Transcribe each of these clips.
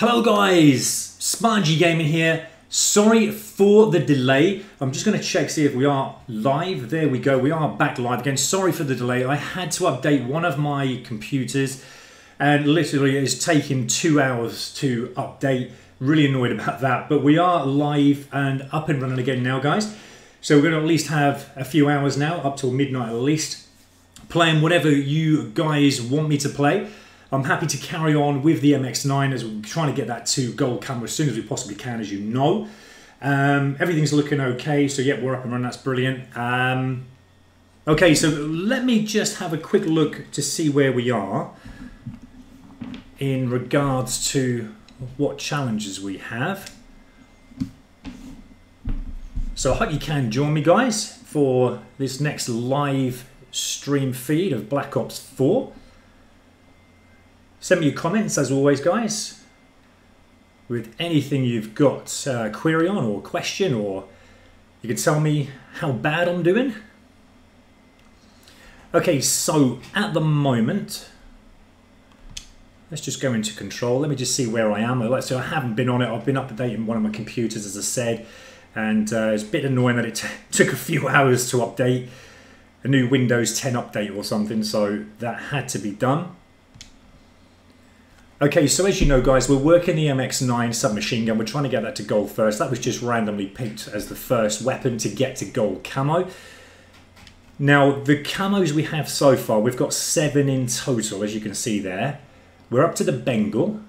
Hello guys, Spongy Gaming here. Sorry for the delay. I'm just going to check, see if we are live. There we go, we are back live again. Sorry for the delay. I had to update one of my computers and literally it's taken 2 hours to update. Really annoyed about that, but we are live and up and running again now, guys. So we're going to at least have a few hours now, up till midnight at least, playing whatever you guys want me to play. I'm happy to carry on with the MX-9 as we're trying to get that to gold Camo as soon as we possibly can, as you know. Everything's looking okay, so yeah, we're up and running, that's brilliant. Okay, so let me just have a quick look to see where we are in regards to what challenges we have. So I hope you can join me, guys, for this next live stream feed of Black Ops 4. Send me your comments, as always, guys, with anything you've got a query on or question, or you can tell me how bad I'm doing. Okay, so at the moment, let's just go into control. Let me just see where I am. Like I said, I haven't been on it. I've been updating one of my computers, as I said, and it's a bit annoying that it took a few hours to update a new Windows 10 update or something, so that had to be done. Okay, so as you know, guys, we're working the MX-9 submachine gun. We're trying to get that to gold first. That was just randomly picked as the first weapon to get to gold camo. Now, the camos we have so far, we've got 7 in total, as you can see there. We're up to the Bengal.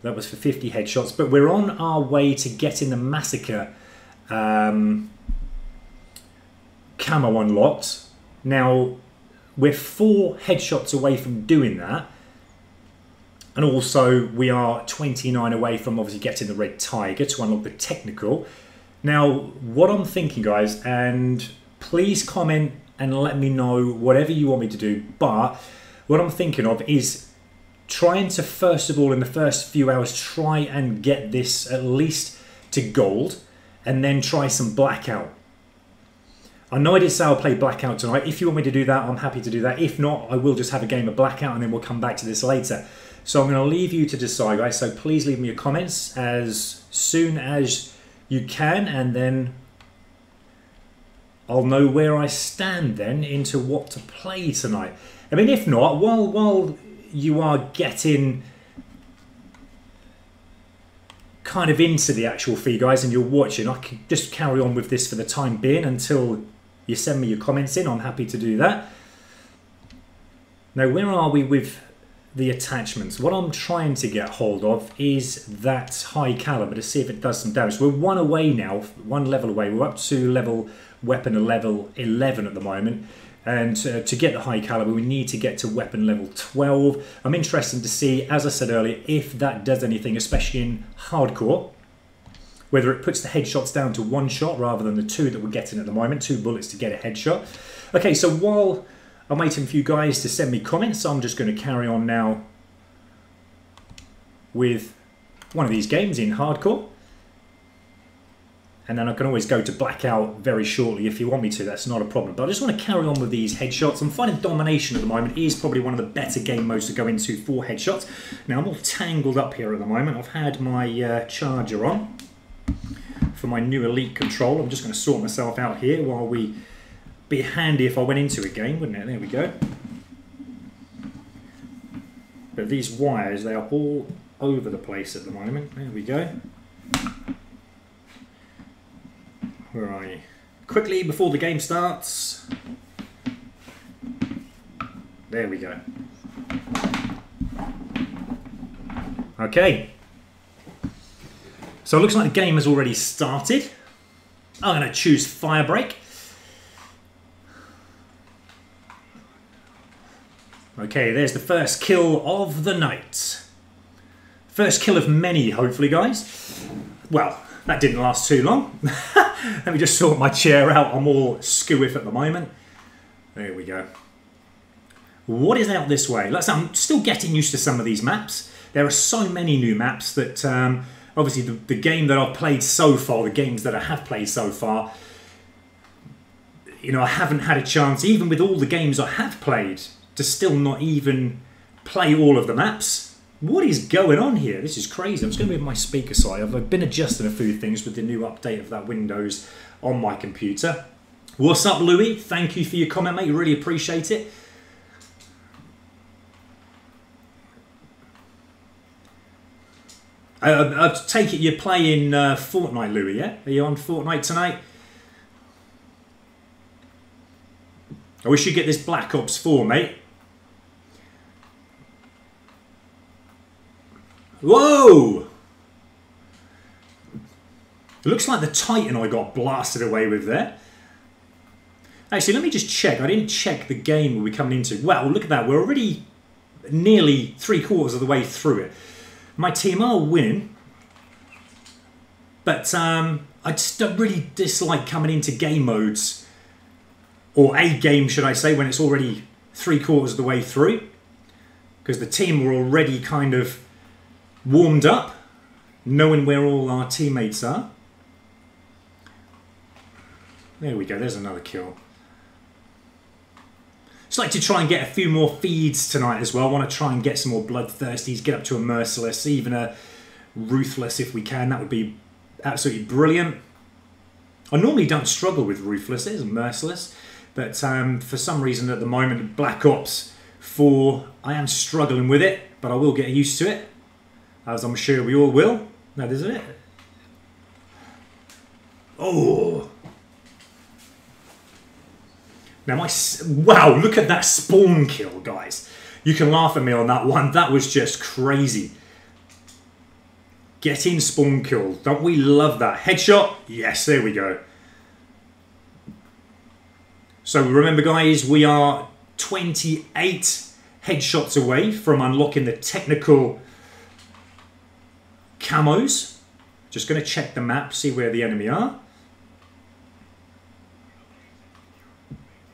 That was for 50 headshots, but we're on our way to getting the massacre camo unlocked. Now, we're 4 headshots away from doing that. And also, we are 29 away from obviously getting the red tiger to unlock the technical. Now, what I'm thinking, guys, and please comment and let me know whatever you want me to do, but what I'm thinking of is trying to, first of all, in the first few hours, try and get this at least to gold, and then try some blackout. I know I did say I'll play blackout tonight. If you want me to do that, I'm happy to do that. If not, I will just have a game of blackout and then we'll come back to this later. So I'm going to leave you to decide, guys. So please leave me your comments as soon as you can, and then I'll know where I stand then into what to play tonight. I mean, if not, while you are getting kind of into the actual feed, guys, and you're watching, I can just carry on with this for the time being until you send me your comments in. I'm happy to do that. Now, where are we with the attachments? What I'm trying to get hold of is that high caliber to see if it does some damage. We're 1 away now, 1 level away. We're up to weapon level 11 at the moment, and to get the high caliber we need to get to weapon level 12. I'm interested to see, as I said earlier, if that does anything, especially in hardcore, whether it puts the headshots down to 1 shot rather than the 2 that we're getting at the moment, 2 bullets to get a headshot. Okay, so while I'm waiting for you guys to send me comments, I'm just going to carry on now with one of these games in hardcore. And then I can always go to blackout very shortly if you want me to, that's not a problem. But I just want to carry on with these headshots. I'm finding Domination at the moment is probably one of the better game modes to go into for headshots. Now I'm all tangled up here at the moment. I've had my charger on for my new Elite control. I'm just going to sort myself out here while we... Be handy if I went into a game, wouldn't it? There we go. But these wires, they are all over the place at the moment. There we go. Where are you? Quickly, before the game starts. There we go. Okay. So it looks like the game has already started. I'm going to choose Firebreak. Okay, there's the first kill of the night. First kill of many, hopefully, guys. Well, that didn't last too long. Let me just sort my chair out. I'm all skewiff at the moment. There we go. What is out this way? I'm still getting used to some of these maps. There are so many new maps that, obviously, the game that I've played so far, the games that I have played so far, you know, I haven't had a chance, even with all the games I have played, to still not even play all of the maps. What is going on here? This is crazy. I'm just going to move my speaker side. I've been adjusting a few things with the new update of that Windows on my computer. What's up, Louis? Thank you for your comment, mate. Really appreciate it. I take it you're playing Fortnite, Louis, yeah? Are you on Fortnite tonight? I wish you'd get this Black Ops 4, mate. Whoa! It looks like the Titan I got blasted away with there. Actually, let me just check. I didn't check the game we're coming into. Wow, look at that. We're already nearly 3/4 of the way through it. My team are winning. But I just don't really dislike coming into game modes. Or a game, should I say, when it's already 3/4 of the way through. Because the team were already kind of warmed up, knowing where all our teammates are. There we go, there's another kill. Just like to try and get a few more feeds tonight as well. I want to try and get some more bloodthirsties, get up to a merciless, even a ruthless if we can. That would be absolutely brilliant. I normally don't struggle with ruthlesses and merciless, but for some reason at the moment, Black Ops 4, I am struggling with it, but I will get used to it, as I'm sure we all will. Now, there's it. Oh. Now, wow, look at that spawn kill, guys. You can laugh at me on that one. That was just crazy. Get in spawn kill. Don't we love that? Headshot? Yes, there we go. So remember, guys, we are 28 headshots away from unlocking the technical camos. Just going to check the map, see where the enemy are.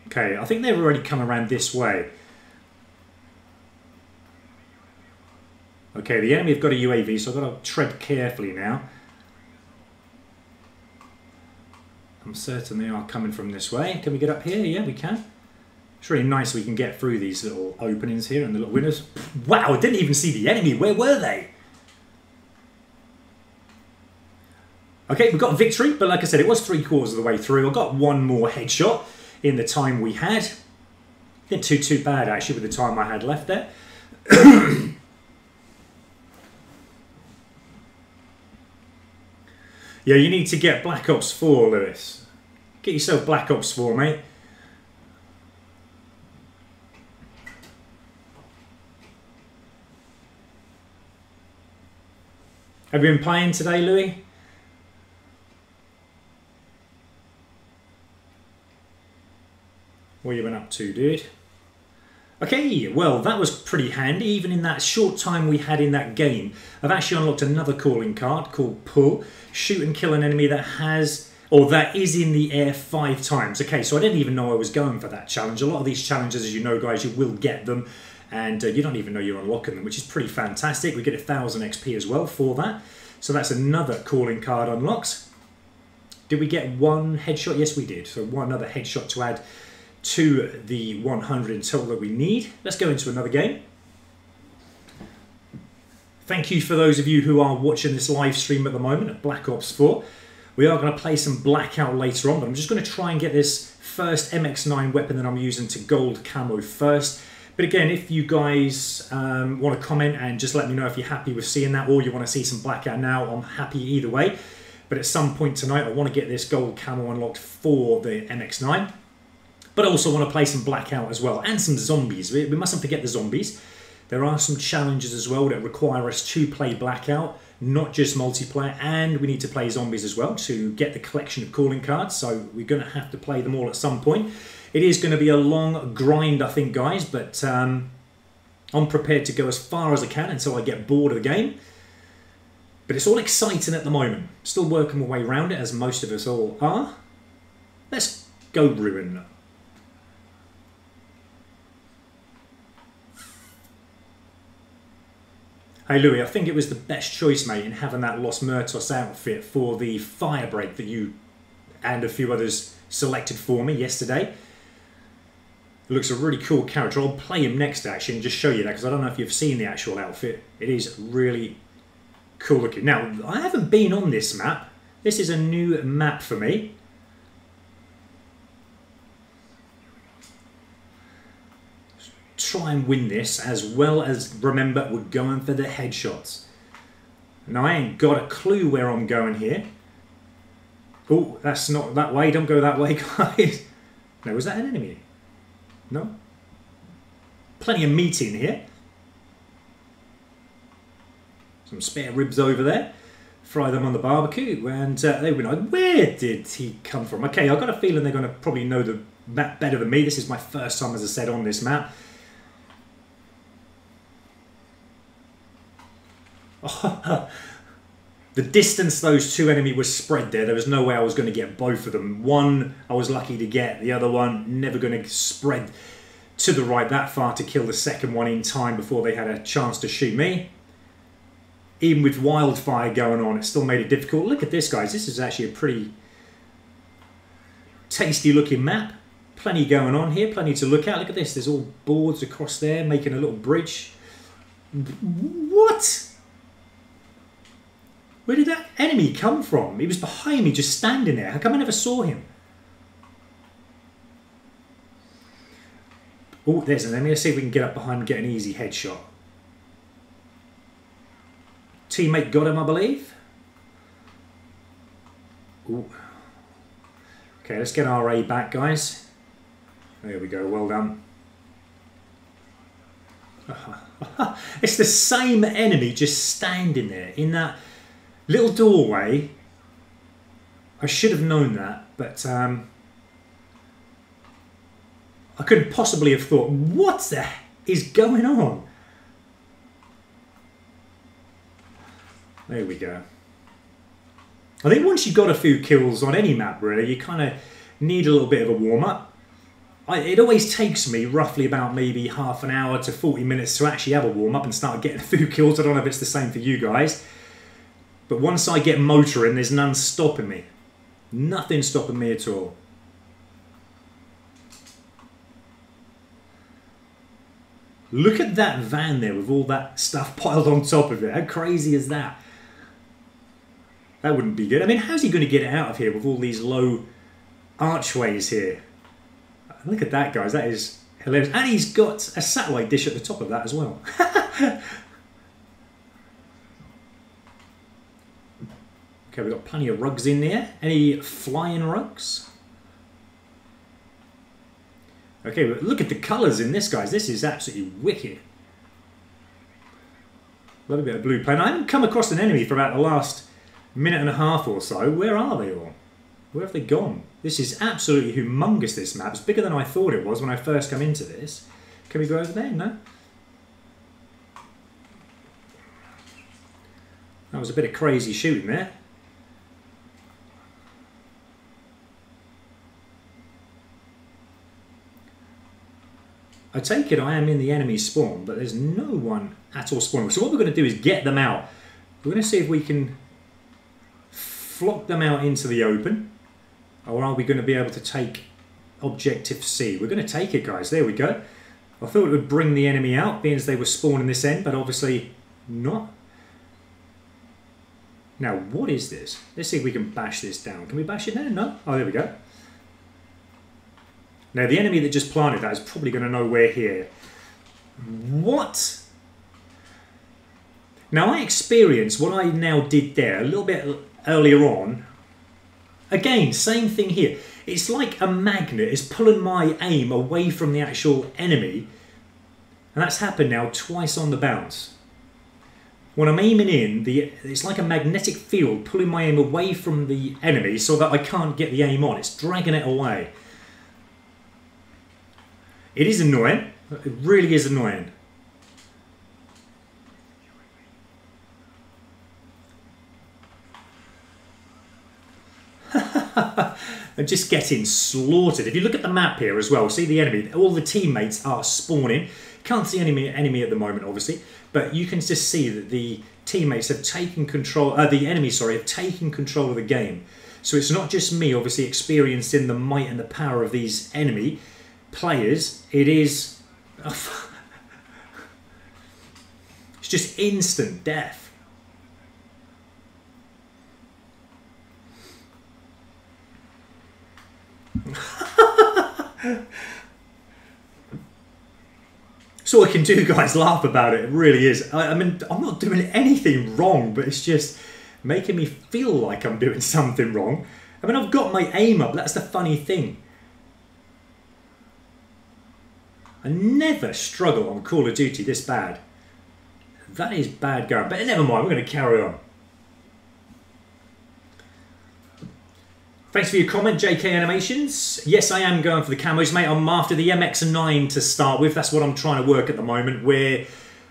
Okay, I think they've already come around this way. Okay, the enemy have got a UAV, so I've got to tread carefully now. I'm certain they are coming from this way. Can we get up here? Yeah, we can. It's really nice we can get through these little openings here and the little windows. Wow, I didn't even see the enemy. Where were they? Okay, we got a victory, but like I said, it was 3/4 of the way through. I got one more headshot in the time we had. Didn't too bad, actually, with the time I had left there. Yeah, you need to get Black Ops 4, Lewis. Get yourself Black Ops 4, mate. Have you been playing today, Louis? What have you been up to, dude? Okay, well, that was pretty handy. Even in that short time we had in that game, I've actually unlocked another calling card called Pull. Shoot and kill an enemy that has, or that is in the air 5 times. Okay, so I didn't even know I was going for that challenge. A lot of these challenges, as you know, guys, you will get them, and you don't even know you're unlocking them, which is pretty fantastic. We get 1,000 XP as well for that. So that's another calling card unlocked. Did we get one headshot? Yes, we did. So one other headshot to add to the 100 in total that we need. Let's go into another game. Thank you for those of you who are watching this live stream at the moment of Black Ops 4. We are going to play some Blackout later on, but I'm just going to try and get this first MX-9 weapon that I'm using to gold camo first. But again, if you guys want to comment and just let me know if you're happy with seeing that, or you want to see some Blackout now, I'm happy either way. But at some point tonight, I want to get this gold camo unlocked for the MX-9. But I also want to play some Blackout as well, and some zombies. We mustn't forget the zombies. There are some challenges as well that require us to play Blackout, not just multiplayer, and we need to play zombies as well to get the collection of calling cards, so we're going to have to play them all at some point. It is going to be a long grind, I think, guys, but I'm prepared to go as far as I can until I get bored of the game. But it's all exciting at the moment. Still working my way around it, as most of us all are. Let's go ruin. Hey Louis, I think it was the best choice, mate, in having that Los Muertos outfit for the Firebreak that you and a few others selected for me yesterday. It looks a really cool character. I'll play him next actually and just show you that, because I don't know if you've seen the actual outfit. It is really cool looking. Now, I haven't been on this map. This is a new map for me. Try and win this, as well as, remember, we're going for the headshots. Now, I ain't got a clue where I'm going here. Oh, that's not that way. Don't go that way, guys. No, was that an enemy? No? Plenty of meat in here. Some spare ribs over there. Fry them on the barbecue. And they were like, where did he come from? Okay, I've got a feeling they're going to probably know the map better than me. This is my first time, as I said, on this map. The distance those two enemies were spread there was no way I was going to get both of them. One I was lucky to get, the other one never going to spread to the right that far to kill the second one in time before they had a chance to shoot me. Even with wildfire going on, it still made it difficult. Look at this, guys. This is actually a pretty tasty looking map. Plenty going on here, plenty to look at. Look at this, there's all boards across there making a little bridge. What? Where did that enemy come from? He was behind me, just standing there. How come I never saw him? Oh, there's an enemy. Let's see if we can get up behind and get an easy headshot. Teammate got him, I believe. Ooh. Okay, let's get our A back, guys. There we go, well done. It's the same enemy just standing there in that little doorway. I should have known that, but I couldn't possibly have thought, what the heck is going on? There we go. I think once you've got a few kills on any map, really, you kind of need a little bit of a warm-up. It always takes me roughly about maybe half an hour to 40 minutes to actually have a warm-up and start getting a few kills. I don't know if it's the same for you guys. But once I get motoring, there's none stopping me. Nothing stopping me at all. Look at that van there with all that stuff piled on top of it. How crazy is that? That wouldn't be good. I mean, how's he going to get out of here with all these low archways here? Look at that, guys. That is hilarious. And he's got a satellite dish at the top of that as well. Okay, we've got plenty of rugs in there. Any flying rugs? Okay, but look at the colours in this, guys. This is absolutely wicked. Love a bit of blue paint. I haven't come across an enemy for about the last minute and a half or so. Where are they all? Where have they gone? This is absolutely humongous, this map. It's bigger than I thought it was when I first come into this. Can we go over there? No? That was a bit of crazy shooting there. I take it I am in the enemy spawn, but there's no one at all spawning. So what we're going to do is get them out. We're going to see if we can flock them out into the open. Or are we going to be able to take objective C? We're going to take it, guys. There we go. I thought it would bring the enemy out, being as they were spawning this end, but obviously not. Now, what is this? Let's see if we can bash this down. Can we bash it now? No? Oh, there we go. Now, the enemy that just planted that is probably going to know we're here. What? Now, I experienced what I now did there a little bit earlier on. Again, same thing here. It's like a magnet is pulling my aim away from the actual enemy. And that's happened now twice on the bounce. When I'm aiming in, it's like a magnetic field pulling my aim away from the enemy so that I can't get the aim on. It's dragging it away. It is annoying. It really is annoying. I'm just getting slaughtered. If you look at the map here as well, see the enemy. All the teammates are spawning. Can't see any enemy at the moment, obviously, but you can just see that the teammates have taken control. The enemy, sorry, have taken control of the game. So it's not just me, obviously, experiencing the might and the power of these enemy players, it is... it's just instant death. So I can do, guys, laugh about it. It really is. I mean, I'm not doing anything wrong, but it's just making me feel like I'm doing something wrong. I mean, I've got my aim up. That's the funny thing. I never struggle on Call of Duty this bad. That is bad going. But never mind, we're going to carry on. Thanks for your comment, JK Animations. Yes, I am going for the camos, mate. I'm after the MX-9 to start with. That's what I'm trying to work at the moment. We're,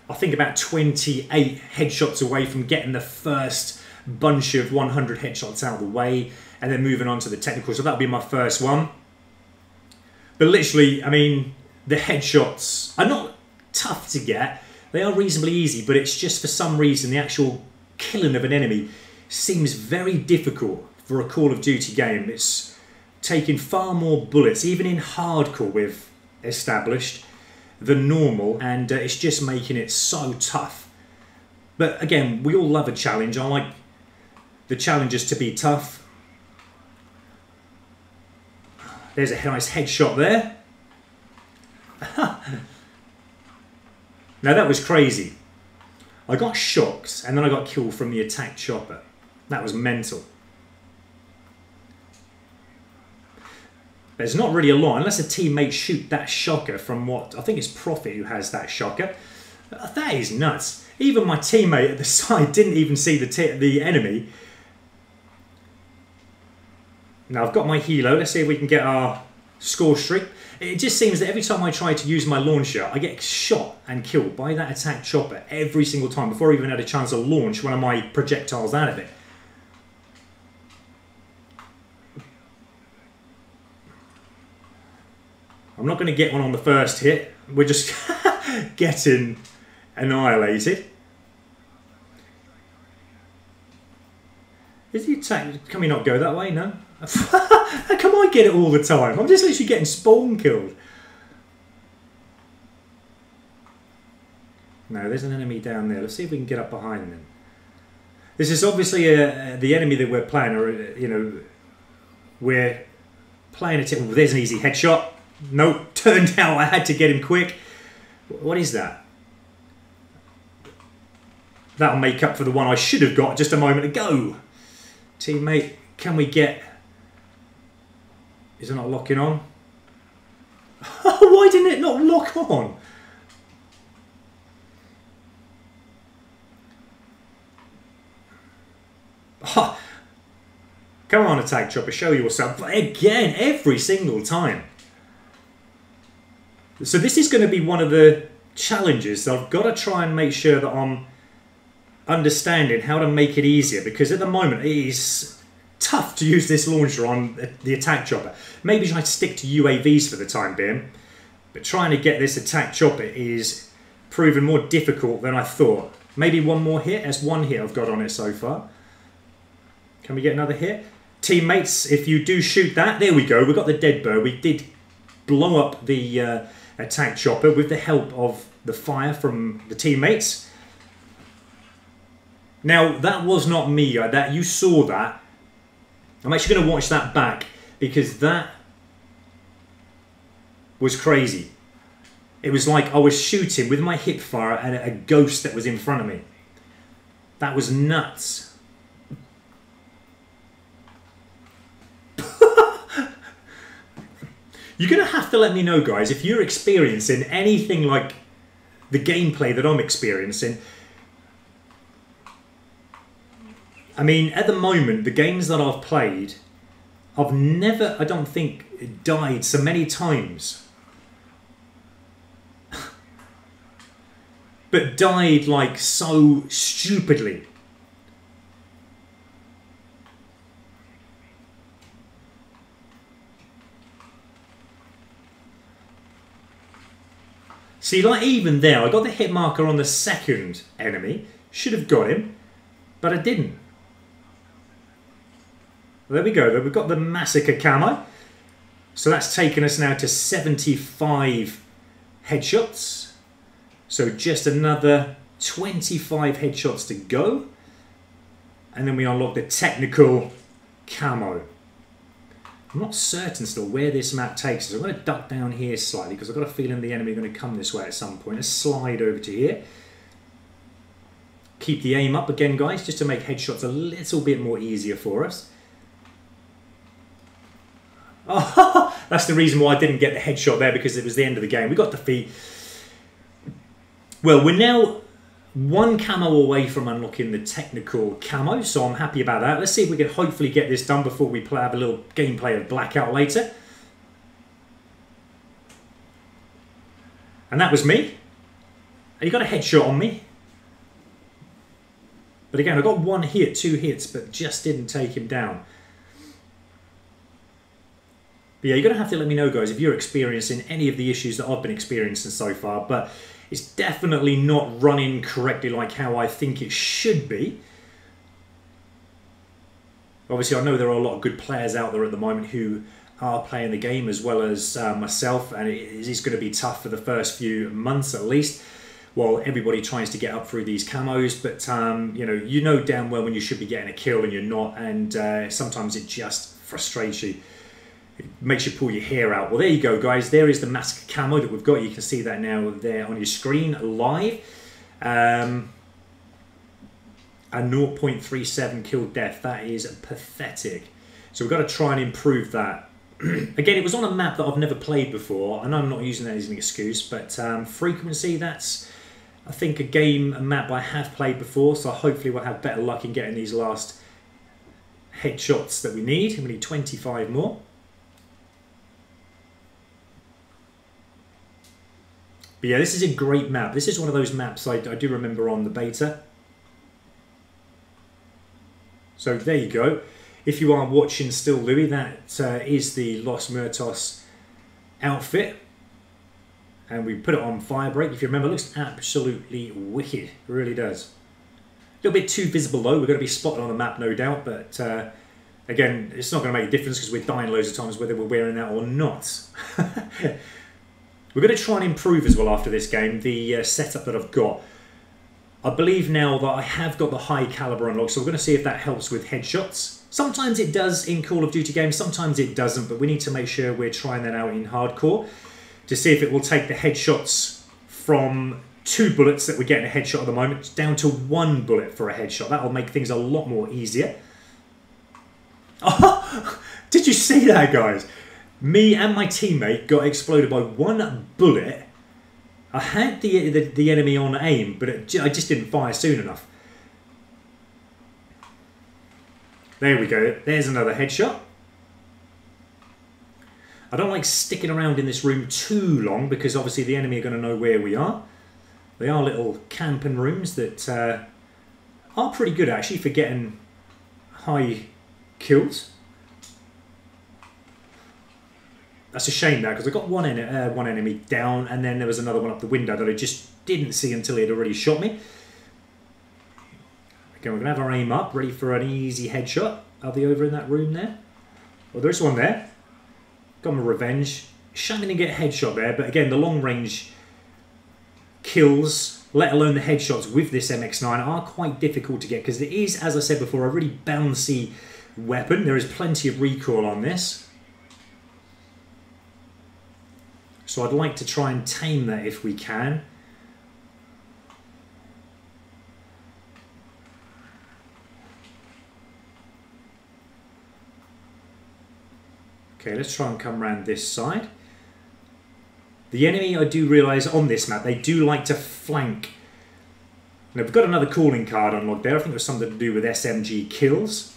I think, about 28 headshots away from getting the first bunch of 100 headshots out of the way and then moving on to the technical. So that'll be my first one. But literally, I mean, the headshots are not tough to get. They are reasonably easy, but it's just for some reason the actual killing of an enemy seems very difficult for a Call of Duty game. It's taking far more bullets, even in hardcore we've established, than normal, and it's just making it so tough. But again, we all love a challenge. I like the challenges to be tough. There's a nice headshot there. Now that was crazy. I got shocked and then I got killed from the attack chopper. That was mental. There's not really a lot, unless a teammate shoot that shocker from what, I think it's Profit who has that shocker. That is nuts. Even my teammate at the side didn't even see the enemy. Now I've got my helo, let's see if we can get our score streak. It just seems that every time I try to use my launcher, I get shot and killed by that attack chopper every single time before I even had a chance to launch one of my projectiles out of it. I'm not going to get one on the first hit. We're just getting annihilated. Is the attack... Can we not go that way? No? How come I get it all the time? I'm just literally getting spawn killed. No, there's an enemy down there. Let's see if we can get up behind them. This is obviously the enemy that we're playing, or, you know, we're playing it. Oh, there's an easy headshot. Nope, turned out I had to get him quick. What is that? That'll make up for the one I should have got just a moment ago. Teammate, can we get... Is it not locking on? Why didn't it not lock on? Oh. Come on, attack chopper, show yourself. Again, every single time. So this is going to be one of the challenges. I've got to try and make sure that I'm understanding how to make it easier, because at the moment it is tough to use this launcher on the attack chopper. Maybe try to stick to UAVs for the time being, but trying to get this attack chopper is proving more difficult than I thought. Maybe one more hit. That's one hit I've got on it so far. Can we get another hit? Teammates, if you do shoot that, there we go. We got the dead bird. We did blow up the attack chopper with the help of the fire from the teammates. Now, that was not me. That you saw that. I'm actually going to watch that back, because that was crazy. It was like I was shooting with my hip fire at a ghost that was in front of me. That was nuts. You're going to have to let me know, guys, if you're experiencing anything like the gameplay that I'm experiencing. I mean, at the moment, the games that I've played, I've never, I don't think, died so many times. But died, like, so stupidly. See, like, even there, I got the hit marker on the second enemy. Should have got him, but I didn't. There we go. We've got the massacre camo. So that's taken us now to 75 headshots. So just another 25 headshots to go. And then we unlock the technical camo. I'm not certain still where this map takes us. I'm going to duck down here slightly because I've got a feeling the enemy are going to come this way at some point. Let's slide over to here. Keep the aim up again, guys, just to make headshots a little bit more easier for us. Oh, that's the reason why I didn't get the headshot there, because it was the end of the game. We got defeat. Well, we're now one camo away from unlocking the technical camo, so I'm happy about that. Let's see if we can hopefully get this done before we have a little gameplay of Blackout later. And that was me. You got a headshot on me. But again, I got one hit, 2 hits, but just didn't take him down. But yeah, you're going to have to let me know, guys, if you're experiencing any of the issues that I've been experiencing so far. But it's definitely not running correctly like how I think it should be. Obviously, I know there are a lot of good players out there at the moment who are playing the game as well as myself, and it is going to be tough for the first few months at least, while everybody tries to get up through these camos. But you know damn well when you should be getting a kill and you're not, and sometimes it just frustrates you. It makes you pull your hair out. Well, there you go, guys. There is the massacre camo that we've got. You can see that now there on your screen live. A 0.37 kill death. That is pathetic. So we've got to try and improve that. Again, it was on a map that I've never played before. I know I'm not using that as an excuse, but frequency, that's, I think, a map I have played before. So hopefully we'll have better luck in getting these last headshots that we need. We need 25 more. But yeah, this is a great map. This is one of those maps I do remember on the beta. So there you go. If you are watching still, Louis, that is the Los Muertos outfit. And we put it on fire break. If you remember, it looks absolutely wicked. It really does. A little bit too visible though. We're going to be spotted on the map, no doubt. But again, it's not going to make a difference because we're dying loads of times whether we're wearing that or not. We're going to try and improve as well after this game the setup that I've got. I believe now that I have got the high caliber unlocked, so we're going to see if that helps with headshots. Sometimes it does in Call of Duty games, sometimes it doesn't, but we need to make sure we're trying that out in hardcore to see if it will take the headshots from 2 bullets that we're getting a headshot at the moment down to 1 bullet for a headshot. That will make things a lot more easier. Oh, did you see that, guys? Me and my teammate got exploded by 1 bullet. I had the enemy on aim, but I just didn't fire soon enough. There we go. There's another headshot. I don't like sticking around in this room too long because obviously the enemy are going to know where we are. They are little camping rooms that are pretty good actually for getting high kills. That's a shame now because I got one enemy down and then there was another one up the window that I just didn't see until he had already shot me. Again, we're going to have our aim up, ready for an easy headshot. Are they over in that room there? Well, there's one there. Got my revenge. Shame I didn't get a headshot there, but again, the long range kills, let alone the headshots with this MX-9 are quite difficult to get because it is, as I said before, a really bouncy weapon. There is plenty of recoil on this. So I'd like to try and tame that if we can. Okay, let's try and come around this side. The enemy, I do realise on this map, they do like to flank. Now we've got another calling card unlocked there. I think it was something to do with SMG kills.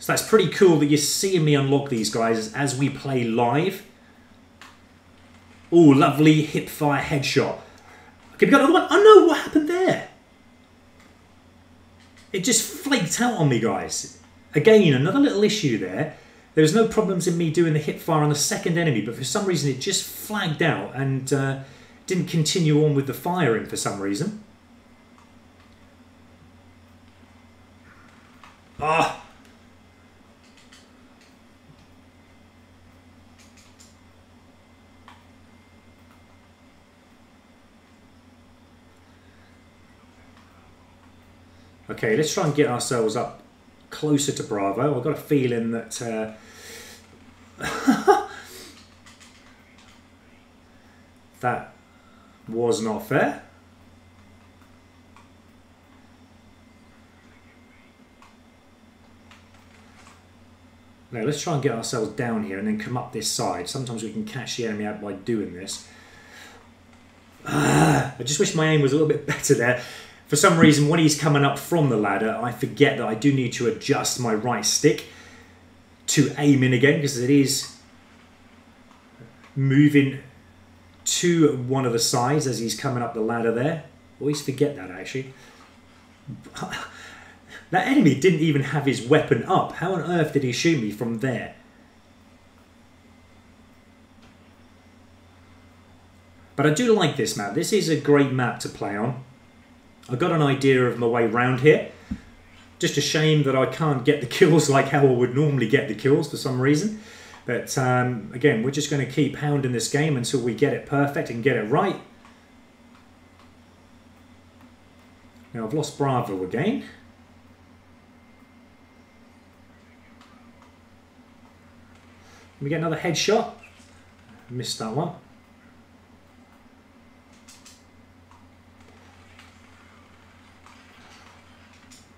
So that's pretty cool that you're seeing me unlock these guys as we play live. Oh, lovely hip-fire headshot. Okay, we got another one. Oh no, what happened there? It just flaked out on me, guys. Again, another little issue there. There was no problems in me doing the hip-fire on the second enemy, but for some reason it just flagged out and didn't continue on with the firing for some reason. Ah. Okay, let's try and get ourselves up closer to Bravo. I've got a feeling that that was not fair. Now let's try and get ourselves down here and then come up this side. Sometimes we can catch the enemy out by doing this. I just wish my aim was a little bit better there. For some reason, when he's coming up from the ladder, I forget that I do need to adjust my right stick to aim in again, because it is moving to one of the sides as he's coming up the ladder there. Always forget that, actually. That enemy didn't even have his weapon up. How on earth did he shoot me from there? But I do like this map. This is a great map to play on. I got an idea of my way around here. Just a shame that I can't get the kills like how I would normally get the kills for some reason. But again, we're just going to keep hounding this game until we get it perfect and get it right. Now I've lost Bravo again. Can we get another headshot? Missed that one.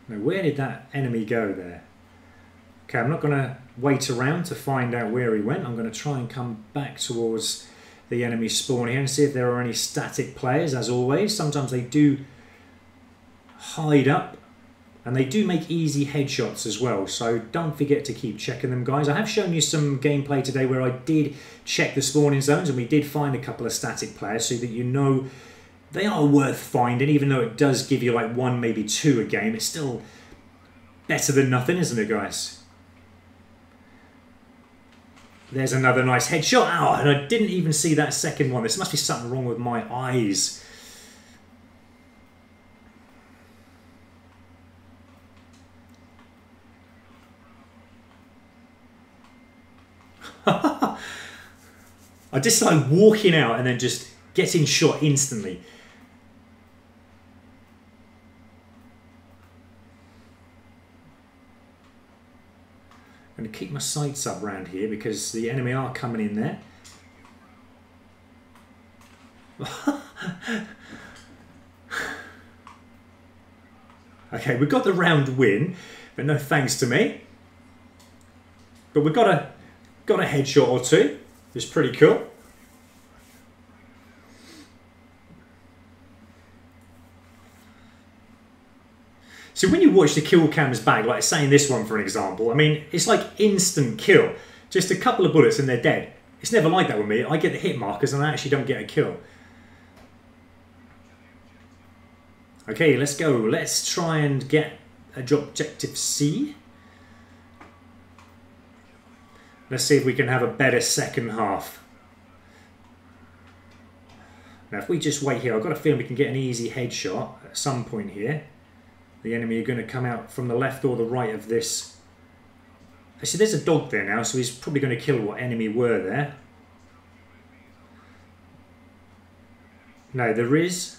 Now, where did that enemy go there? Okay, I'm not going to wait around to find out where he went. I'm going to try and come back towards the enemy spawn here and see if there are any static players, as always. Sometimes they do hide up, and they do make easy headshots as well, so don't forget to keep checking them, guys. I have shown you some gameplay today where I did check the spawning zones, and we did find a couple of static players, so that you know they are worth finding. Even though it does give you like 1, maybe 2 a game, it's still better than nothing, isn't it, guys? There's another nice headshot. Oh, and I didn't even see that second one. There must be something wrong with my eyes. I just started walking out and then just getting shot instantly. I'm going to keep my sights up around here because the enemy are coming in there. Okay, we got the round win, but no thanks to me. But we got a headshot or two. It's pretty cool. So when you watch the kill cams back, like saying this one for an example, I mean, it's like instant kill. Just a couple of bullets and they're dead. It's never like that with me. I get the hit markers and I actually don't get a kill. Okay, let's go. Let's try and get objective C. Let's see if we can have a better second half. Now, if we just wait here, I've got a feeling we can get an easy headshot at some point here. The enemy are going to come out from the left or the right of this. Actually, there's a dog there now, so he's probably going to kill what enemy were there. No, there is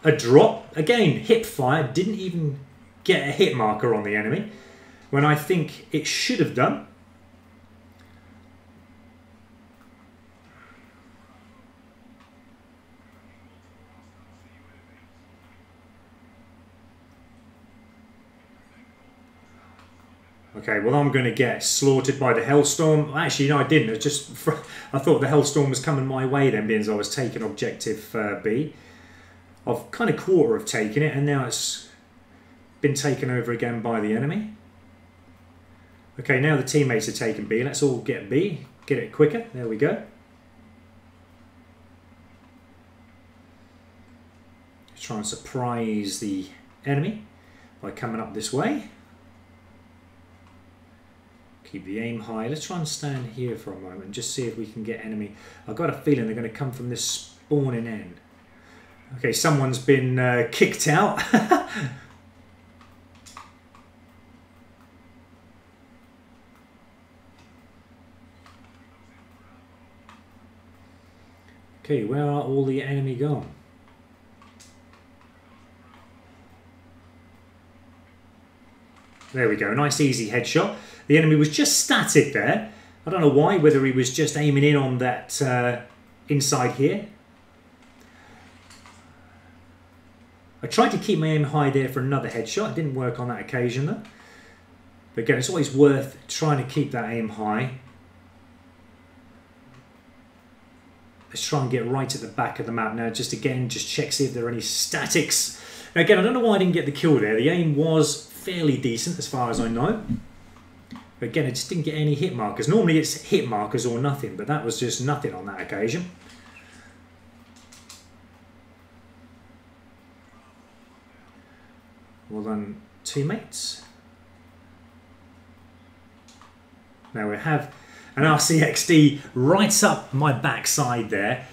a drop. Again, hip fire. Didn't even get a hit marker on the enemy, when I think it should have done. Okay, well, I'm going to get slaughtered by the Hellstorm. Actually, no, I didn't. It was just I thought the Hellstorm was coming my way then, being as I was taking objective B. I've kind of quarter of taken it, and now it's been taken over again by the enemy. Okay, now the teammates are taking B. Let's all get B. Get it quicker. There we go. Let's try and surprise the enemy by coming up this way. Keep the aim high. Let's try and stand here for a moment and just see if we can get enemy. I've got a feeling they're going to come from this spawning end. Okay, someone's been kicked out. Okay, where are all the enemy gone? There we go, nice easy headshot. The enemy was just static there. I don't know why, whether he was just aiming in on that inside here. I tried to keep my aim high there for another headshot. It didn't work on that occasion though. But again, it's always worth trying to keep that aim high. Let's try and get right at the back of the map now. Just check, see if there are any statics. Now again, I don't know why I didn't get the kill there. The aim was fairly decent as far as I know. But again, I just didn't get any hit markers. Normally it's hit markers or nothing, but that was just nothing on that occasion. Well done, teammates. Now we have an RCXD right up my backside there.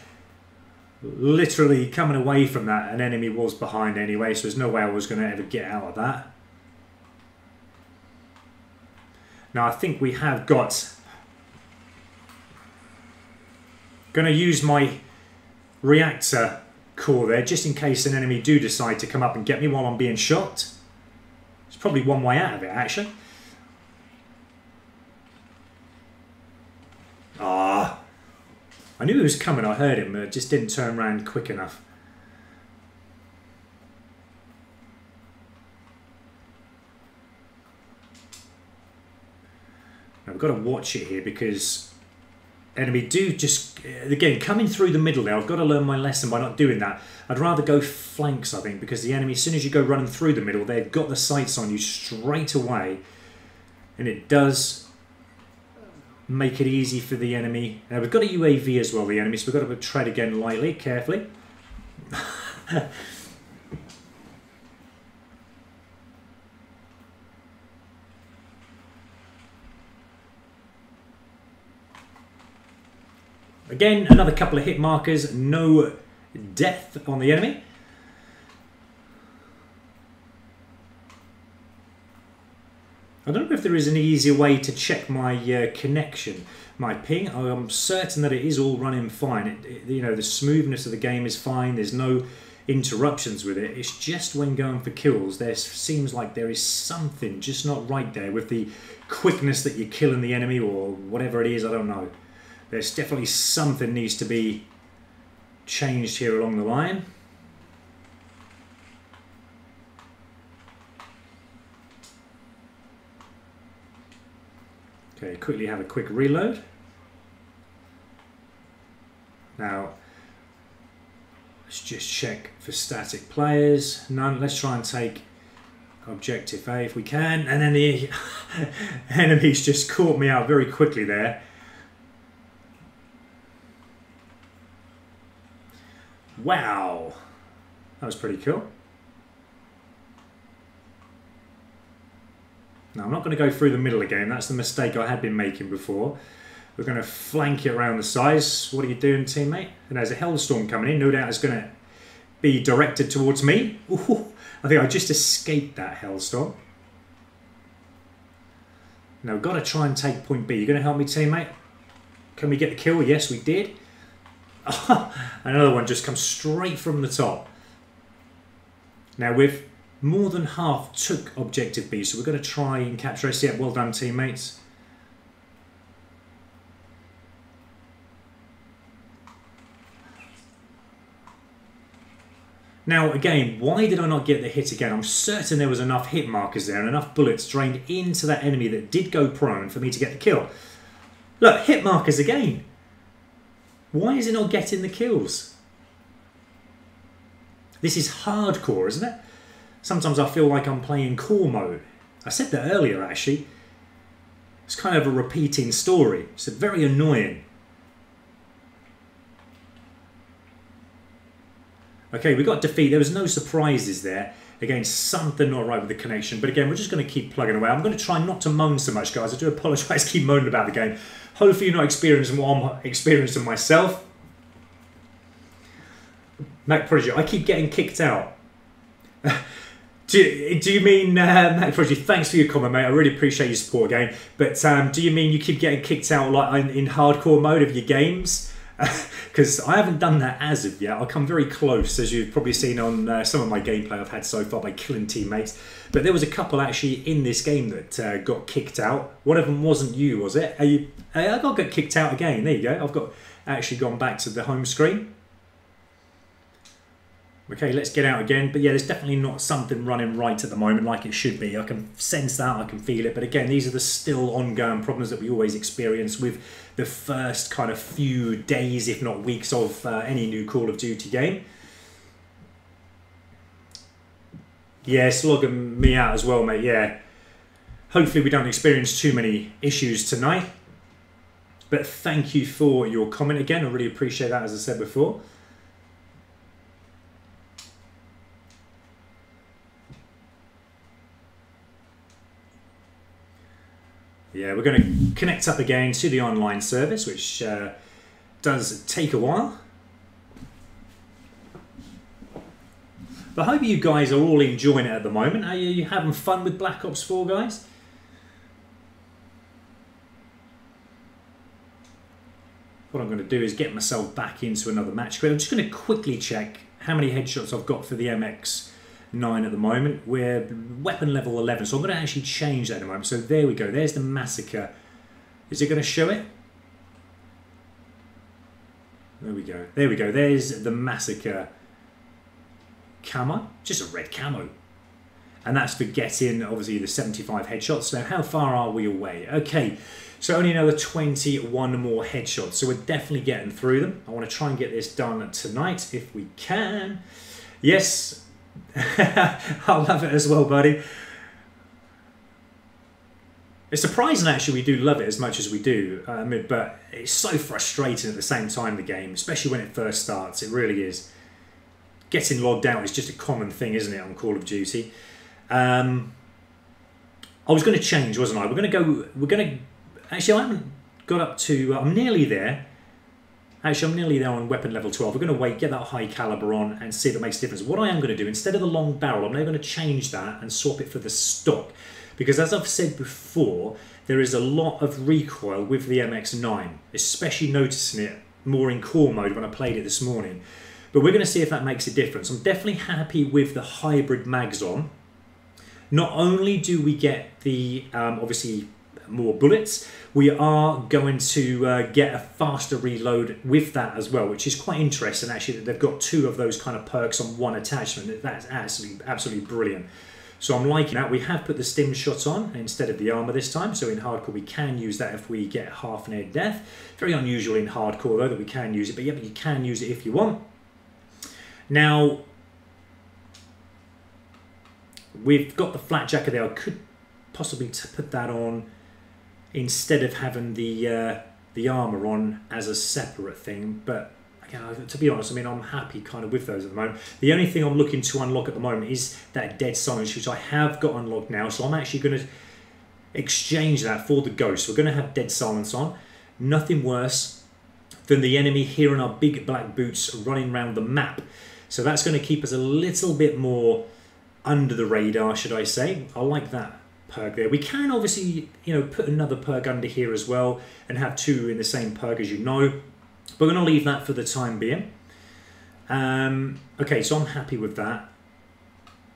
Literally coming away from that, an enemy was behind anyway, so there's no way I was going to ever get out of that. Now I think we have got... Going to use my reactor core there, just in case an enemy do decide to come up and get me while I'm being shot. There's probably one way out of it, actually. Ah, I knew he was coming, I heard him, but it just didn't turn around quick enough. Now we've got to watch it here because enemy do just, again, coming through the middle there. I've got to learn my lesson by not doing that. I'd rather go flanks, I think, because the enemy, as soon as you go running through the middle, they've got the sights on you straight away. And it does make it easy for the enemy. Now we've got a UAV as well, the enemy, so we've got to tread again lightly, carefully. Again, another couple of hit markers, no death on the enemy. I don't know if there is an easier way to check my connection, my ping. I'm certain that it is all running fine. You know, the smoothness of the game is fine. There's no interruptions with it. It's just when going for kills, there seems like there is something just not right there with the quickness that you're killing the enemy or whatever it is. I don't know. There's definitely something needs to be changed here along the line. Okay, quickly have a quick reload. Now, let's just check for static players. None. Let's try and take objective A if we can. And then the enemies just caught me out very quickly there. Wow, that was pretty cool. Now I'm not going to go through the middle again. That's the mistake I had been making before. We're going to flank it around the sides. What are you doing, teammate? And there's a hellstorm coming in. No doubt it's going to be directed towards me. Ooh, I think I just escaped that hellstorm. Now we've got to try and take point B. You're going to help me, teammate? Can we get the kill? Yes, we did. Another one just comes straight from the top. Now we've more than half took objective B, so we're going to try and capture us. Yeah, well done, teammates. Now again, why did I not get the hit again? I'm certain there was enough hit markers there and enough bullets drained into that enemy that did go prone for me to get the kill. Look, hit markers again. Why is it not getting the kills? This is hardcore, isn't it? Sometimes I feel like I'm playing core mode. I said that earlier, actually. It's kind of a repeating story. It's very annoying. Okay, we got defeat. There was no surprises there. Again, something not right with the connection. But again, we're just going to keep plugging away. I'm going to try not to moan so much, guys. I do apologise, keep moaning about the game. Hopefully you're not experiencing what I'm experiencing myself. Mac Prodigy, I keep getting kicked out. Do you mean, Mac Prodigy, thanks for your comment, mate. I really appreciate your support again. But do you mean you keep getting kicked out like in hardcore mode of your games? because I haven't done that as of yet. I'll come very close, as you've probably seen on some of my gameplay I've had so far by killing teammates. But there was a couple actually in this game that got kicked out. One of them wasn't you, was it? I got kicked out again. There you go. I've got actually gone back to the home screen. Okay, let's get out again. But yeah, there's definitely not something running right at the moment like it should be. I can sense that, I can feel it. But again, these are the still ongoing problems that we always experience with the first kind of few days, if not weeks, of any new Call of Duty game. Yeah, slogging me out as well, mate, yeah. Hopefully we don't experience too many issues tonight. But thank you for your comment again. I really appreciate that, as I said before. Yeah, we're going to connect up again to the online service, which does take a while. But I hope you guys are all enjoying it at the moment. Are you having fun with Black Ops 4, guys? What I'm going to do is get myself back into another match. I'm just going to quickly check how many headshots I've got for the MX-9 at the moment. We're weapon level 11, so I'm going to actually change that in a moment. So there we go. There's the massacre. Is it going to show it? There we go. There we go. There's the massacre camo. Just a red camo. And that's for getting, obviously, the 75 headshots. Now, how far are we away? Okay, so only another 21 more headshots. So we're definitely getting through them. I want to try and get this done tonight, if we can. Yes. I love it as well, buddy. It's surprising, actually, we do love it as much as we do. But it's so frustrating at the same time, the game, especially when it first starts. It really is. Getting logged out is just a common thing, isn't it, on Call of Duty? I was going to change, wasn't I? Actually, I haven't got up to, I'm nearly there. Actually, I'm nearly there on weapon level 12. We're going to wait, get that high caliber on and see if it makes a difference. What I am going to do, instead of the long barrel, I'm now going to change that and swap it for the stock. Because as I've said before, there is a lot of recoil with the MX-9, especially noticing it more in core mode when I played it this morning. But we're going to see if that makes a difference. I'm definitely happy with the hybrid mags on. Not only do we get the, obviously, more bullets, we are going to get a faster reload with that as well, which is quite interesting, actually, that they've got two of those kind of perks on one attachment. That's absolutely brilliant. So I'm liking that. We have put the stim shot on instead of the armor this time, so in hardcore we can use that if we get half an air death. Very unusual in hardcore, though, that we can use it, but yeah, but you can use it if you want. Now, we've got the flat jacket there. I could possibly put that on instead of having the armor on as a separate thing. But again, to be honest, I mean, I'm happy kind of with those at the moment. The only thing I'm looking to unlock at the moment is that dead silence, which I have got unlocked now. So I'm actually going to exchange that for the ghost. We're going to have dead silence on. Nothing worse than the enemy hearing our big black boots running around the map. So that's going to keep us a little bit more under the radar, should I say. I like that perk there. We can obviously, you know, put another perk under here as well and have two in the same perk, as you know. But we're going to leave that for the time being. Okay, so I'm happy with that.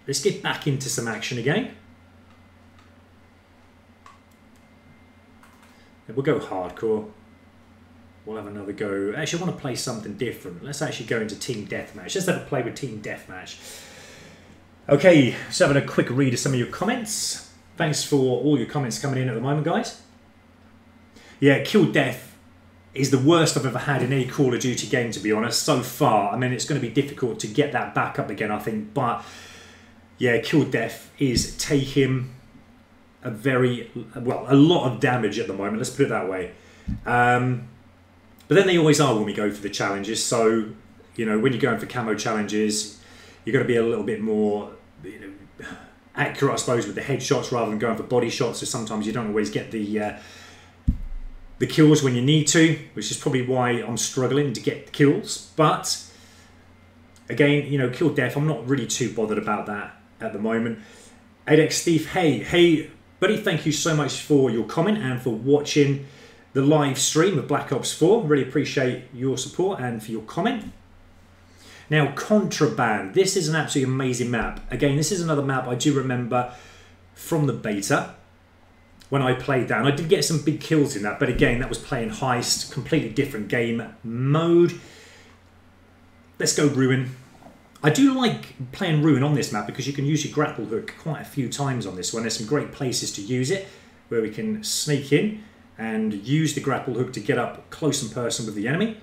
Let's get back into some action again. We'll go hardcore. We'll have another go. Actually, I want to play something different. Let's actually go into Team Deathmatch. Let's have a play with Team Deathmatch. Okay, so having a quick read of some of your comments. Thanks for all your comments coming in at the moment, guys. Yeah, kill death is the worst I've ever had in any Call of Duty game, to be honest, so far. I mean, it's going to be difficult to get that back up again, I think. But, yeah, kill death is taking a lot of damage at the moment. Let's put it that way. But then they always are when we go for the challenges. So, you know, when you're going for camo challenges, you're going to be a little bit more, you know, accurate, I suppose, with the headshots rather than going for body shots. So sometimes you don't always get the kills when you need to, which is probably why I'm struggling to get the kills. But again, you know, kill death, I'm not really too bothered about that at the moment. ADEX Steve, hey, buddy, thank you so much for your comment and for watching the live stream of Black Ops 4. Really appreciate your support and for your comment. Now, Contraband. This is an absolutely amazing map. Again, this is another map I do remember from the beta when I played that. And I did get some big kills in that, but again, that was playing Heist, completely different game mode. Let's go Ruin. I do like playing Ruin on this map because you can use your grapple hook quite a few times on this one. There's some great places to use it where we can sneak in and use the grapple hook to get up close and personal with the enemy.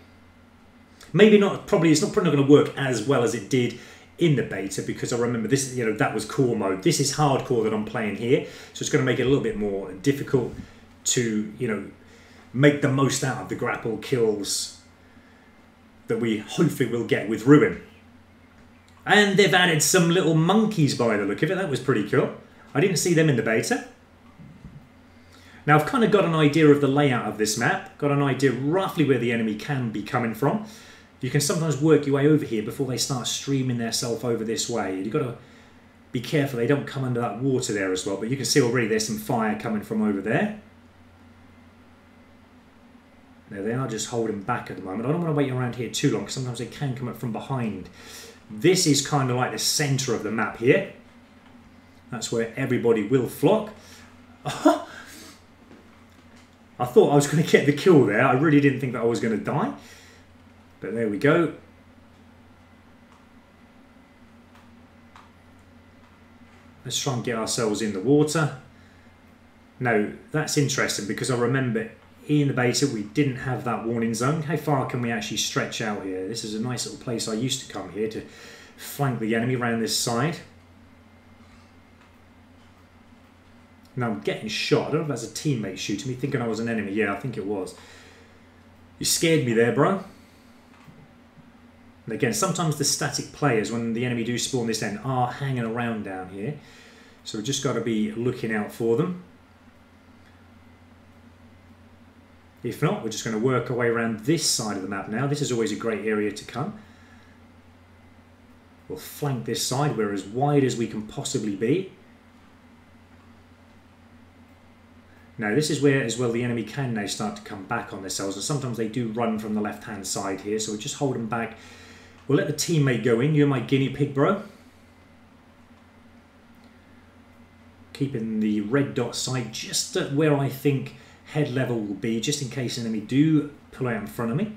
Maybe not, probably it's not going to work as well as it did in the beta because I remember this, you know, that was core mode. This is hardcore that I'm playing here, so it's going to make it a little bit more difficult to, you know, make the most out of the grapple kills that we hopefully will get with Ruin. And they've added some little monkeys by the look of it. That was pretty cool. I didn't see them in the beta. Now I've kind of got an idea of the layout of this map, got an idea roughly where the enemy can be coming from. You can sometimes work your way over here before they start streaming themselves over this way. You've got to be careful they don't come under that water there as well, but you can see already there's some fire coming from over there. There they are, just holding back at the moment. I don't want to wait around here too long because sometimes they can come up from behind. This is kind of like the centre of the map here. That's where everybody will flock. I thought I was going to get the kill there. I really didn't think that I was going to die. But there we go. Let's try and get ourselves in the water. Now, that's interesting because I remember in the beta we didn't have that warning zone. How far can we actually stretch out here? This is a nice little place. I used to come here to flank the enemy around this side. Now I'm getting shot. I don't know if that's a teammate shooting me, thinking I was an enemy. Yeah, I think it was. You scared me there, bro. And again, sometimes the static players, when the enemy do spawn this end, are hanging around down here. So we've just got to be looking out for them. If not, we're just going to work our way around this side of the map now. This is always a great area to come. We'll flank this side. We're as wide as we can possibly be. Now this is where as well the enemy can now start to come back on themselves, and sometimes they do run from the left hand side here, so we'll just hold them back. We'll let the teammate go in. You're my guinea pig, bro. Keeping the red dot side just at where I think head level will be, just in case an enemy do pull out in front of me.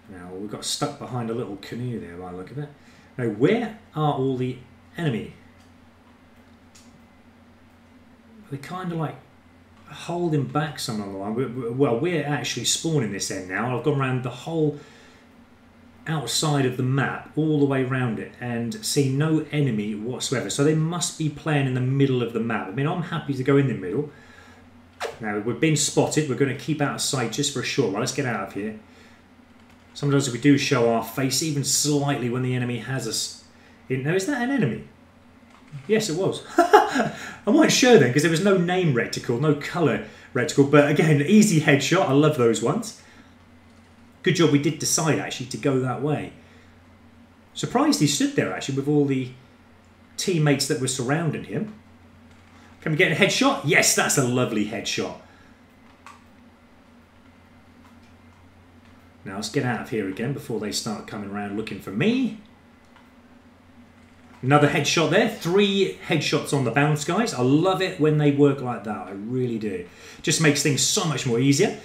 Now we got stuck behind a little canoe there by the look of it. Now where are all the enemy? They're kind of like holding back some on the line. Well, we're actually spawning this end now. I've gone around the whole outside of the map, all the way around it, and see no enemy whatsoever. So they must be playing in the middle of the map. I mean, I'm happy to go in the middle. Now, we've been spotted. We're going to keep out of sight just for a short while. Let's get out of here. Sometimes we do show our face, even slightly, when the enemy has us in. Now, is that an enemy? Yes, it was. I wasn't sure then, because there was no name reticle, no colour reticle. But again, easy headshot. I love those ones. Good job we did decide, actually, to go that way. Surprised he stood there, actually, with all the teammates that were surrounding him. Can we get a headshot? Yes, that's a lovely headshot. Now, let's get out of here again before they start coming around looking for me. Another headshot there. 3 headshots on the bounce, guys. I love it when they work like that. I really do. Just makes things so much more easier.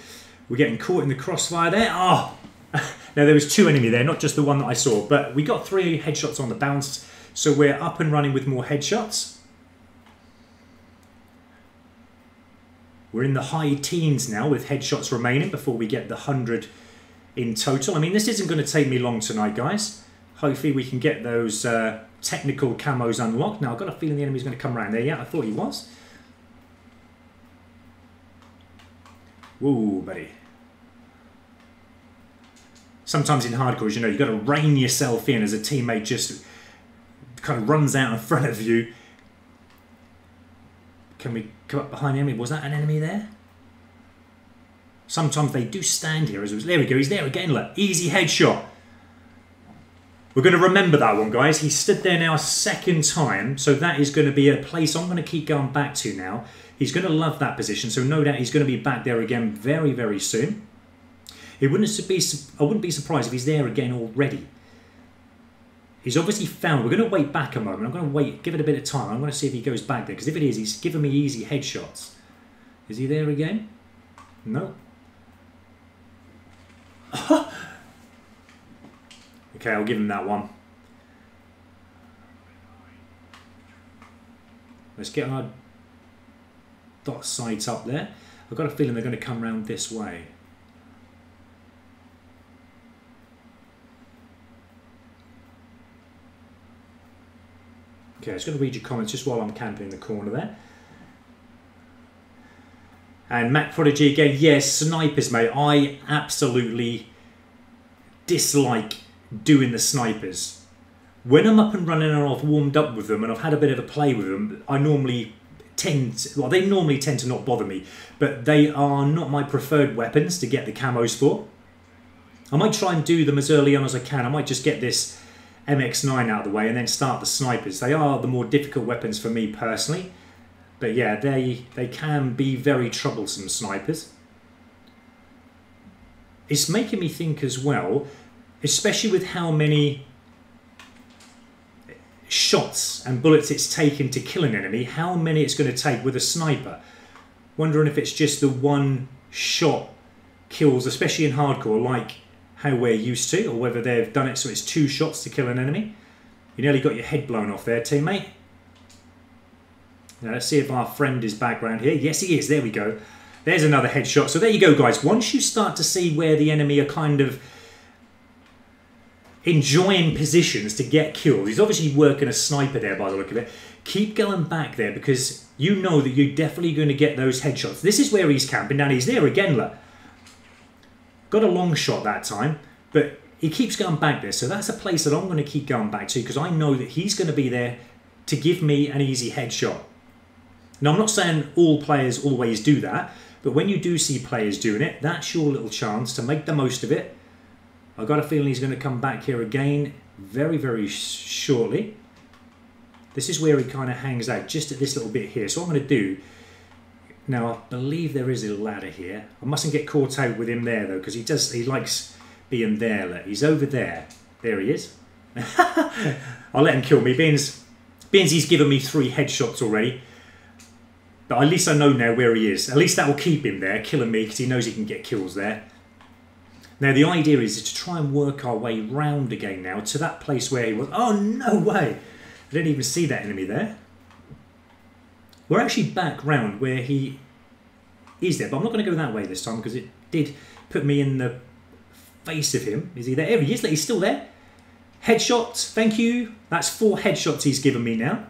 We're getting caught in the crossfire there. Oh, now there was 2 enemy there, not just the one that I saw. But we got 3 headshots on the bounce, so we're up and running with more headshots. We're in the high teens now with headshots remaining before we get the 100 in total. I mean, this isn't going to take me long tonight, guys. Hopefully we can get those technical camos unlocked. Now, I've got a feeling the enemy's going to come around there. Yeah, I thought he was. Whoa, buddy. Sometimes in hardcore, you know, you've got to rein yourself in as a teammate just kind of runs out in front of you. Can we come up behind the enemy? Was that an enemy there? Sometimes they do stand here. There we go. He's there again. Look, easy headshot. We're going to remember that one, guys. He stood there now a second time, so that is going to be a place I'm going to keep going back to now. He's going to love that position, so no doubt he's going to be back there again very, very soon. I wouldn't be surprised if he's there again already. He's obviously found. We're going to wait back a moment. I'm going to wait, give it a bit of time. I'm going to see if he goes back there, because if it is, he's giving me easy headshots. Is he there again? No. Okay, I'll give him that one. Let's get our dot sights up there. I've got a feeling they're going to come round this way. Okay, I'm just going to read your comments just while I'm camping in the corner there. And Mac Prodigy again, yes, snipers, mate. I absolutely dislike doing the snipers. When I'm up and running and I've warmed up with them and I've had a bit of a play with them, I normally they normally tend to not bother me, but they are not my preferred weapons to get the camos for. I might try and do them as early on as I can. I might just get this MX-9 out of the way and then start the snipers. They are the more difficult weapons for me personally, but yeah, they can be very troublesome, snipers. It's making me think as well, especially with how many shots and bullets it's taken to kill an enemy, how many it's going to take with a sniper. Wondering if it's just the one shot kills, especially in hardcore, like how we're used to, or whether they've done it so it's 2 shots to kill an enemy. You nearly got your head blown off there, teammate. Now let's see if our friend is back around here. Yes, he is. There we go. There's another headshot. So there you go, guys. Once you start to see where the enemy are kind of enjoying positions to get killed. He's obviously working a sniper there by the look of it. Keep going back there, because you know that you're definitely going to get those headshots. This is where he's camping. Now he's there again, look. Got a long shot that time, but he keeps going back there. So that's a place that I'm going to keep going back to, because I know that he's going to be there to give me an easy headshot. Now I'm not saying all players always do that, but when you do see players doing it, that's your little chance to make the most of it. I've got a feeling he's going to come back here again very, very shortly. This is where he kind of hangs out, just at this little bit here. So what I'm going to do, now I believe there is a ladder here. I mustn't get caught out with him there though, because he likes being there. Look. He's over there. There he is. I'll let him kill me. Being he's given me 3 headshots already. But at least I know now where he is. At least that will keep him there, killing me, because he knows he can get kills there. Now the idea is to try and work our way round again now to that place where he was. Oh, no way! I didn't even see that enemy there. We're actually back round where he is there, but I'm not going to go that way this time, because it did put me in the face of him. Is he there? There he is. He's still there. Headshot, thank you. That's 4 headshots he's given me now.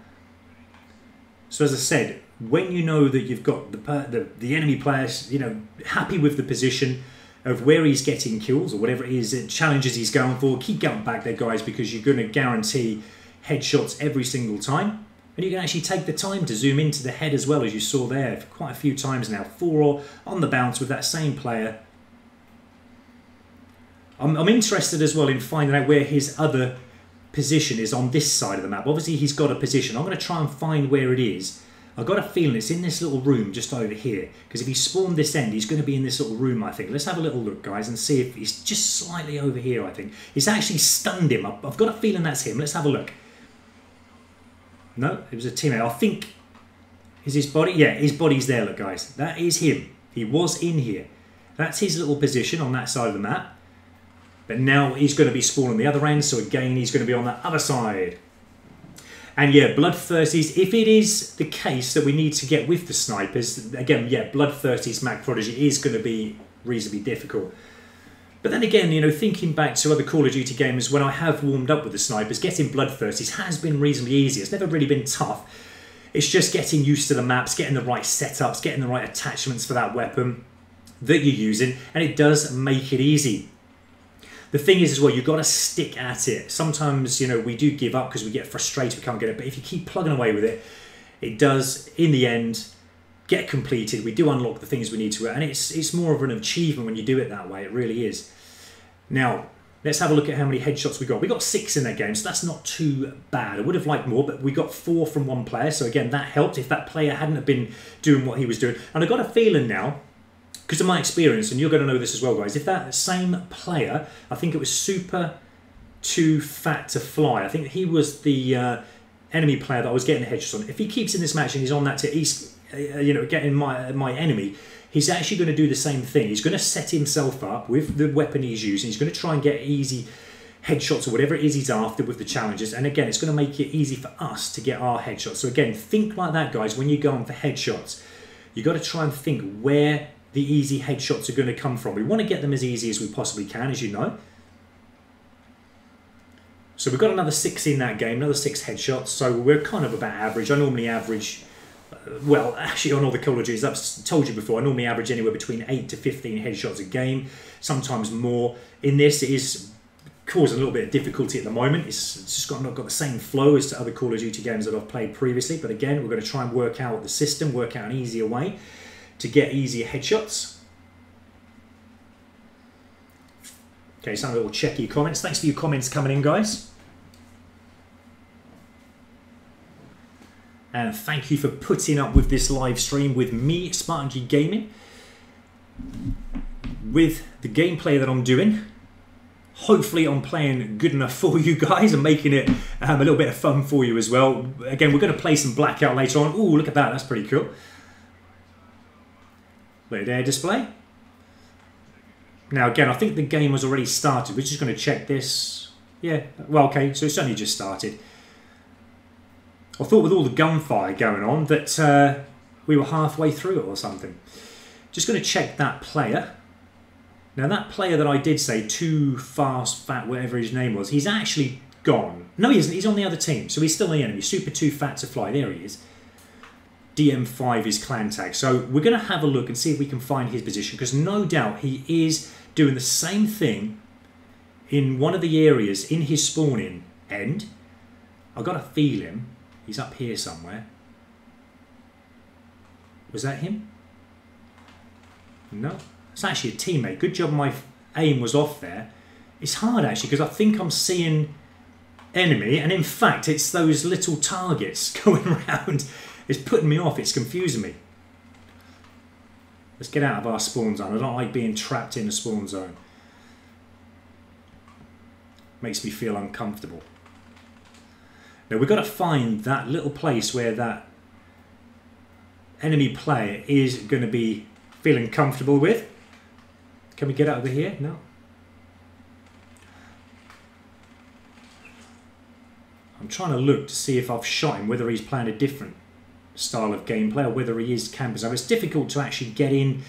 So as I said, when you know that you've got the enemy players, you know, happy with the position of where he's getting kills or whatever it is, challenges he's going for, keep going back there, guys, because you're going to guarantee headshots every single time. And you can actually take the time to zoom into the head as well, as you saw there for quite a few times now. 4 on the bounce with that same player. I'm interested as well in finding out where his other position is on this side of the map. Obviously he's got a position. I'm going to try and find where it is. I've got a feeling it's in this little room just over here, because if he spawned this end, he's going to be in this little room, I think. Let's have a little look, guys, and see if he's just slightly over here, I think. He's actually stunned him. I've got a feeling that's him. Let's have a look. No, it was a teammate. I think, is his body? Yeah, his body's there, look, guys. That is him. He was in here. That's his little position on that side of the map. But now he's going to be spawning the other end, so again, he's going to be on that other side. And yeah, Bloodthirsties, if it is the case that we need to get with the snipers, again, yeah, Bloodthirsties Mac Prodigy is going to be reasonably difficult. But then again, you know, thinking back to other Call of Duty games, when I have warmed up with the snipers, getting Bloodthirsties has been reasonably easy. It's never really been tough. It's just getting used to the maps, getting the right setups, getting the right attachments for that weapon that you're using, and it does make it easy. The thing is as well, you've got to stick at it. Sometimes, you know, we do give up because we get frustrated, we can't get it. But if you keep plugging away with it, it does, in the end, get completed. We do unlock the things we need to. And it's more of an achievement when you do it that way. It really is. Now, Let's have a look at how many headshots we got. We got 6 in that game, so that's not too bad. I would have liked more, but we got 4 from one player. So again, that helped if that player hadn't have been doing what he was doing. And I got a feeling now, because of my experience, and you're going to know this as well, guys, if that same player, I think it was Super Too Fat to Fly. I think he was the enemy player that I was getting the headshots on. If he keeps in this match and he's on that to he's getting my enemy, he's actually going to do the same thing. He's going to set himself up with the weapon he's using. He's going to try and get easy headshots or whatever it is he's after with the challenges. And again, it's going to make it easy for us to get our headshots. So again, think like that, guys, when you're going for headshots. You've got to try and think where the easy headshots are going to come from. We want to get them as easy as we possibly can, as you know. So we've got another 6 in that game, another 6 headshots. So we're kind of about average. I normally average... Well, actually, on all the Call of Duties, I've told you before, I normally average anywhere between 8 to 15 headshots a game, sometimes more. In this, it is causing a little bit of difficulty at the moment. It's just not got the same flow as to other Call of Duty games that I've played previously. But again, we're going to try and work out the system, work out an easier way to get easier headshots. Okay, some little checky comments. Thanks for your comments coming in, guys. And thank you for putting up with this live stream with me, Spartan G Gaming, with the gameplay that I'm doing. Hopefully I'm playing good enough for you guys and making it a little bit of fun for you as well. Again, we're going to play some Blackout later on. Ooh, look at that. That's pretty cool. Let air display. Now, again, I think the game was already started. We're just going to check this. Yeah, well, okay, so it's only just started. I thought with all the gunfire going on that we were halfway through it or something. Just going to check that player. Now that player that I did say, Too Fast Fat, whatever his name was, he's actually gone. No, he isn't. He's on the other team. So he's still the enemy. Super Too Fat to Fly. There he is. DM5 is clan tag. So we're going to have a look and see if we can find his position, because no doubt he is doing the same thing in one of the areas in his spawning end. I've got to feel him. He's up here somewhere. Was that him? No. It's actually a teammate. Good job my aim was off there. It's hard actually because I think I'm seeing enemy, and in fact it's those little targets going around. It's putting me off. It's confusing me. Let's get out of our spawn zone. I don't like being trapped in a spawn zone. Makes me feel uncomfortable. Now we've got to find that little place where that enemy player is going to be feeling comfortable with. Can we get out of here? No. I'm trying to look to see if I've shot him, whether he's playing a different style of gameplay or whether he is camping. So it's difficult to actually get in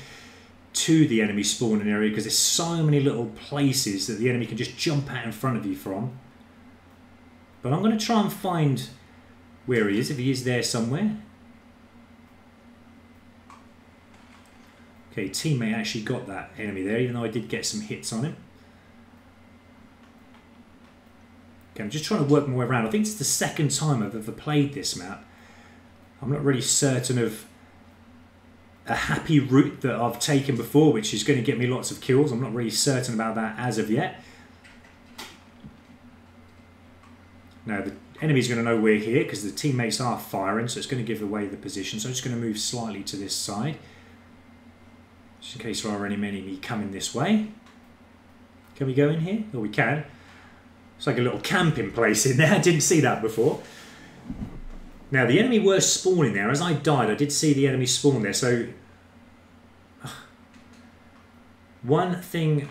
to the enemy spawning area because there's so many little places that the enemy can just jump out in front of you from. But I'm going to try and find where he is, if he is there somewhere. Okay, teammate actually got that enemy there, even though I did get some hits on him. Okay, I'm just trying to work my way around. I think it's the second time I've ever played this map. I'm not really certain of a happy route that I've taken before, which is going to get me lots of kills. I'm not really certain about that as of yet. Now the enemy's going to know we're here because the teammates are firing, so it's going to give away the position. So I'm just going to move slightly to this side, just in case there are any enemy coming this way. Can we go in here? Oh, we can. It's like a little camping place in there. I didn't see that before. Now the enemy were spawning there. As I died, I did see the enemy spawn there. So one thing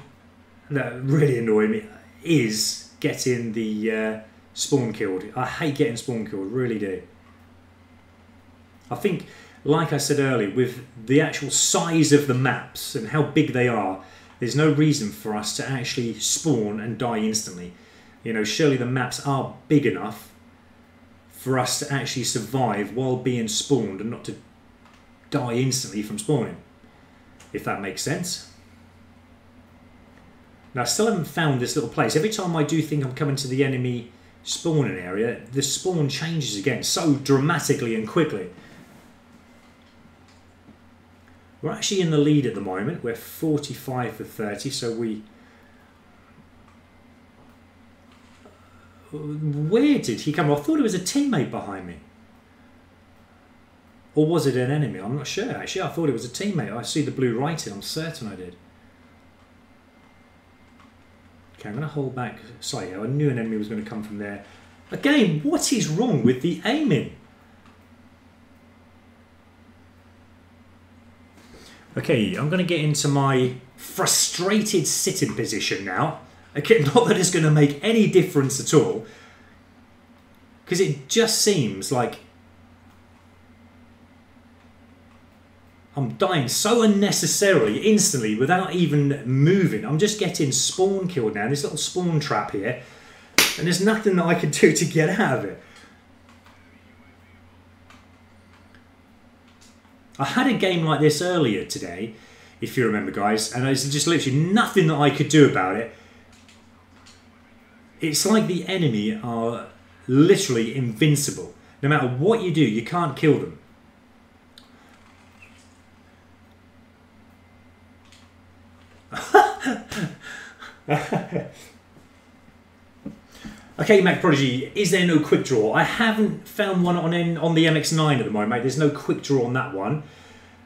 that really annoyed me is getting the spawn killed. I hate getting spawn killed, really do. I think, like I said earlier, with the actual size of the maps and how big they are, there's no reason for us to actually spawn and die instantly. You know, surely the maps are big enough for us to actually survive while being spawned and not to die instantly from spawning, if that makes sense. Now I still haven't found this little place. Every time I do think I'm coming to the enemy spawning area, the spawn changes again so dramatically and quickly. We're actually in the lead at the moment. We're 45 for 30, so we Where did he come from? I thought it was a teammate behind me. Or was it an enemy? I'm not sure, actually. I thought it was a teammate. I see the blue writing. I'm certain I did. Okay, I'm going to hold back. Sorry, I knew an enemy was going to come from there. Again, what is wrong with the aiming? Okay, I'm going to get into my frustrated sitting position now. Okay, not that it's going to make any difference at all. Because it just seems like I'm dying so unnecessarily, instantly, without even moving. I'm just getting spawn killed now. This little spawn trap here. And there's nothing that I can do to get out of it. I had a game like this earlier today, if you remember, guys. And there's just literally nothing that I could do about it. It's like the enemy are literally invincible. No matter what you do, you can't kill them. Okay, Mac Prodigy, is there no quick draw? I haven't found one on the MX-9 at the moment, mate. There's no quick draw on that one.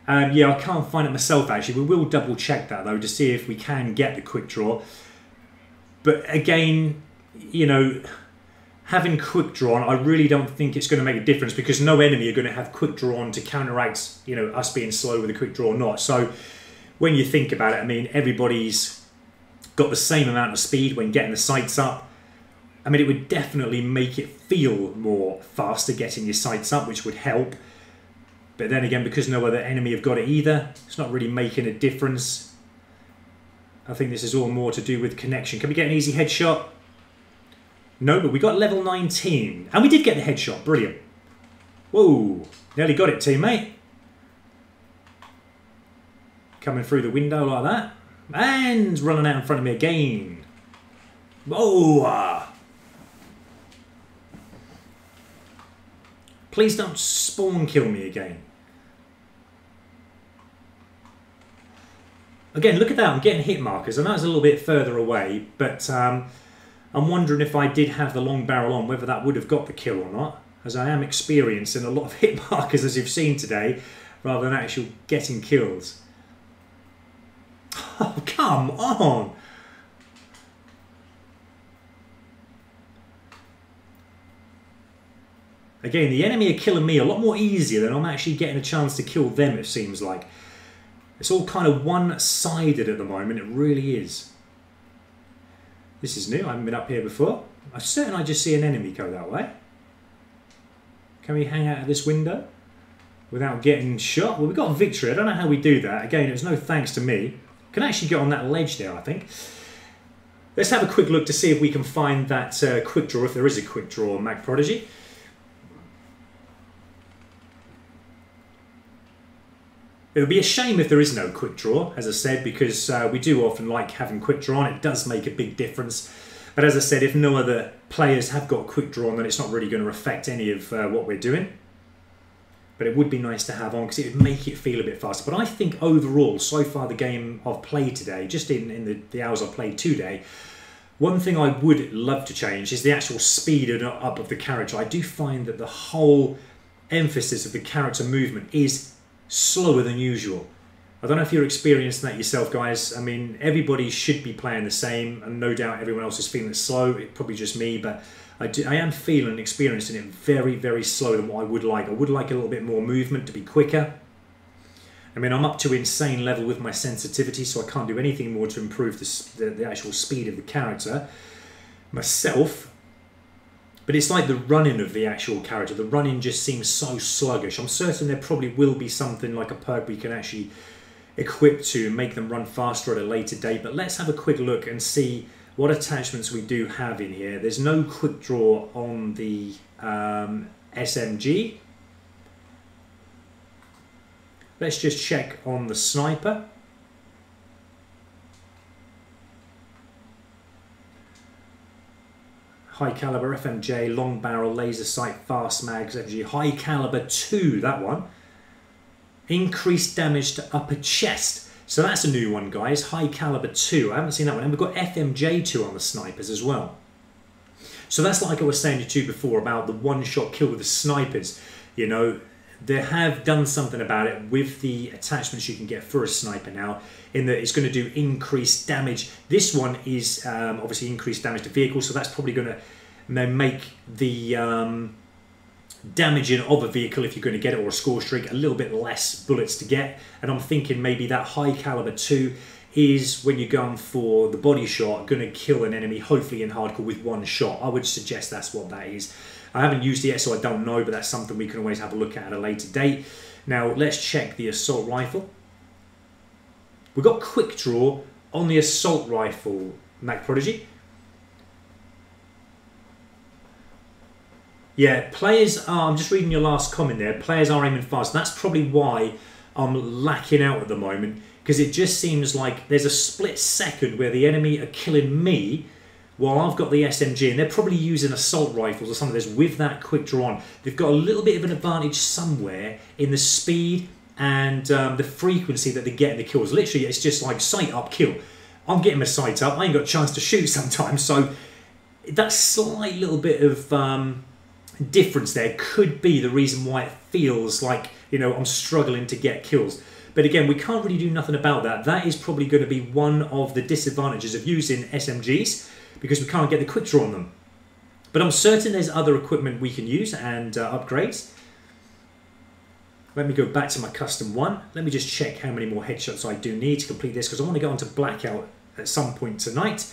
Yeah, I can't find it myself, actually. We will double check that, though, to see if we can get the quick draw. But again, you know, having quick draw on, I really don't think it's going to make a difference, because no enemy are going to have quick draw on to counteract, you know, us being slow with a quick draw or not. So when you think about it, I mean, everybody's got the same amount of speed when getting the sights up. I mean, it would definitely make it feel more faster getting your sights up, which would help. But then again, because no other enemy have got it either, it's not really making a difference. I think this is all more to do with connection. Can we get an easy headshot? No, but we got level 19. And we did get the headshot. Brilliant. Whoa. Nearly got it, teammate. Coming through the window like that. And running out in front of me again. Whoa. Please don't spawn kill me again. Again, look at that. I'm getting hit markers. I know it's a little bit further away, but I'm wondering if I did have the long barrel on, whether that would have got the kill or not, as I am experiencing a lot of hit markers, as you've seen today, rather than actual getting kills. Oh, come on! Again, the enemy are killing me a lot more easier than I'm actually getting a chance to kill them, it seems like. It's all kind of one-sided at the moment, it really is. This is new, I haven't been up here before. I'm certain I just see an enemy go that way. Can we hang out of this window without getting shot? Well, we got a victory, I don't know how we do that. Again, it was no thanks to me. Can actually get on that ledge there, I think. Let's have a quick look to see if we can find that quick draw, if there is a quick draw on Mac Prodigy. It would be a shame if there is no quick draw, as I said, because we do often like having quick draw on. It does make a big difference. But as I said, if no other players have got quick draw on, then it's not really going to affect any of what we're doing. But it would be nice to have on, because it would make it feel a bit faster. But I think overall, so far the game I've played today, just in the hours I've played today, one thing I would love to change is the actual speed up of the character. I do find that the whole emphasis of the character movement is slower than usual. I don't know if you're experiencing that yourself, guys. I mean, everybody should be playing the same, and no doubt everyone else is feeling it slow. It's probably just me, but I am feeling and experiencing it very, very slow than what I would like. I would like a little bit more movement to be quicker. I mean, I'm up to insane level with my sensitivity, so I can't do anything more to improve the actual speed of the character myself. But it's like the running of the actual character. The running just seems so sluggish. I'm certain there probably will be something like a perk we can actually equip to make them run faster at a later date. But let's have a quick look and see what attachments we do have in here. There's no quick draw on the SMG. Let's just check on the sniper. High caliber FMJ, long barrel, laser sight, fast mags, FMG, high caliber 2, that one. Increased damage to upper chest. So that's a new one, guys. High caliber 2. I haven't seen that one. And we've got FMJ 2 on the snipers as well. So that's like I was saying to you before about the one-shot kill with the snipers. You know, they have done something about it with the attachments you can get for a sniper now, in that it's going to do increased damage. This one is obviously increased damage to vehicles, so that's probably going to make the damaging of a vehicle, if you're going to get it, or a score streak, a little bit less bullets to get. And I'm thinking maybe that high caliber 2 is, when you're going for the body shot, going to kill an enemy, hopefully in hardcore, with one shot. I would suggest that's what that is. I haven't used it yet, so I don't know, but that's something we can always have a look at a later date. Now, let's check the assault rifle. We've got quick draw on the assault rifle, Mac Prodigy. Yeah, players are, I'm just reading your last comment there, players are aiming fast. That's probably why I'm lacking out at the moment, because it just seems like there's a split second where the enemy are killing me while I've got the SMG, and they're probably using assault rifles or something that's with that quick draw on. They've got a little bit of an advantage somewhere in the speed and the frequency that they get in the kills. Literally, it's just like sight up, kill. I'm getting my sight up, I ain't got a chance to shoot sometimes, so that slight little bit of difference there could be the reason why it feels like, you know, I'm struggling to get kills. But again, we can't really do nothing about that. That is probably going to be one of the disadvantages of using SMGs, because we can't get the quick draw on them. But I'm certain there's other equipment we can use and upgrades. Let me go back to my custom one. Let me just check how many more headshots I do need to complete this, because I want to go on to blackout at some point tonight.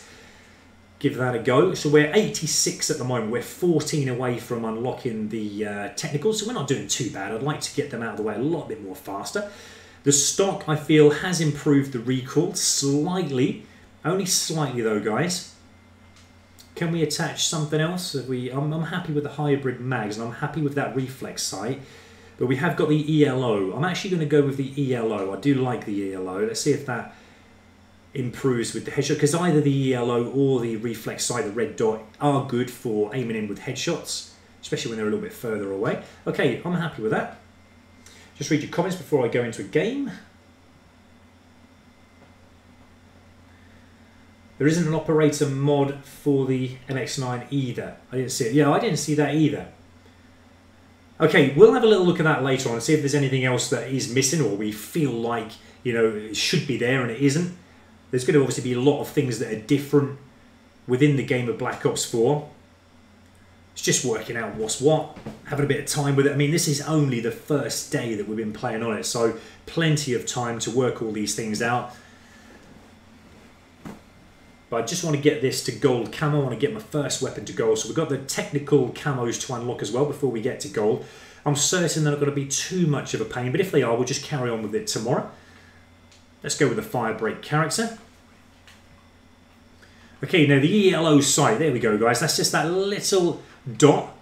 Give that a go. So we're 86 at the moment. We're 14 away from unlocking the technicals, so we're not doing too bad. I'd like to get them out of the way a lot bit more faster. The stock, I feel, has improved the recoil slightly. Only slightly though, guys. Can we attach something else? I'm happy with the hybrid mags, and I'm happy with that reflex sight. But we have got the ELO. I'm actually going to go with the ELO. I do like the ELO. Let's see if that improves with the headshot, because either the ELO or the reflex sight, the red dot, are good for aiming in with headshots, especially when they're a little bit further away. Okay, I'm happy with that. Just read your comments before I go into a game. There isn't an operator mod for the MX-9 either. I didn't see it. Yeah, I didn't see that either. Okay, we'll have a little look at that later on and see if there's anything else that is missing, or we feel like, you know, it should be there and it isn't. There's going to obviously be a lot of things that are different within the game of Black Ops 4. It's just working out what's what, having a bit of time with it. I mean, this is only the first day that we've been playing on it, so plenty of time to work all these things out. But I just want to get this to gold camo. I want to get my first weapon to gold. So we've got the technical camos to unlock as well before we get to gold. I'm certain they're not going to be too much of a pain, but if they are, we'll just carry on with it tomorrow. Let's go with the Firebreak character. Okay, now the ELO sight. There we go, guys. That's just that little dot,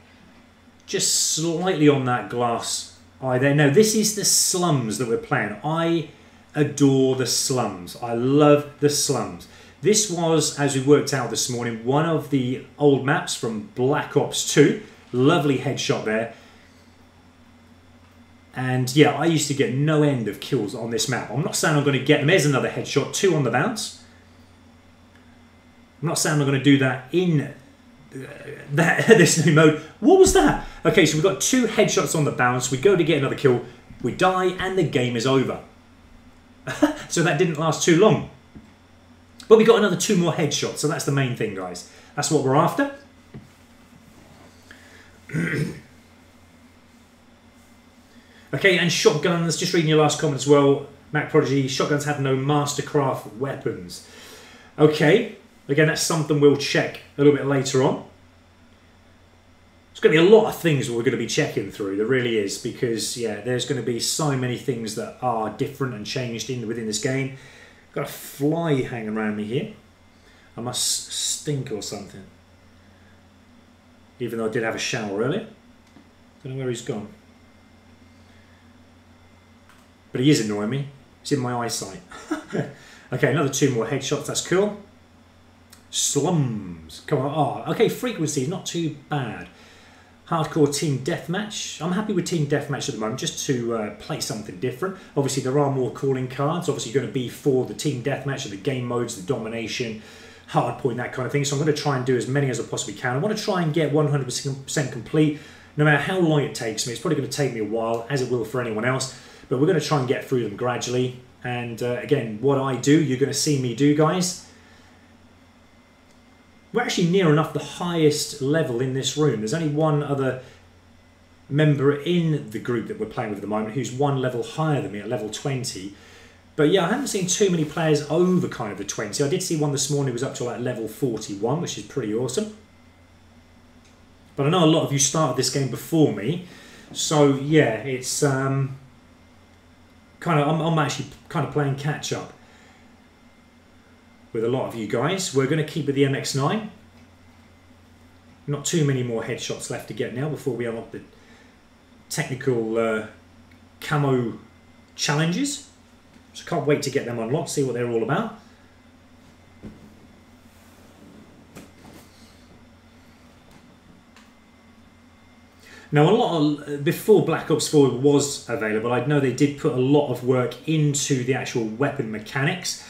just slightly on that glass eye there. Now, this is the slums that we're playing. I adore the slums. I love the slums. This was, as we worked out this morning, one of the old maps from Black Ops 2. Lovely headshot there. And yeah, I used to get no end of kills on this map. I'm not saying I'm going to get them. There's another headshot, 2 on the bounce. I'm not saying I'm going to do that in this new mode. What was that? Okay, so we've got 2 headshots on the bounce. We go to get another kill. We die and the game is over. So that didn't last too long. But we got another 2 more headshots, so that's the main thing, guys. That's what we're after. Okay, and shotguns, just reading your last comment as well, Mac Prodigy, shotguns have no Mastercraft weapons. Okay, again, that's something we'll check a little bit later on. There's going to be a lot of things we're going to be checking through, there really is, because, yeah, there's going to be so many things that are different and changed within this game. Got a fly hanging around me here. I must stink or something. Even though I did have a shower earlier. Don't know where he's gone. But he is annoying me. It's in my eyesight. Okay, another 2 more headshots. That's cool. Slums. Come on. Oh, okay, frequency. Not too bad. Hardcore Team Deathmatch. I'm happy with Team Deathmatch at the moment, just to play something different. Obviously, there are more calling cards. Obviously, going to be for the Team Deathmatch, the game modes, the Domination, hard point, that kind of thing. So I'm going to try and do as many as I possibly can. I want to try and get 100% complete, no matter how long it takes me. It's probably going to take me a while, as it will for anyone else, but we're going to try and get through them gradually. And again, what I do, you're going to see me do, guys. We're actually near enough the highest level in this room. There's only one other member in the group that we're playing with at the moment who's one level higher than me at level 20. But yeah, I haven't seen too many players over kind of the 20. I did see one this morning who was up to like level 41, which is pretty awesome. But I know a lot of you started this game before me. So yeah, it's I'm actually kind of playing catch up with a lot of you guys. We're going to keep with the MX-9. Not too many more headshots left to get now before we unlock the technical camo challenges. So I can't wait to get them unlocked, see what they're all about. Now, before Black Ops 4 was available, I know they did put a lot of work into the actual weapon mechanics.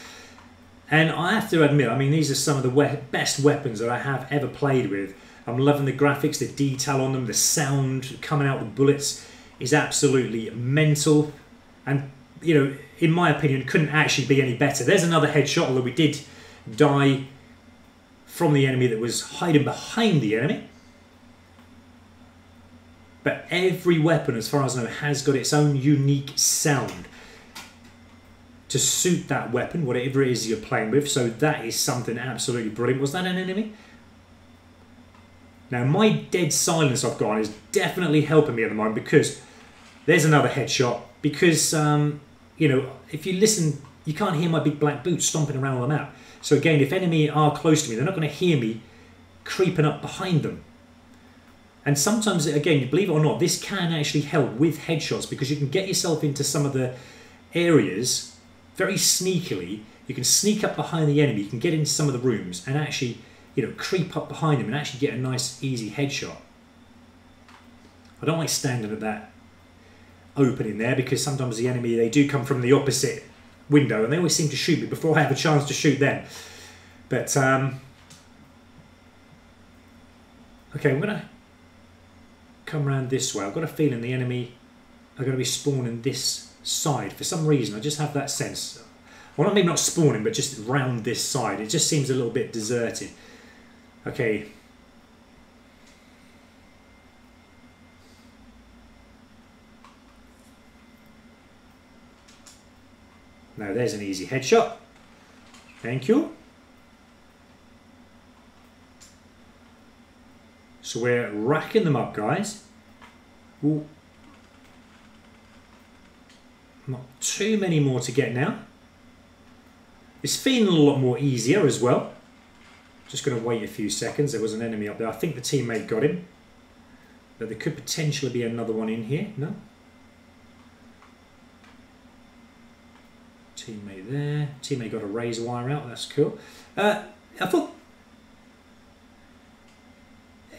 And I have to admit, I mean, these are some of the best weapons that I have ever played with. I'm loving the graphics, the detail on them, the sound coming out of the bullets is absolutely mental. And, you know, in my opinion, couldn't actually be any better. There's another headshot, although we did die from the enemy that was hiding behind the enemy. But every weapon, as far as I know, has got its own unique sound to suit that weapon, whatever it is you're playing with. So that is something absolutely brilliant. Was that an enemy? Now, my dead silence I've got is definitely helping me at the moment, because there's another headshot. Because, you know, if you listen, you can't hear my big black boots stomping around on the map. So again, if enemy are close to me, they're not going to hear me creeping up behind them. And sometimes, again, believe it or not, this can actually help with headshots, because you can get yourself into some of the areas very sneakily. You can sneak up behind the enemy, you can get into some of the rooms and actually, you know, creep up behind them and actually get a nice, easy headshot. I don't like standing at that opening there, because sometimes the enemy, they do come from the opposite window and they always seem to shoot me before I have a chance to shoot them. But, okay, I'm going to come around this way. I've got a feeling the enemy are going to be spawning this side for some reason. I just have that sense. Well, maybe not spawning, but just round this side. It just seems a little bit deserted. Okay. Now there's an easy headshot. Thank you. So we're racking them up, guys. Ooh. Not too many more to get now. It's feeling a lot more easier as well. Just going to wait a few seconds. There was an enemy up there. I think the teammate got him. But there could potentially be another one in here. No? Teammate there. Teammate got a razor wire out. That's cool. I thought...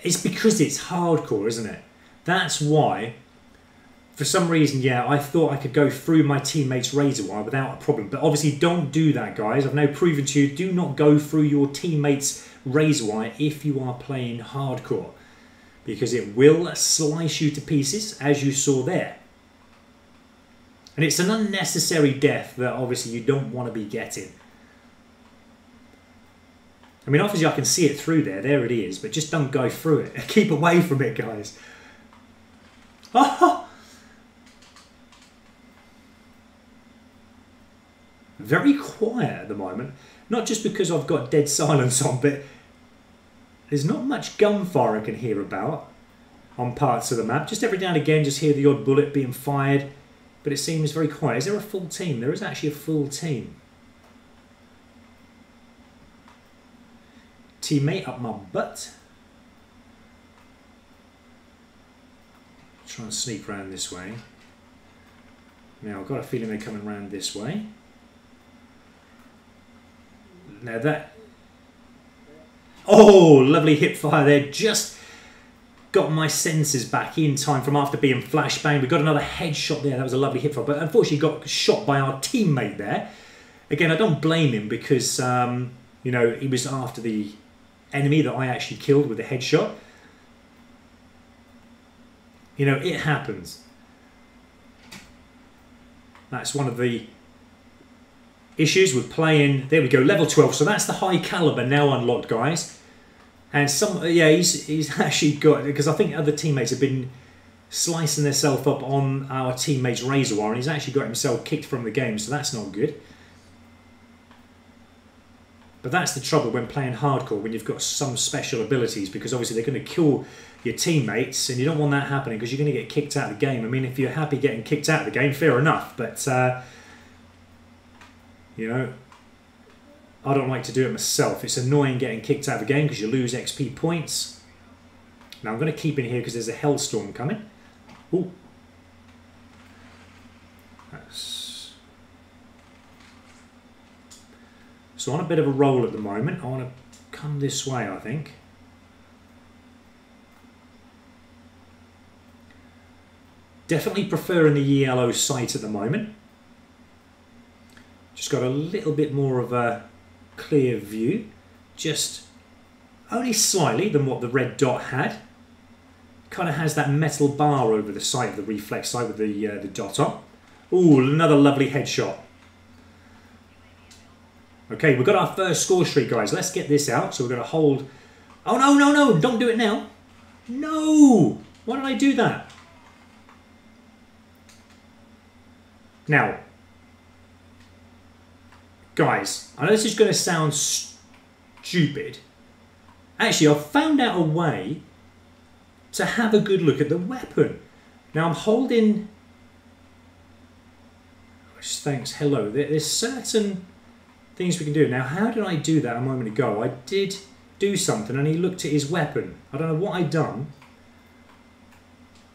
It's because it's hardcore, isn't it? That's why... For some reason, yeah, I thought I could go through my teammate's razor wire without a problem. But obviously, don't do that, guys. I've now proven to you, do not go through your teammate's razor wire if you are playing hardcore. Because it will slice you to pieces, as you saw there. And it's an unnecessary death that obviously you don't want to be getting. I mean, obviously I can see it through there. There it is. But just don't go through it. Keep away from it, guys. Oh! Very quiet at the moment. Not just because I've got dead silence on, but there's not much gunfire I can hear about on parts of the map. Just every now and again, just hear the odd bullet being fired. But it seems very quiet. Is there a full team? There is actually a full team. Teammate up my butt. Try and sneak around this way. Now, I've got a feeling they're coming around this way. Now that... Oh, lovely hip fire there. Just got my senses back in time from after being flashbanged. We got another headshot there. That was a lovely hip fire. But unfortunately got shot by our teammate there. Again, I don't blame him because You know, he was after the enemy that I actually killed with a headshot. You know, it happens. That's one of the issues with playing. There we go, level 12. So that's the high caliber now unlocked, guys. And he's actually got, because I think other teammates have been slicing themselves up on our teammate's razor wire, and he's actually got himself kicked from the game, so that's not good. But that's the trouble when playing hardcore, when you've got some special abilities, because obviously they're going to kill your teammates, and you don't want that happening because you're going to get kicked out of the game. I mean, if you're happy getting kicked out of the game, fair enough, but you know, I don't like to do it myself. It's annoying getting kicked out of the game because you lose XP points. Now I'm going to keep in here because there's a hellstorm coming. Ooh. So on a bit of a roll at the moment. I want to come this way, I think. Definitely preferring the yellow sight at the moment. Just got a little bit more of a clear view. Just only slightly than what the red dot had. Kind of has that metal bar over the side of the reflex side with the dot on. Ooh, another lovely headshot. Okay, we've got our first score streak, guys. Let's get this out. So we're going to hold... Oh, no, no, no. Don't do it now. No. Why did I do that? Now, guys, I know this is going to sound stupid. Actually, I've found out a way to have a good look at the weapon. Now, I'm holding... Thanks, hello. There's certain things we can do. Now, how did I do that a moment ago? I did do something and he looked at his weapon. I don't know what I'd done.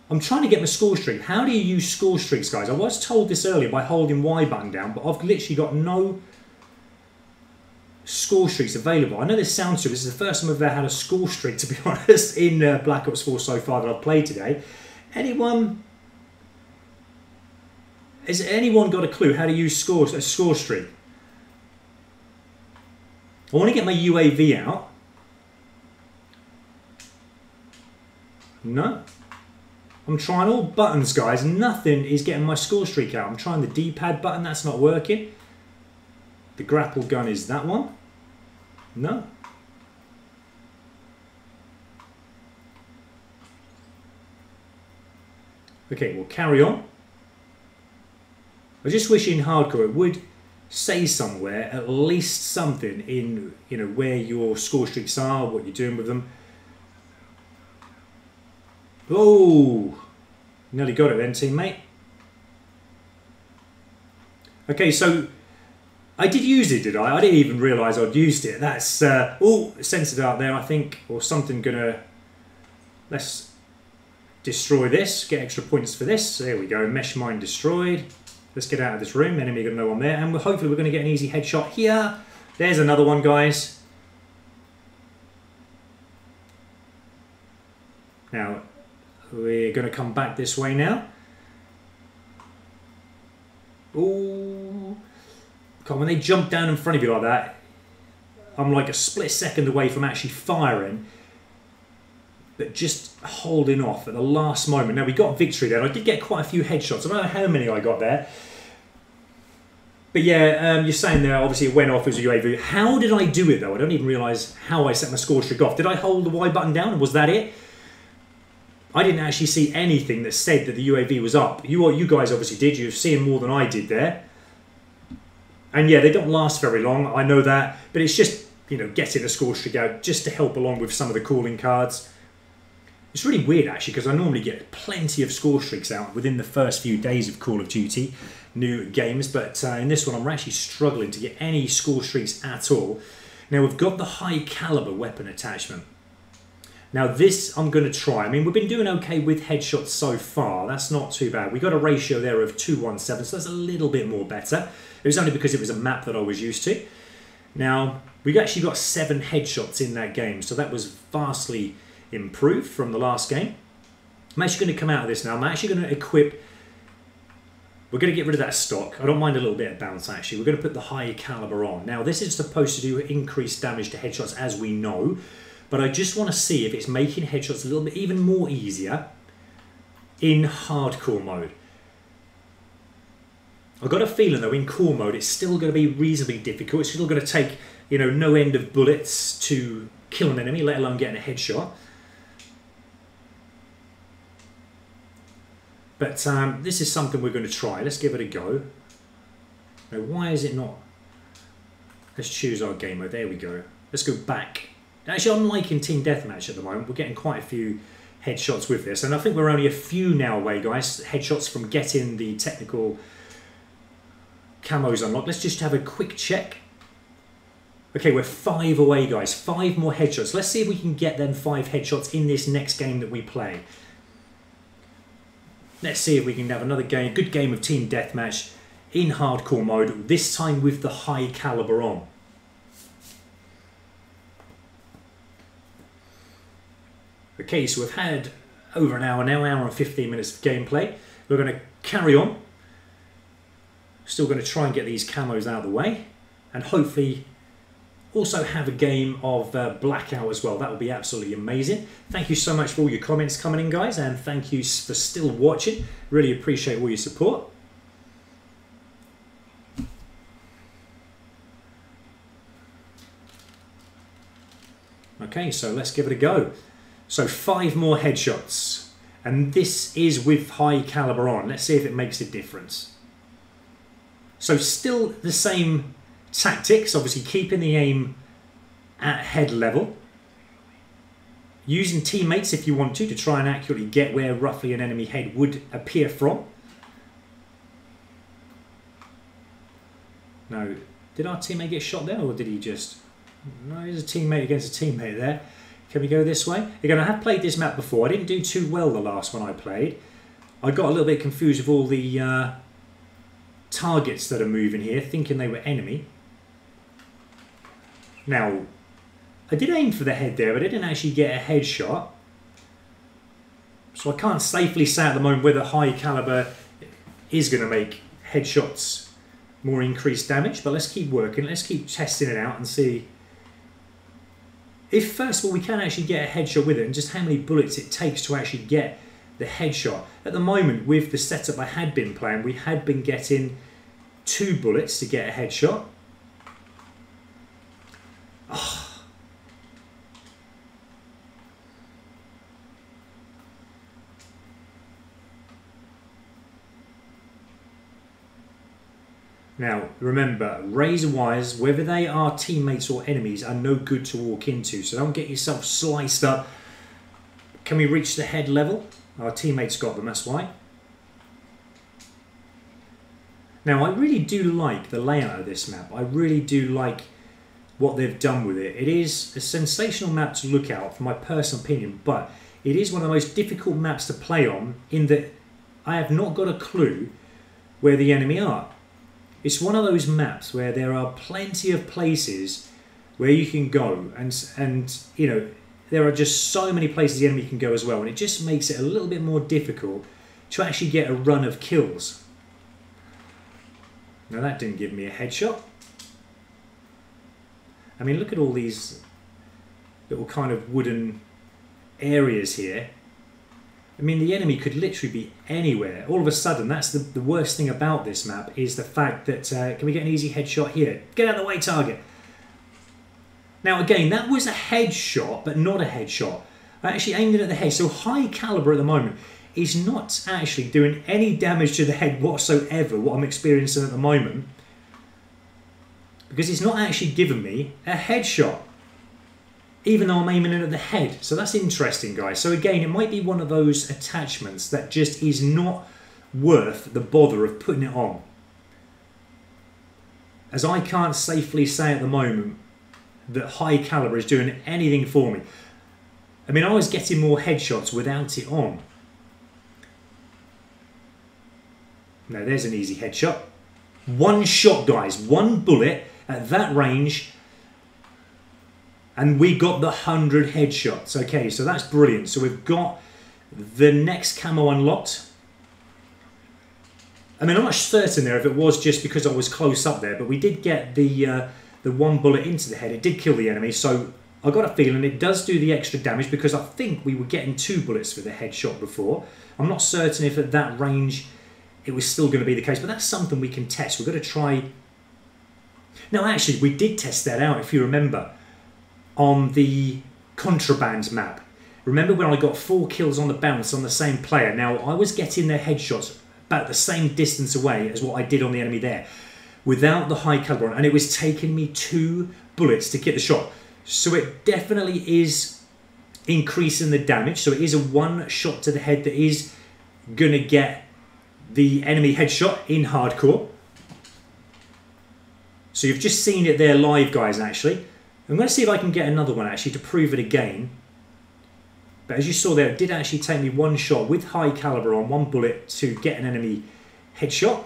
I'm trying to get my score streak. How do you use score streaks, guys? I was told this earlier by holding Y button down, but I've literally got no score streaks available. I know this sounds stupid. This is the first time I've ever had a score streak, to be honest, in Black Ops 4 so far that I've played today. Anyone... Has anyone got a clue how to use a score streak? I want to get my UAV out. No. I'm trying all buttons, guys. Nothing is getting my score streak out. I'm trying the D-pad button. That's not working. The grapple gun is that one. No. Okay, we'll carry on. I just wish in hardcore it would say somewhere at least something in, you know, where your score streaks are, what you're doing with them. Oh, nearly got it then, teammate. Okay, so I did use it, did I? I didn't even realise I'd used it. That's oh, censored out there, I think, or something gonna. Let's destroy this. Get extra points for this. There we go. Mesh mine destroyed. Let's get out of this room. Enemy gonna know I'm there, and hopefully we're gonna get an easy headshot here. There's another one, guys. Now we're gonna come back this way now. Ooh. When they jump down in front of you like that, I'm like a split second away from actually firing, but just holding off at the last moment. Now we got victory there. I did get quite a few headshots. I don't know how many I got there. But yeah, you're saying there, obviously it went off as a UAV. How did I do it though? I don't even realise how I set my score streak off. Did I hold the Y button down and was that it? I didn't actually see anything that said that the UAV was up. You guys obviously did. You've seen more than I did there. And yeah, they don't last very long, I know that. But it's just, you know, getting a score streak out just to help along with some of the calling cards. It's really weird actually, because I normally get plenty of score streaks out within the first few days of Call of Duty, new games. But in this one, I'm actually struggling to get any score streaks at all. Now, we've got the high caliber weapon attachment. Now this I'm going to try. I mean, we've been doing okay with headshots so far. That's not too bad. We got a ratio there of 2:1:7, so that's a little bit more better. It was only because it was a map that I was used to. Now, we actually got 7 headshots in that game, so that was vastly improved from the last game. I'm actually going to come out of this now. I'm actually going to equip We're going to get rid of that stock. I don't mind a little bit of bounce actually. We're going to put the high caliber on. Now this is supposed to do increased damage to headshots as we know, but I just want to see if it's making headshots a little bit even more easier in hardcore mode. I've got a feeling though in core mode it's still going to be reasonably difficult. It's still going to take, you know, no end of bullets to kill an enemy, let alone getting a headshot. But this is something we're going to try. Let's give it a go. Now, why is it not? Let's choose our game mode. There we go. Let's go back. Actually, I'm liking Team Deathmatch at the moment. We're getting quite a few headshots with this. And I think we're only a few now away, guys. Headshots from getting the technical camos unlocked. Let's just have a quick check. Okay, we're 5 away, guys. 5 more headshots. Let's see if we can get them 5 headshots in this next game that we play. Let's see if we can have another game, good game of Team Deathmatch in hardcore mode, this time with the high caliber on. Okay, so we've had over an hour now, hour and 15 minutes of gameplay. We're going to carry on. Still going to try and get these camos out of the way, and hopefully also have a game of Blackout as well. That would be absolutely amazing. Thank you so much for all your comments coming in, guys, and thank you for still watching. Really appreciate all your support. Okay, so let's give it a go. So 5 more headshots, and this is with high caliber on. Let's see if it makes a difference. So still the same tactics, obviously keeping the aim at head level. Using teammates if you want to try and accurately get where roughly an enemy head would appear from. Now, did our teammate get shot there or did he just... No, he's a teammate against a teammate there. Can we go this way? Again, I have played this map before. I didn't do too well the last one I played. I got a little bit confused with all the targets that are moving here, thinking they were enemy. Now, I did aim for the head there, but I didn't actually get a headshot. So I can't safely say at the moment whether high caliber is going to make headshots more increased damage. But let's keep working. Let's keep testing it out and see if, first of all, we can actually get a headshot with it and just how many bullets it takes to actually get the headshot. At the moment, with the setup I had been playing, we had been getting 2 bullets to get a headshot. Oh. Now, remember, razor wires, whether they are teammates or enemies, are no good to walk into. So don't get yourself sliced up. Can we reach the head level? Our teammates got them, that's why. Now, I really do like the layout of this map. I really do like what they've done with it. It is a sensational map to look at, from my personal opinion, but it is one of the most difficult maps to play on in that I have not got a clue where the enemy are. It's one of those maps where there are plenty of places where you can go, and you know, there are just so many places the enemy can go as well, and it just makes it a little bit more difficult to actually get a run of kills. Now that didn't give me a headshot. I mean, look at all these little kind of wooden areas here. I mean, the enemy could literally be anywhere. All of a sudden, that's the worst thing about this map, is the fact that, can we get an easy headshot here? Get out of the way, target. Now again, that was a headshot, but not a headshot. I actually aimed it at the head. So high caliber at the moment is not actually doing any damage to the head whatsoever, what I'm experiencing at the moment. Because it's not actually giving me a headshot, even though I'm aiming it at the head. So that's interesting, guys. So again, it might be one of those attachments that just is not worth the bother of putting it on. As I can't safely say at the moment that high caliber is doing anything for me. I mean, I was getting more headshots without it on. Now there's an easy headshot. One shot, guys. One bullet at that range. And we got the 100 headshots. Okay, so that's brilliant. So we've got the next camo unlocked. I mean, I'm not certain there if it was just because I was close up there, but we did get the one bullet into the head. It did kill the enemy, so I got a feeling it does do the extra damage because I think we were getting 2 bullets for the headshot before. I'm not certain if at that range it was still going to be the case, but that's something we can test. We're going to try... Now, actually, we did test that out, if you remember, on the Contraband map. Remember when I got 4 kills on the bounce on the same player? Now, I was getting their headshots about the same distance away as what I did on the enemy there, without the high caliber on, and it was taking me 2 bullets to get the shot. So it definitely is increasing the damage. So it is a 1 shot to the head that is going to get the enemy headshot in hardcore. So you've just seen it there live, guys, actually. I'm going to see if I can get another one, actually, to prove it again. But as you saw there, it did actually take me 1 shot with high caliber on, 1 bullet to get an enemy headshot.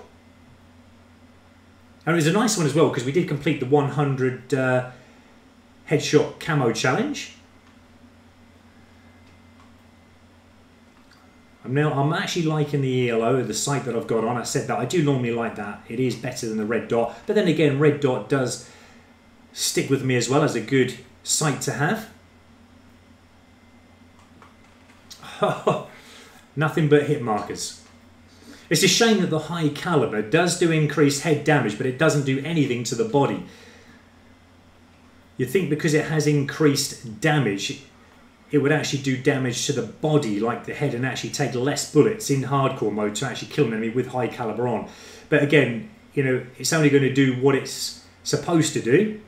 And it was a nice one as well because we did complete the 100 headshot camo challenge. I'm actually liking the ELO, the sight that I've got on. I said that I do normally like that. It is better than the red dot. But then again, red dot does stick with me as well as a good sight to have. Nothing but hit markers. It's a shame that the high caliber does do increased head damage, but it doesn't do anything to the body. You'd think because it has increased damage, it would actually do damage to the body like the head and actually take less bullets in hardcore mode to actually kill an enemy with high caliber on. But again, you know, it's only going to do what it's supposed to do.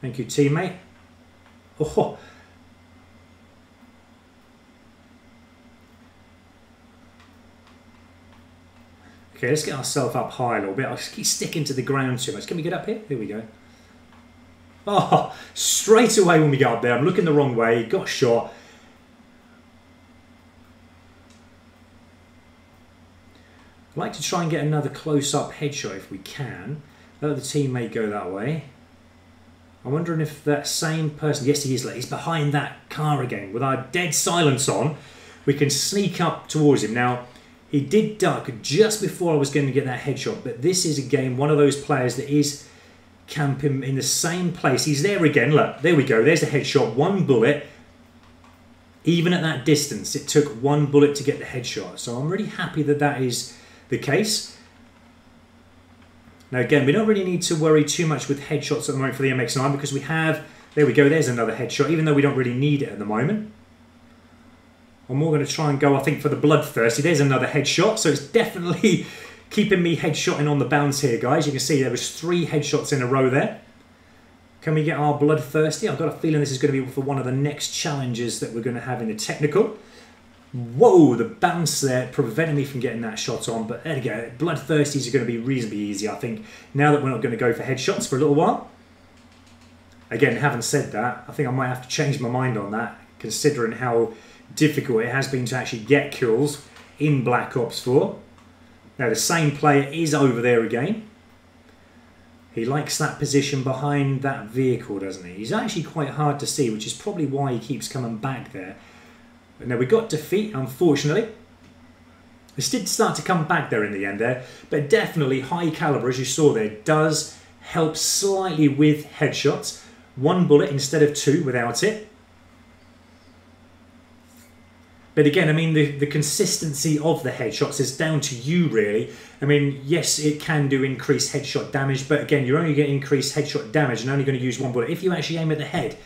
Thank you, teammate. Oh. Okay, let's get ourselves up high a little bit. I'll just keep sticking to the ground too much. Can we get up here? There we go. Oh, straight away when we get up there, I'm looking the wrong way, got shot. I'd like to try and get another close-up headshot if we can. Let the teammate go that way. I'm wondering if that same person, yes he is, he's behind that car again. With our dead silence on, we can sneak up towards him. Now, he did duck just before I was going to get that headshot, but this is again one of those players that is camping in the same place. He's there again, look, there we go, there's the headshot, 1 bullet. Even at that distance, it took 1 bullet to get the headshot. So I'm really happy that that is the case. Now again, we don't really need to worry too much with headshots at the moment for the MX-9 because we have, there we go, there's another headshot, even though we don't really need it at the moment. I'm more going to try and go, I think, for the bloodthirsty. There's another headshot, so it's definitely keeping me headshotting on the bounce here, guys. You can see there was 3 headshots in a row there. Can we get our bloodthirsty? I've got a feeling this is going to be for one of the next challenges that we're going to have in the technical. Whoa, the bounce there prevented me from getting that shot on, but there you go. Bloodthirsties are going to be reasonably easy, I think, now that we're not going to go for headshots for a little while. Again, having said that, I think I might have to change my mind on that, considering how difficult it has been to actually get kills in Black Ops 4. Now, the same player is over there again. He likes that position behind that vehicle, doesn't he? He's actually quite hard to see, which is probably why he keeps coming back there. Now we got defeat, unfortunately. This did start to come back there in the end there, but definitely high caliber, as you saw there, does help slightly with headshots. 1 bullet instead of 2 without it. But again, I mean, the consistency of the headshots is down to you, really. I mean, yes, it can do increased headshot damage, but again, you're only getting increased headshot damage and only going to use 1 bullet. If you actually aim at the head,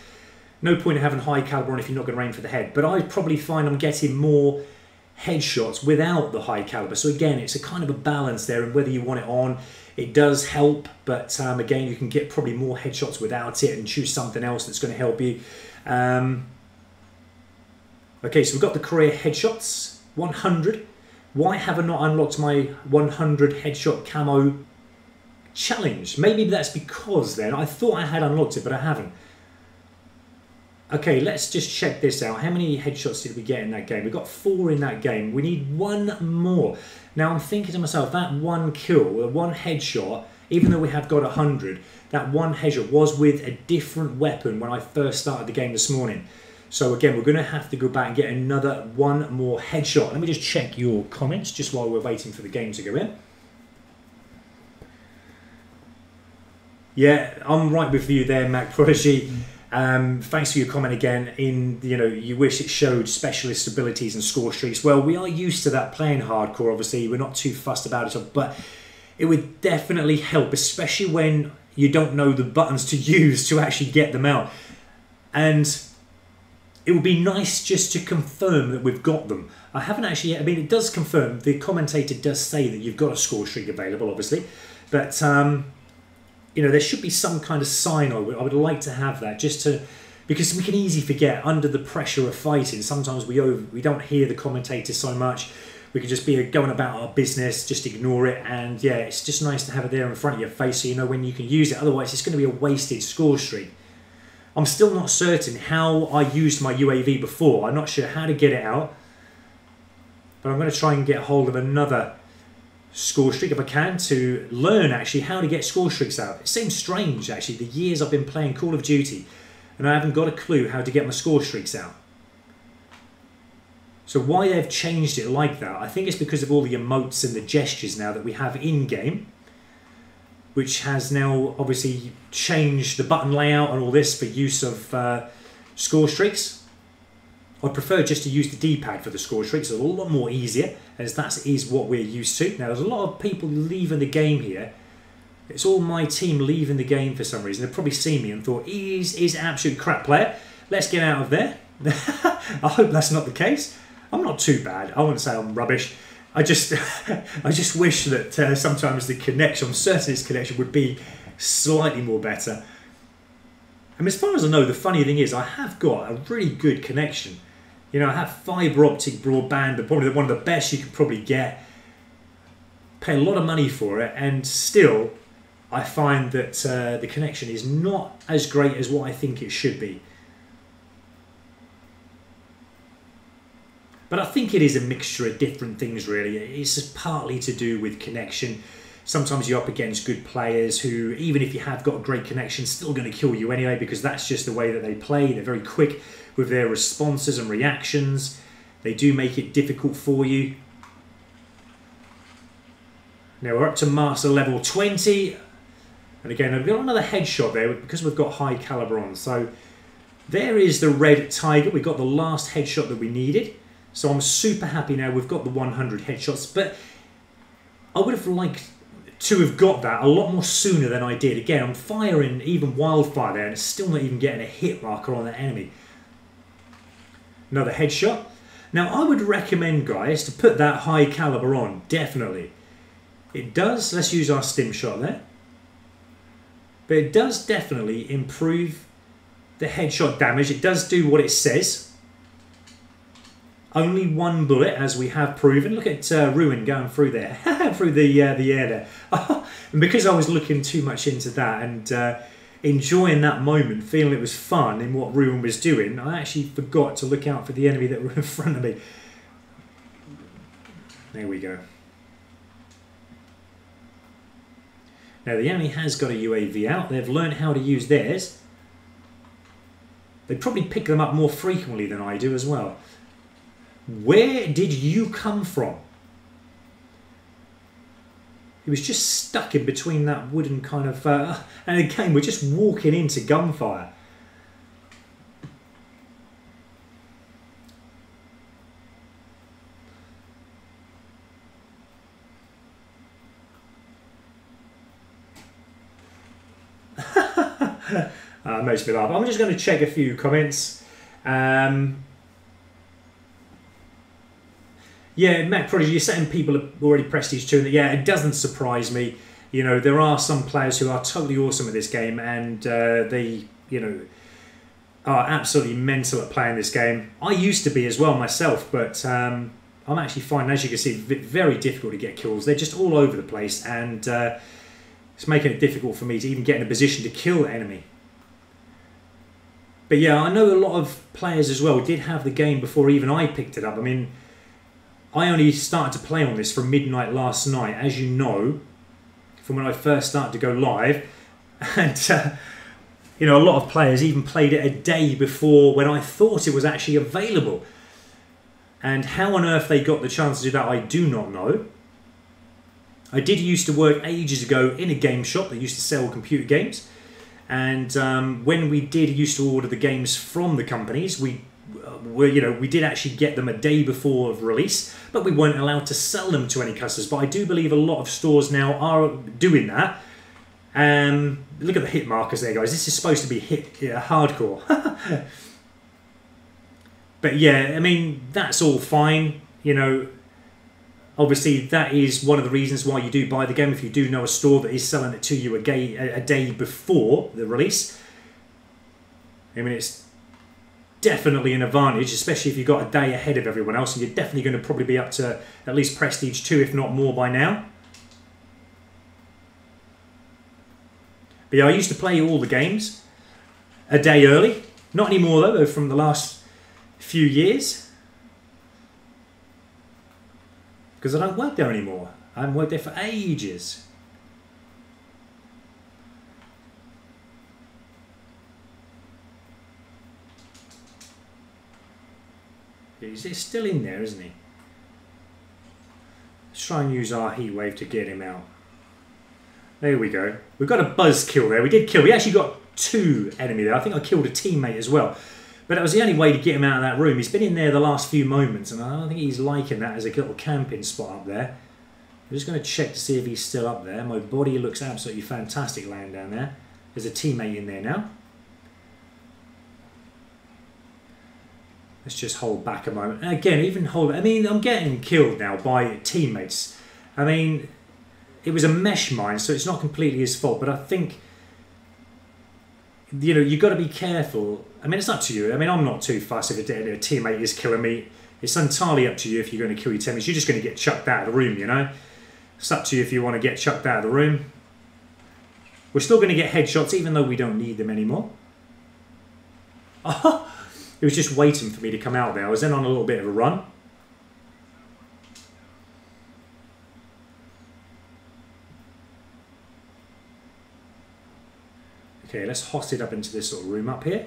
no point in having high caliber on if you're not going to aim for the head. But I probably find I'm getting more headshots without the high caliber. So again, it's a kind of a balance there, and whether you want it on, it does help. But again, you can get probably more headshots without it and choose something else that's going to help you. Okay, so we've got the career headshots, 100. Why have I not unlocked my 100 headshot camo challenge? Maybe that's because then I thought I had unlocked it, but I haven't. Okay, let's just check this out. How many headshots did we get in that game? We got 4 in that game. We need 1 more. Now I'm thinking to myself, that 1 kill, 1 headshot, even though we have got 100, that 1 headshot was with a different weapon when I first started the game this morning. So again, we're going to have to go back and get another one more headshot. Let me just check your comments just while we're waiting for the game to go in. Yeah, I'm right with you there, Mac Prodigy. Thanks for your comment again. You wish it showed specialist abilities and score streaks. Well, we are used to that playing hardcore. Obviously, we're not too fussed about it, but it would definitely help, especially when you don't know the buttons to use to actually get them out. And it would be nice just to confirm that we've got them. I haven't actually, it does confirm, the commentator does say that you've got a score streak available, obviously, but there should be some kind of sign. I would like to have that, because we can easily forget under the pressure of fighting. Sometimes we don't hear the commentator so much. We can just be going about our business, just ignore it, and yeah, it's just nice to have it there in front of your face so you know when you can use it. Otherwise, it's going to be a wasted score streak. I'm still not certain how I used my UAV before. I'm not sure how to get it out, but I'm going to try and get hold of another score streak if I can, to learn actually how to get score streaks out. It seems strange actually, the years I've been playing Call of Duty, and I haven't got a clue how to get my score streaks out. So why they've changed it like that, I think it's because of all the emotes and the gestures now that we have in-game, which has now obviously changed the button layout and all this for use of score streaks. I prefer just to use the D-pad for the score streaks. It's a lot more easier, as that is what we're used to. Now, there's a lot of people leaving the game here. It's all my team leaving the game for some reason. They've probably seen me and thought, he's an absolute crap player. Let's get out of there. I hope that's not the case. I'm not too bad. I wouldn't say I'm rubbish. I just wish that sometimes the connection, I'm certain its connection would be slightly more better. And as far as I know, the funny thing is I have got a really good connection. I have fibre optic broadband, but probably one of the best you could probably get. Pay a lot of money for it, and still I find that the connection is not as great as what I think it should be. But I think it is a mixture of different things, really. It's partly to do with connection. Sometimes you're up against good players who, even if you have got a great connection, still going to kill you anyway, because that's just the way that they play. They're very quick with their responses and reactions. They do make it difficult for you. Now we're up to master level 20. And again, I've got another headshot there because we've got high caliber on. So there is the red tiger. We got the last headshot that we needed. So I'm super happy now we've got the 100 headshots, but I would have liked to have got that a lot more sooner than I did. Again, I'm firing even wildfire there and it's still not even getting a hit marker on the enemy. Another headshot. Now I would recommend, guys, to put that high caliber on, definitely. It does, let's use our stim shot there. But it does definitely improve the headshot damage. It does do what it says. Only one bullet, as we have proven. Look at Ruin going through there, through the air there. And because I was looking too much into that and enjoying that moment, feeling it was fun in what Ruin was doing, I actually forgot to look out for the enemy that were in front of me. There we go. Now the enemy has got a UAV out. They've learned how to use theirs. They probably pick them up more frequently than I do as well. Where did you come from? He was just stuck in between that wooden kind of... and again, we're just walking into gunfire. Makes me laugh. I'm just going to check a few comments. Yeah, Mac Prodigy, you're saying people have already prestige 2. Yeah, it doesn't surprise me. You know, there are some players who are totally awesome at this game and they, you know, are absolutely mental at playing this game. I used to be as well myself, but I'm actually finding, as you can see, very difficult to get kills. They're just all over the place and it's making it difficult for me to even get in a position to kill the enemy. But yeah, I know a lot of players as well did have the game before even I picked it up. I mean, I only started to play on this from midnight last night, as you know, from when I first started to go live. And, you know, a lot of players even played it a day before when I thought it was actually available. And how on earth they got the chance to do that, I do not know. I did used to work ages ago in a game shop that used to sell computer games. And when we used to order the games from the companies, we did actually get them a day before release, but we weren't allowed to sell them to any customers. But I do believe a lot of stores now are doing that. Look at the hit markers there, guys. This is supposed to be hardcore. But yeah, I mean, that's all fine. You know, obviously that is one of the reasons why you do buy the game. If you do know a store that is selling it to you a day before the release, I mean, it's definitely an advantage, especially if you've got a day ahead of everyone else, and you're definitely going to probably be up to at least Prestige 2, if not more by now. But yeah, I used to play all the games a day early. Not anymore though, from the last few years. Because I don't work there anymore. I haven't worked there for ages. He's still in there, isn't he? Let's try and use our heat wave to get him out. There we go. We've got a buzz kill there. We did kill. We actually got 2 enemy there. I think I killed a teammate as well. But that was the only way to get him out of that room. He's been in there the last few moments, and I don't think he's liking that as a little camping spot up there. I'm just going to check to see if he's still up there. My body looks absolutely fantastic laying down there. There's a teammate in there now. Let's just hold back a moment. And again, even hold... I mean, I'm getting killed now by teammates. I mean, it was a mesh mine, so it's not completely his fault, but I think, you know, you've got to be careful. I mean, it's up to you. I mean, I'm not too fussed if a teammate is killing me. It's entirely up to you if you're going to kill your teammates. You're just going to get chucked out of the room, you know. It's up to you if you want to get chucked out of the room. We're still going to get headshots, even though we don't need them anymore. Oh, it was just waiting for me to come out there. I was then on a little bit of a run. Okay, let's host it up into this little room up here.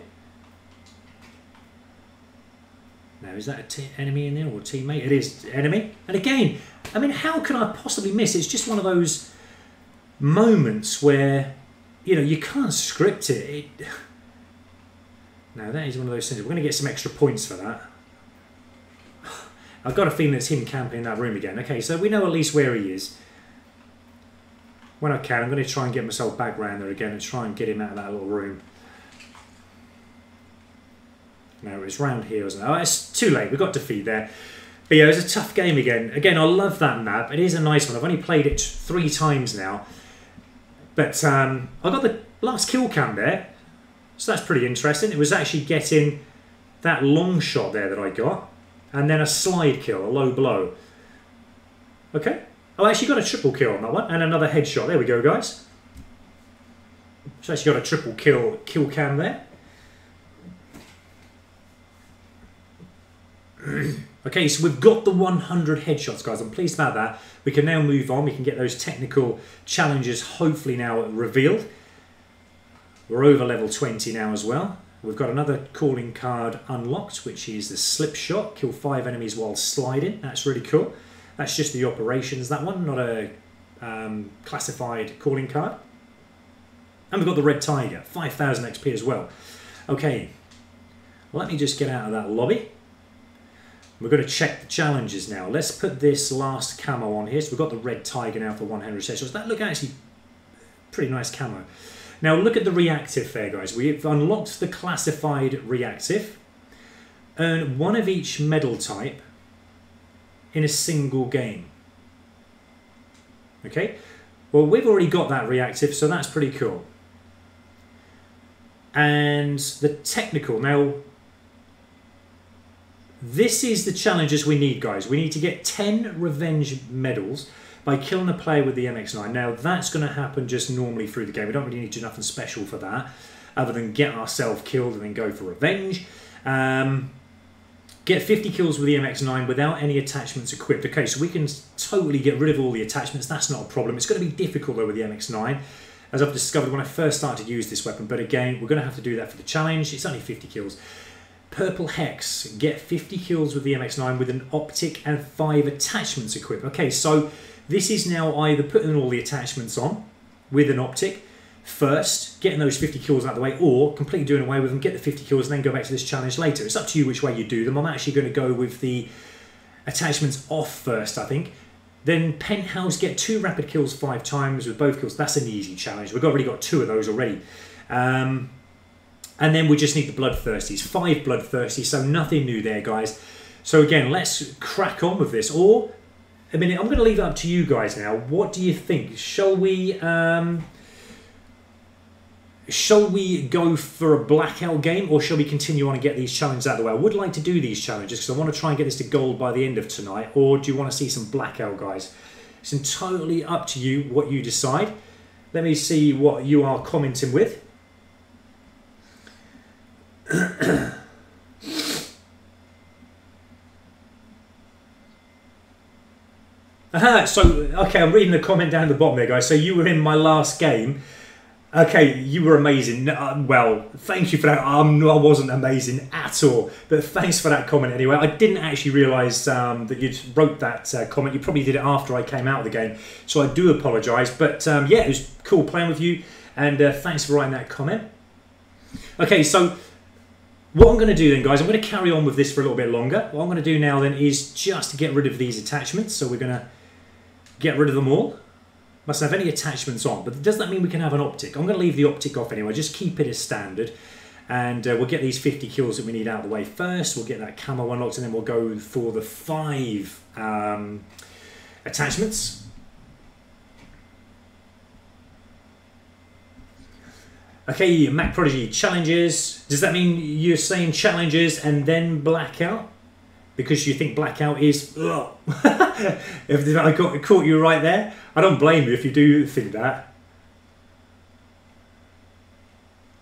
Now, is that an enemy in there or a teammate? It is enemy. And again, I mean, how can I possibly miss? It's just one of those moments where, you know, you can't script it. Now, that is one of those things. We're going to get some extra points for that. I've got a feeling it's him camping in that room again. Okay, so we know at least where he is. When I can, I'm going to try and get myself back round there again and try and get him out of that little room. No, it's round here, isn't it? Oh, it's too late. We got defeat there. But yeah, it was a tough game again. Again, I love that map. It is a nice one. I've only played it 3 times now. But I got the last kill cam there. So that's pretty interesting. It was actually getting that long shot there that I got. And then a slide kill, a low blow. Okay. Oh, I actually got a triple kill on that one. And another headshot. There we go, guys. So actually got a triple kill cam there. Okay, so we've got the 100 headshots, guys. I'm pleased about that. We can now move on. We can get those technical challenges hopefully now revealed. We're over level 20 now as well. We've got another calling card unlocked, which is the slip shot. Kill 5 enemies while sliding. That's really cool. That's just the operations, that one, not a classified calling card. And we've got the red tiger, 5,000 XP as well. Okay, let me just get out of that lobby. We're going to check the challenges now. Let's put this last camo on here. So we've got the red tiger now for 100 sessions. That look actually pretty nice camo. Now look at the reactive there, guys. We've unlocked the classified reactive. Earn 1 of each medal type in a single game. Okay, well, we've already got that reactive, so that's pretty cool. And the technical, now this is the challenges we need, guys. We need to get 10 revenge medals by killing a player with the MX-9. Now that's going to happen just normally through the game. We don't really need to do nothing special for that other than get ourselves killed and then go for revenge. Get 50 kills with the MX-9 without any attachments equipped. Okay, so we can totally get rid of all the attachments. That's not a problem. It's going to be difficult though with the MX-9. as I've discovered when I first started to use this weapon. But again, we're going to have to do that for the challenge. It's only 50 kills. Purple Hex, get 50 kills with the MX-9 with an optic and 5 attachments equipped. Okay, so this is now either putting all the attachments on with an optic first, getting those 50 kills out of the way, or completely doing away with them, get the 50 kills and then go back to this challenge later. It's up to you which way you do them. I'm actually going to go with the attachments off first, I think. Then Penthouse, get 2 rapid kills 5 times with both kills. That's an easy challenge. We've already got 2 of those already. And then we just need the Bloodthirsties. 5 Bloodthirsties, so nothing new there, guys. So again, let's crack on with this. Or, I mean, I'm going to leave it up to you guys now. What do you think? Shall we go for a blackout game, or shall we continue on and get these challenges out of the way? I would like to do these challenges because I want to try and get this to gold by the end of tonight. Or do you want to see some blackout, guys? It's entirely up to you what you decide. Let me see what you are commenting with. Aha, so, okay, I'm reading the comment down at the bottom there, guys. So you were in my last game. Okay, you were amazing. Well, thank you for that. I wasn't amazing at all, but thanks for that comment anyway. I didn't actually realise that you wrote that comment. You probably did it after I came out of the game, so I do apologise. But yeah, it was cool playing with you, and thanks for writing that comment. Okay, so what I'm going to do then, guys, I'm going to carry on with this for a little bit longer. What I'm going to do now then is just get rid of these attachments. So we're going to get rid of them all. Mustn't have any attachments on, but does that mean we can have an optic? I'm going to leave the optic off anyway, just keep it as standard. And we'll get these 50 kills that we need out of the way first. We'll get that camo unlocked, and then we'll go for the 5 attachments. Okay, Mac Prodigy, challenges. Does that mean you're saying challenges and then blackout? Because you think blackout is... Ugh. If I caught you right there, I don't blame you if you do think that.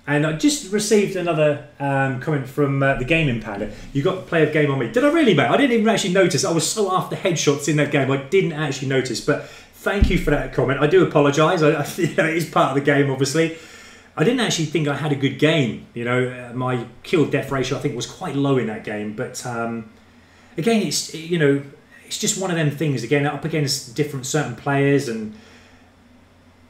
And I just received another comment from the Gaming Panda. You got player of game on me. Did I really, mate? I didn't even actually notice. I was so after headshots in that game, I didn't actually notice. But thank you for that comment. I do apologise. You know, it is part of the game, obviously. I didn't actually think I had a good game. You know, my kill-death ratio, I think, was quite low in that game. But again, it's, you know, it's just one of them things. Again, up against different certain players, and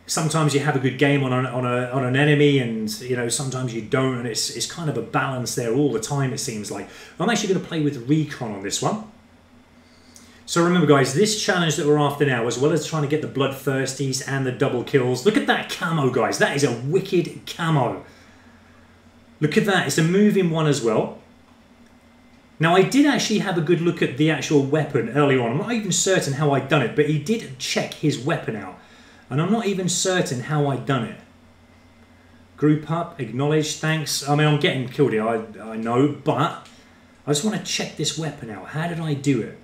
sometimes you have a good game on an enemy, and you know, sometimes you don't, and it's kind of a balance there all the time, it seems like. I'm actually going to play with Recon on this one. So remember, guys, this challenge that we're after now, as well as trying to get the Bloodthirsties and the double kills. Look at that camo, guys. That is a wicked camo. Look at that. It's a moving one as well. Now, I did actually have a good look at the actual weapon earlier on. I'm not even certain how I'd done it, but he did check his weapon out. And I'm not even certain how I'd done it. Group up, acknowledge, thanks. I mean, I'm getting killed here, I know, but I just want to check this weapon out. How did I do it?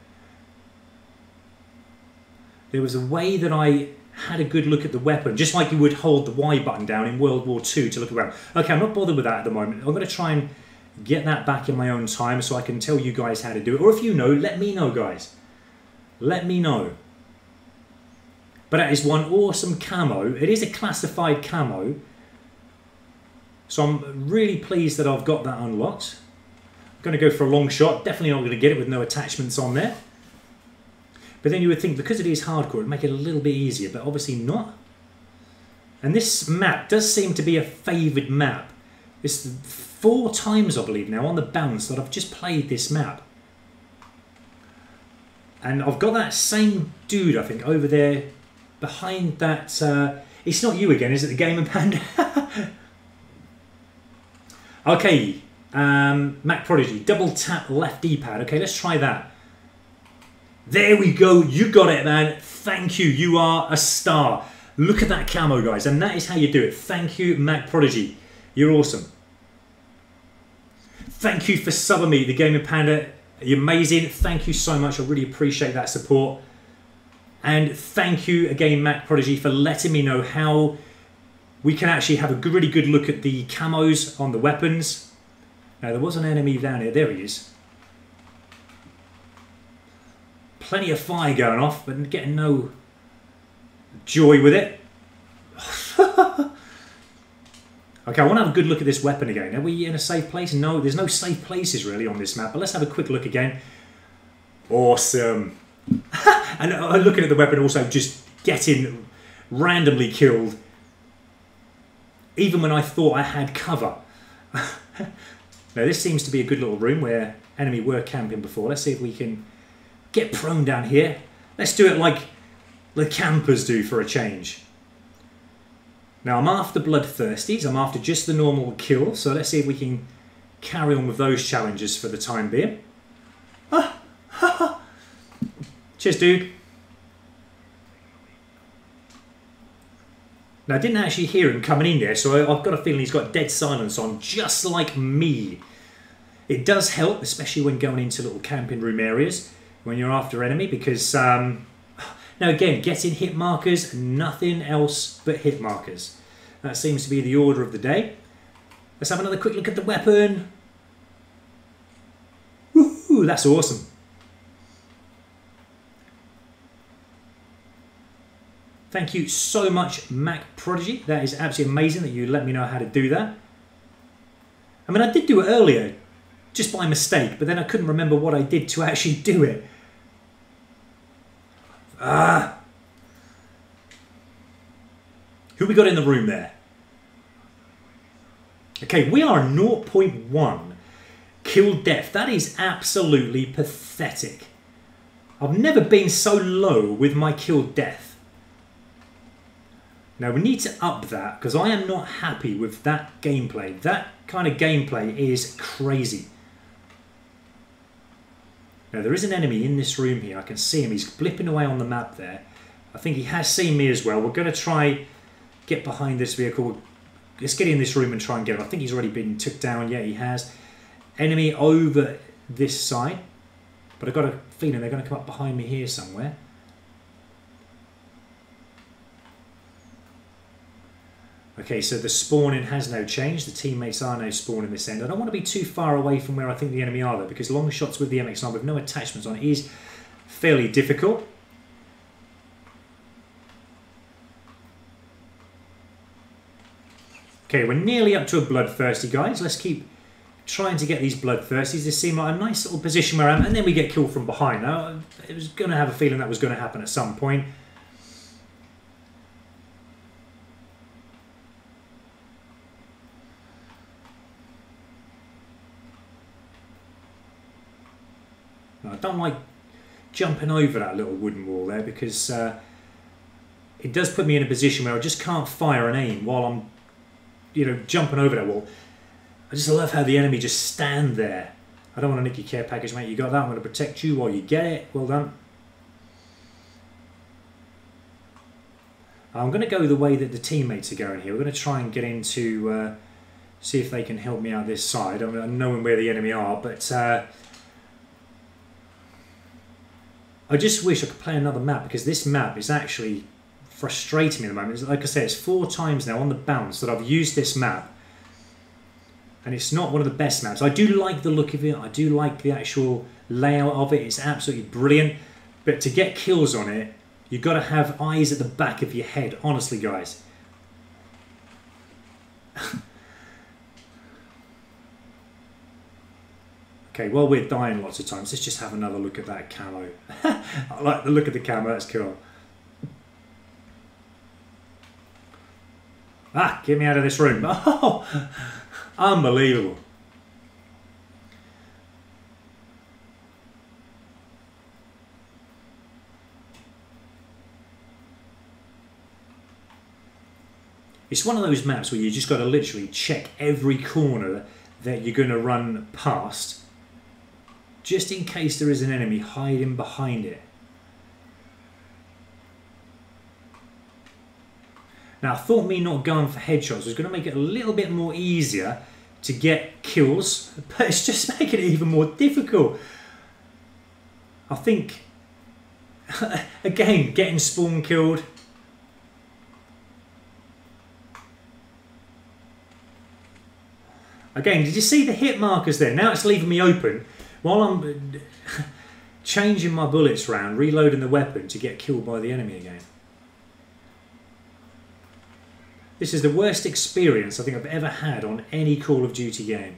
There was a way that I had a good look at the weapon, just like you would hold the Y button down in World War II to look around. Okay, I'm not bothered with that at the moment. I'm going to try and get that back in my own time so I can tell you guys how to do it. Or if you know, let me know, guys. Let me know. But that is one awesome camo. It is a classified camo. So I'm really pleased that I've got that unlocked. I'm going to go for a long shot. Definitely not going to get it with no attachments on there. But then you would think, because it is hardcore, it would make it a little bit easier, but obviously not. And this map does seem to be a favoured map. It's 4 times, I believe now, on the bounce that I've just played this map. And I've got that same dude, I think, over there behind that... it's not you again, is it, the Gaming Panda? Okay, Mac Prodigy, double tap left D-pad. Okay, let's try that. There we go, you got it, man. Thank you, you are a star. Look at that camo, guys, and that is how you do it. Thank you, Mac Prodigy. You're awesome. Thank you for subbing me, the Gaming Panda. You're amazing. Thank you so much. I really appreciate that support. And thank you again, Mac Prodigy, for letting me know how we can actually have a really good look at the camos on the weapons. Now, there was an enemy down here. There he is. Plenty of fire going off, but getting no joy with it. Okay, I want to have a good look at this weapon again. Are we in a safe place? No, there's no safe places really on this map, but let's have a quick look again. Awesome. And looking at the weapon also, just getting randomly killed even when I thought I had cover. Now this seems to be a good little room where enemy were camping before. Let's see if we can get prone down here. Let's do it like the campers do for a change. Now I'm after bloodthirsties, I'm after just the normal kill, so let's see if we can carry on with those challenges for the time being. Cheers, dude. Now I didn't actually hear him coming in there, so I've got a feeling he's got dead silence on, just like me. It does help, especially when going into little camping room areas, when you're after enemy, because now again, getting hit markers, nothing else but hit markers. That seems to be the order of the day. Let's have another quick look at the weapon. Woohoo, that's awesome. Thank you so much, Mac Prodigy. That is absolutely amazing that you let me know how to do that. I mean, I did do it earlier, just by mistake, but then I couldn't remember what I did to actually do it. Who we got in the room there? Okay, we are 0.1 kill death. That is absolutely pathetic. I've never been so low with my kill death. Now we need to up that, because I am not happy with that gameplay. That kind of gameplay is crazy. Now there is an enemy in this room here. I can see him. He's blipping away on the map there. I think he has seen me as well. We're going to try get behind this vehicle. Let's get in this room and try and get him. I think he's already been took down. Yeah, he has. Enemy over this side. But I've got a feeling they're going to come up behind me here somewhere. Okay, so the spawning has now changed. The teammates are now spawning this end. I don't want to be too far away from where I think the enemy are though, because long shots with the MX-9 with no attachments on is fairly difficult. Okay, we're nearly up to a bloodthirsty, guys. Let's keep trying to get these bloodthirsties. They seem like a nice little position where I am, and then we get killed from behind. Now, I was going to have a feeling that was going to happen at some point. I don't like jumping over that little wooden wall there, because it does put me in a position where I just can't fire and aim while I'm, you know, jumping over that wall. I just love how the enemy just stand there. I don't want to nick your care package, mate. You got that. I'm going to protect you while you get it. Well done. I'm going to go the way that the teammates are going here. We're going to try and get into, see if they can help me out this side. I'm knowing where the enemy are, but I just wish I could play another map, because this map is actually frustrating me at the moment. Like I said, it's 4 times now on the bounce that I've used this map, and it's not one of the best maps. I do like the look of it. I do like the actual layout of it. It's absolutely brilliant. But to get kills on it, you've got to have eyes at the back of your head. Honestly, guys. Okay, while we're dying lots of times, let's just have another look at that camo. I like the look of the camo, that's cool. Ah, get me out of this room. Oh, unbelievable. It's one of those maps where you just got to literally check every corner that you're going to run past, just in case there is an enemy hiding behind it. Now I thought me not going for headshots was going to make it a little bit more easier to get kills, but it's just making it even more difficult. I think, again, getting spawn killed. Again, did you see the hit markers there? Now it's leaving me open while I'm changing my bullets round, reloading the weapon to get killed by the enemy again. This is the worst experience I think I've ever had on any Call of Duty game.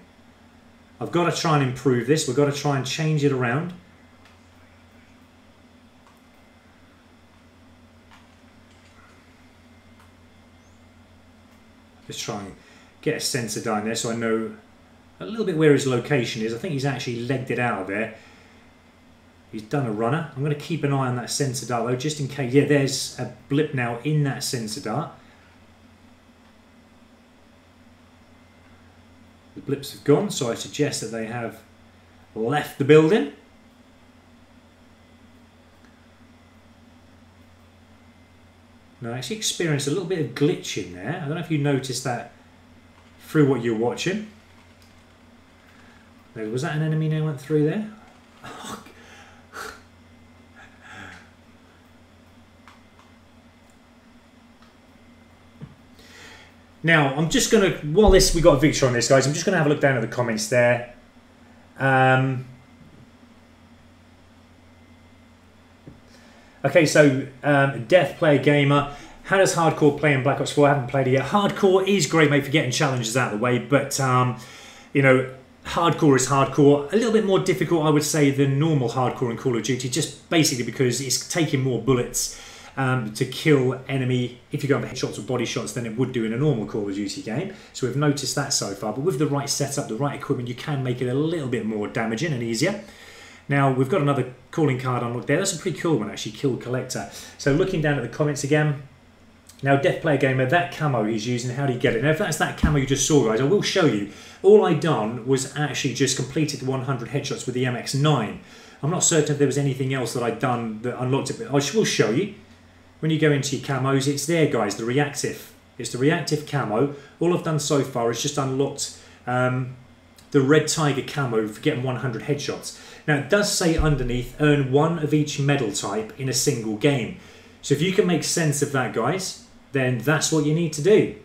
I've got to try and improve this. We've got to try and change it around. Let's try and get a sensor down there so I know a little bit where his location is. I think he's actually legged it out of there. He's done a runner. I'm going to keep an eye on that sensor dart though, just in case. Yeah, there's a blip now in that sensor dart. The blips have gone, so I suggest that they have left the building. Now I actually experienced a little bit of glitch in there. I don't know if you noticed that through what you're watching. Was that an enemy now went through there? Now, I'm just going to, while we got a victory on this, guys, I'm just going to have a look down at the comments there. Okay, so Death Player Gamer, how does hardcore play in Black Ops 4? I haven't played it yet. Hardcore is great, mate, for getting challenges out of the way, but, you know, hardcore is hardcore. A little bit more difficult, I would say, than normal hardcore in Call of Duty, just basically because it's taking more bullets to kill enemy if you go for headshots or body shots than it would do in a normal Call of Duty game. So we've noticed that so far, but with the right setup, the right equipment, you can make it a little bit more damaging and easier. Now we've got another calling card unlocked there. That's a pretty cool one actually, Kill Collector. So looking down at the comments again, now Death Player Gamer, that camo he's using, how do you get it? Now if that's that camo you just saw, guys, I will show you. All I done was actually just completed the 100 headshots with the MX-9. I'm not certain if there was anything else that I'd done that unlocked it, but I will show you. When you go into your camos, it's there, guys, the Reactive. It's the Reactive camo. All I've done so far is just unlocked the Red Tiger camo for getting 100 headshots. Now, it does say underneath, earn 1 of each medal type in a single game. So if you can make sense of that, guys, then that's what you need to do.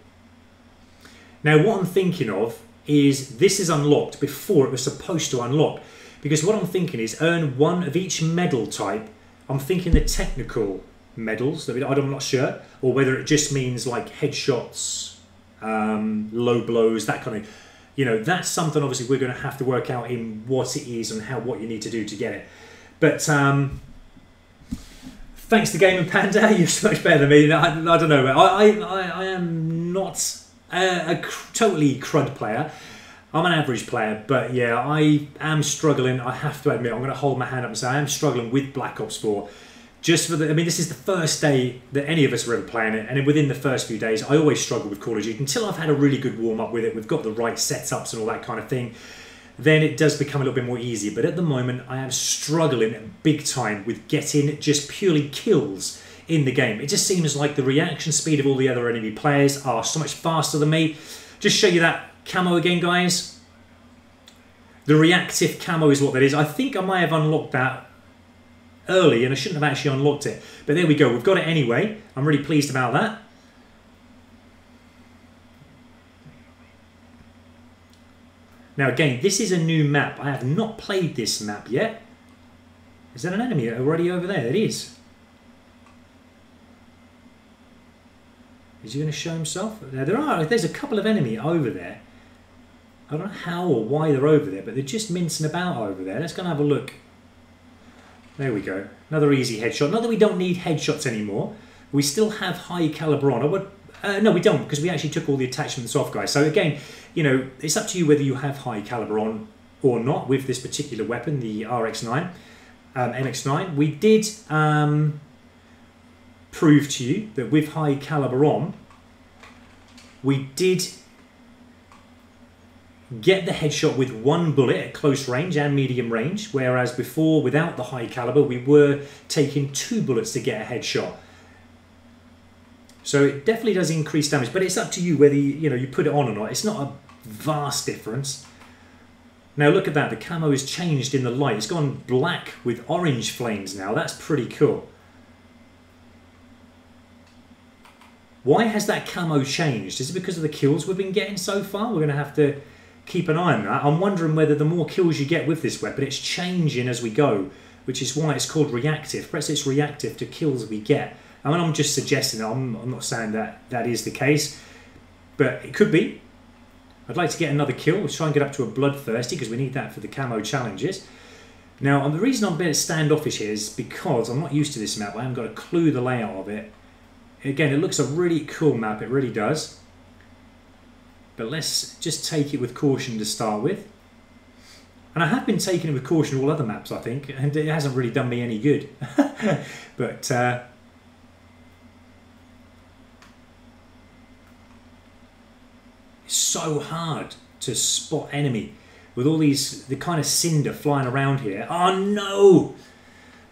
Now, what I'm thinking of is this is unlocked before it was supposed to unlock. Because what I'm thinking is earn 1 of each medal type. I'm thinking the technical medals, I'm not sure, or whether it just means like headshots, low blows, that kind of, you know, that's something obviously we're going to have to work out in what it is and what you need to do to get it. But thanks to Gaming Panda, you're so much better than me. I don't know, I am not a totally crud player. I'm an average player, but yeah, I am struggling. I have to admit, I'm going to hold my hand up and say I am struggling with Black Ops 4. Just for the, I mean, this is the first day that any of us are ever playing it, and within the first few days, I always struggle with Call of Duty until I've had a really good warm up with it. We've got the right setups and all that kind of thing. Then it does become a little bit more easy. But at the moment, I am struggling big time with getting just purely kills in the game. It just seems like the reaction speed of all the other enemy players are so much faster than me. Just show you that camo again, guys. The Reactive camo is what that is. I think I might have unlocked that early and I shouldn't have actually unlocked it, but there we go, we've got it anyway. I'm really pleased about that. Now again, this is a new map. I have not played this map yet. Is that an enemy already over there? It is. Is he going to show himself? Now there's a couple of enemy over there. I don't know how or why they're over there, but they're just mincing about over there. Let's go and have a look. There we go. Another easy headshot. Not that we don't need headshots anymore. We still have high caliber on. No, we don't, because we actually took all the attachments off, guys. So again, you know, it's up to you whether you have high caliber on or not with this particular weapon, the MX-9. We did prove to you that with high caliber on, we did get the headshot with 1 bullet at close range and medium range, whereas before, without the high caliber, we were taking 2 bullets to get a headshot. So it definitely does increase damage, but it's up to you whether you put it on or not. It's not a vast difference. Now look at that, the camo has changed in the light. It's gone black with orange flames now. That's pretty cool. Why has that camo changed? Is it because of the kills we've been getting so far? We're going to have to keep an eye on that. I'm wondering whether the more kills you get with this weapon, it's changing as we go, which is why it's called reactive. Perhaps it's reactive to kills we get. I mean, I'm just suggesting that. I'm not saying that that is the case. but it could be. I'd like to get another kill. We'll try and get up to a bloodthirsty because we need that for the camo challenges. Now, the reason I'm a bit standoffish here is because I'm not used to this map. I haven't got a clue the layout of it. Again, it looks a really cool map. It really does. But let's just take it with caution to start with. And I have been taking it with caution all other maps, I think, and it hasn't really done me any good. But it's so hard to spot enemy with all the kind of cinder flying around here. Oh no!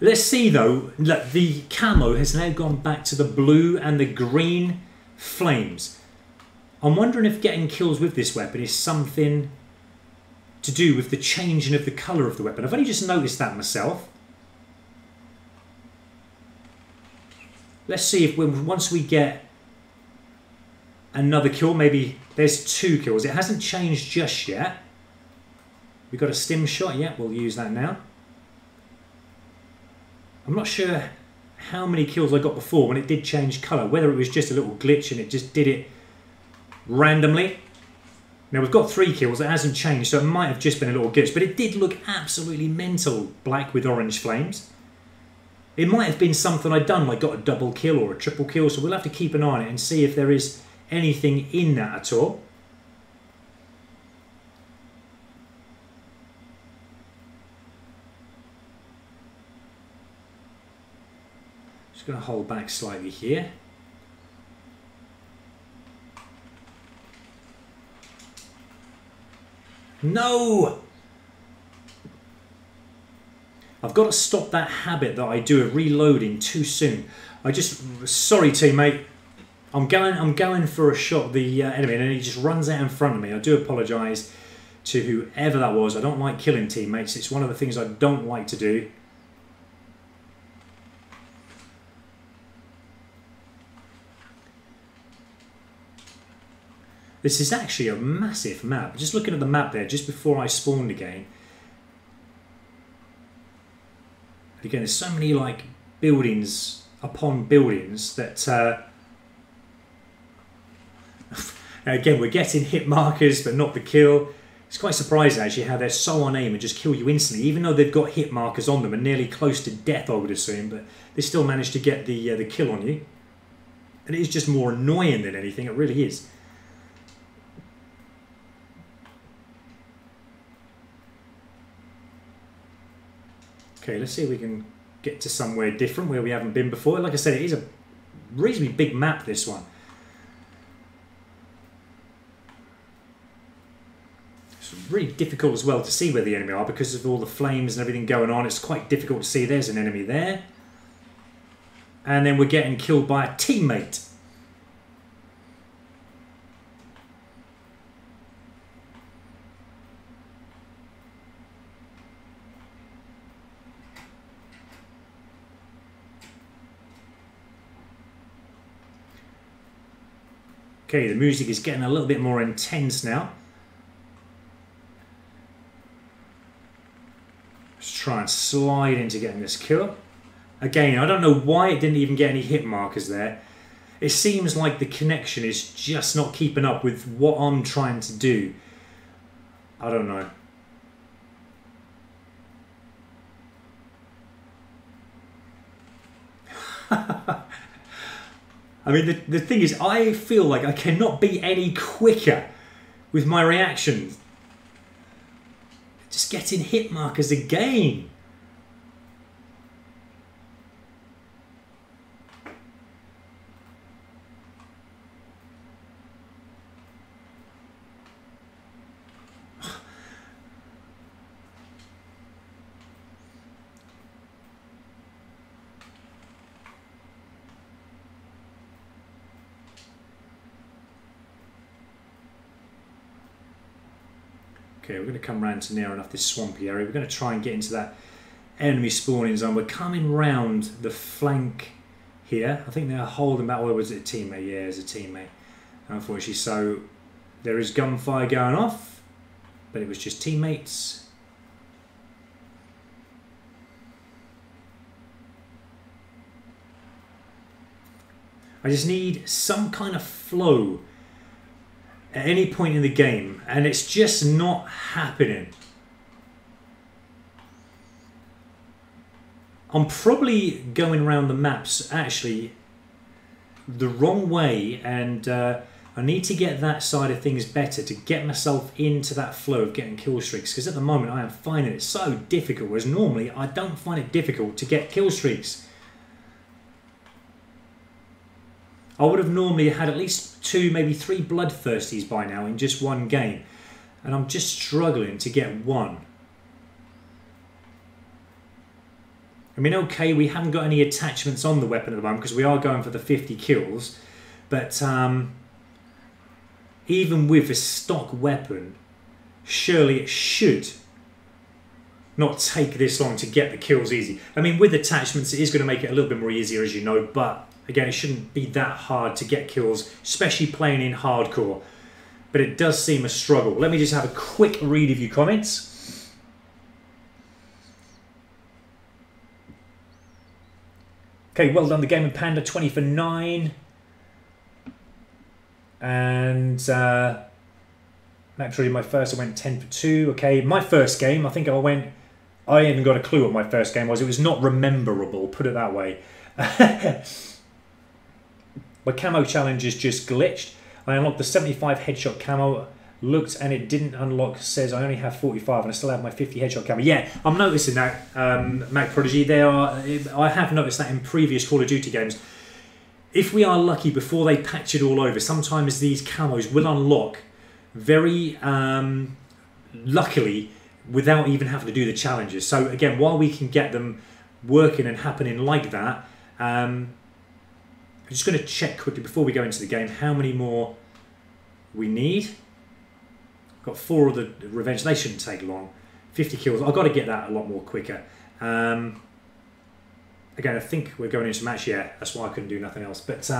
Let's see though, look, the camo has now gone back to the blue and the green flames. I'm wondering if getting kills with this weapon is something to do with the changing of the colour of the weapon. I've only just noticed that myself. Let's see if once we get another kill, maybe there's 2 kills. It hasn't changed just yet. We've got a stim shot. Yeah, we'll use that now. I'm not sure how many kills I got before when it did change colour. Whether it was just a little glitch and it just did it randomly. Now we've got 3 kills. It hasn't changed, so it might have just been a little glitch. But it did look absolutely mental, black with orange flames. It might have been something I'd done, like got a double kill or a triple kill. So we'll have to keep an eye on it and see if there is anything in that at all. Just going to hold back slightly here. No! I've got to stop that habit that I do of reloading too soon. Sorry teammate, I'm going for a shot at the enemy and he just runs out in front of me. I do apologise to whoever that was. I don't like killing teammates. It's one of the things I don't like to do. This is actually a massive map. Just looking at the map there, just before I spawned again. Again, there's so many like buildings upon buildings that again, we're getting hit markers but not the kill. It's quite surprising actually how they're so on aim and just kill you instantly, even though they've got hit markers on them and nearly close to death, I would assume, but they still manage to get the kill on you. And it is just more annoying than anything, it really is. Okay, let's see if we can get to somewhere different where we haven't been before. Like I said, it is a reasonably big map, this one. It's really difficult as well to see where the enemy are because of all the flames and everything going on. It's quite difficult to see. There's an enemy there. And then we're getting killed by a teammate. Okay, the music is getting a little bit more intense now. Let's try and slide into getting this kill. Again, I don't know why it didn't even get any hit markers there. It seems like the connection is just not keeping up with what I'm trying to do. I don't know. I mean, the thing is, I feel like I cannot be any quicker with my reactions. Just getting hit markers again. Okay, we're going to come round to near enough this swampy area. We're going to try and get into that enemy spawning zone. We're coming round the flank here. I think they're holding back. Where was it? A teammate? Yeah, it's a teammate. Unfortunately, so there is gunfire going off, but it was just teammates. I just need some kind of flow at any point in the game, and it's just not happening. I'm probably going around the maps actually the wrong way, and I need to get that side of things better to get myself into that flow of getting kill streaks, because at the moment I am finding it so difficult, whereas normally I don't find it difficult to get kill streaks. I would have normally had at least 2, maybe 3 bloodthirsties by now in just one game, and I'm just struggling to get one. I mean, okay, we haven't got any attachments on the weapon at the moment because we are going for the 50 kills, but even with a stock weapon, surely it should not take this long to get the kills easy. I mean, with attachments, it is going to make it a little bit more easier, as you know, but again, it shouldn't be that hard to get kills, especially playing in hardcore. But it does seem a struggle. Let me just have a quick read of your comments. Okay, well done, the Game and Panda, 20 for 9. And actually my first, I went 10 for 2. Okay, my first game, I think I haven't got a clue what my first game was. It was not rememberable, put it that way. My camo challenge is just glitched. I unlocked the 75 headshot camo, looked and it didn't unlock, says I only have 45 and I still have my 50 headshot camo. Yeah, I'm noticing that, Mac Prodigy. I have noticed that in previous Call of Duty games. If we are lucky, before they patch it all over, sometimes these camos will unlock very luckily without even having to do the challenges. So again, while we can get them working and happening like that, I'm just going to check quickly before we go into the game how many more we need. Got 4 of the revenge. They shouldn't take long. 50 kills. I've got to get that a lot more quicker. Again, I think we're going into match. Yeah, that's why I couldn't do nothing else. But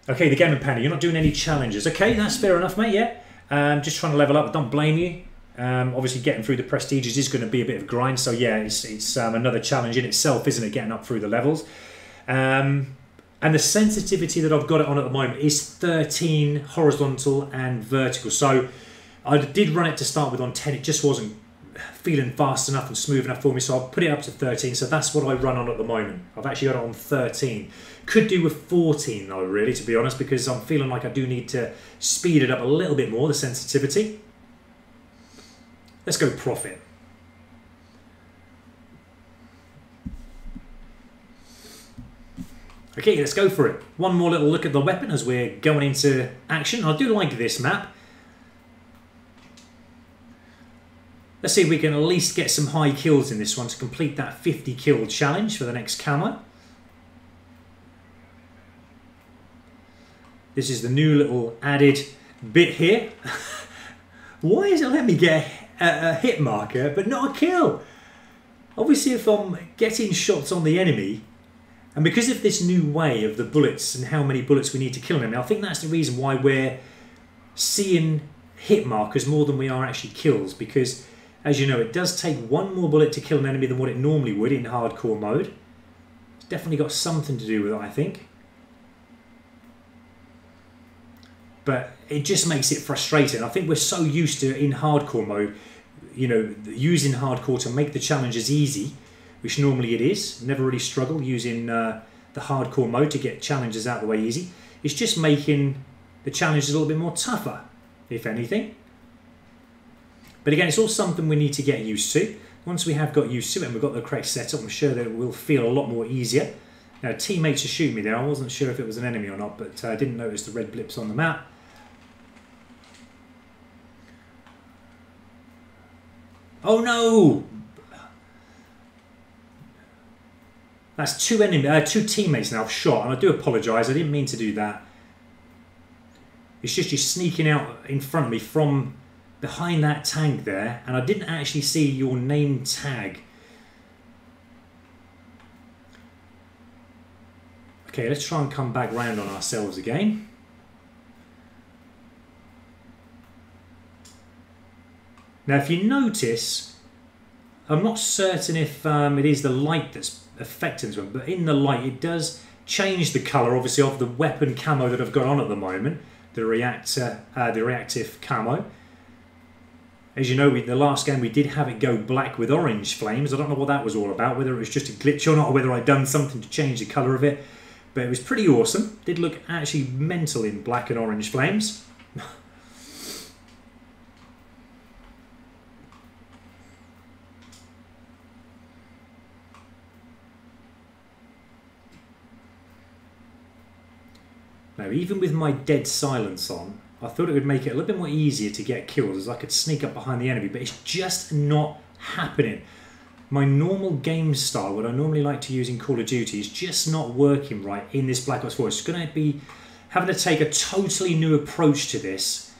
okay, the Game and Panda. You're not doing any challenges. Okay, that's fair enough, mate. Yeah. Just trying to level up. Don't blame you. Obviously, getting through the prestiges is going to be a bit of a grind. So yeah, it's another challenge in itself, isn't it? Getting up through the levels. And the sensitivity that I've got it on at the moment is 13 horizontal and vertical. So I did run it to start with on 10. It just wasn't feeling fast enough and smooth enough for me. So I'll put it up to 13. So that's what I run on at the moment. I've actually got it on 13. Could do with 14 though, really, to be honest, because I'm feeling like I do need to speed it up a little bit more, the sensitivity. Let's go profit. Okay, let's go for it. One more little look at the weapon as we're going into action. I do like this map. Let's see if we can at least get some high kills in this one to complete that 50 kill challenge for the next camo. This is the new little added bit here. Why is it letting me get a hit marker but not a kill? Obviously, if I'm getting shots on the enemy, and because of this new way of the bullets and how many bullets we need to kill an enemy, I think that's the reason why we're seeing hit markers more than we are actually kills. Because, as you know, it does take 1 more bullet to kill an enemy than what it normally would in hardcore mode. It's definitely got something to do with it, I think. But it just makes it frustrating. I think we're so used to, in hardcore mode, you know, using hardcore to make the challenges easy, which normally it is. Never really struggle using the hardcore mode to get challenges out of the way easy. It's just making the challenges a little bit more tougher, if anything. But again, it's all something we need to get used to. Once we have got used to it and we've got the correct setup, I'm sure that it will feel a lot more easier. Now, teammates are shooting me there. I wasn't sure if it was an enemy or not, but I didn't notice the red blips on the map. Oh no! That's 2 teammates now I've shot, and I do apologise, I didn't mean to do that. It's just you're sneaking out in front of me from behind that tank there, and I didn't actually see your name tag. Okay, let's try and come back round on ourselves again. Now, if you notice, I'm not certain if it is the light that's affecting this one, but in the light it does changed the colour, obviously, of the weapon camo that I've got on at the moment, the reactive camo. As you know, the last game we did have it go black with orange flames. I don't know what that was all about, whether it was just a glitch or not, or whether I'd done something to change the colour of it. But it was pretty awesome. Did look actually mental in black and orange flames. Now, even with my dead silence on, I thought it would make it a little bit more easier to get kills, as I could sneak up behind the enemy, but it's just not happening. My normal game style, what I normally like to use in Call of Duty, is just not working right in this Black Ops 4. It's going to be having to take a totally new approach to this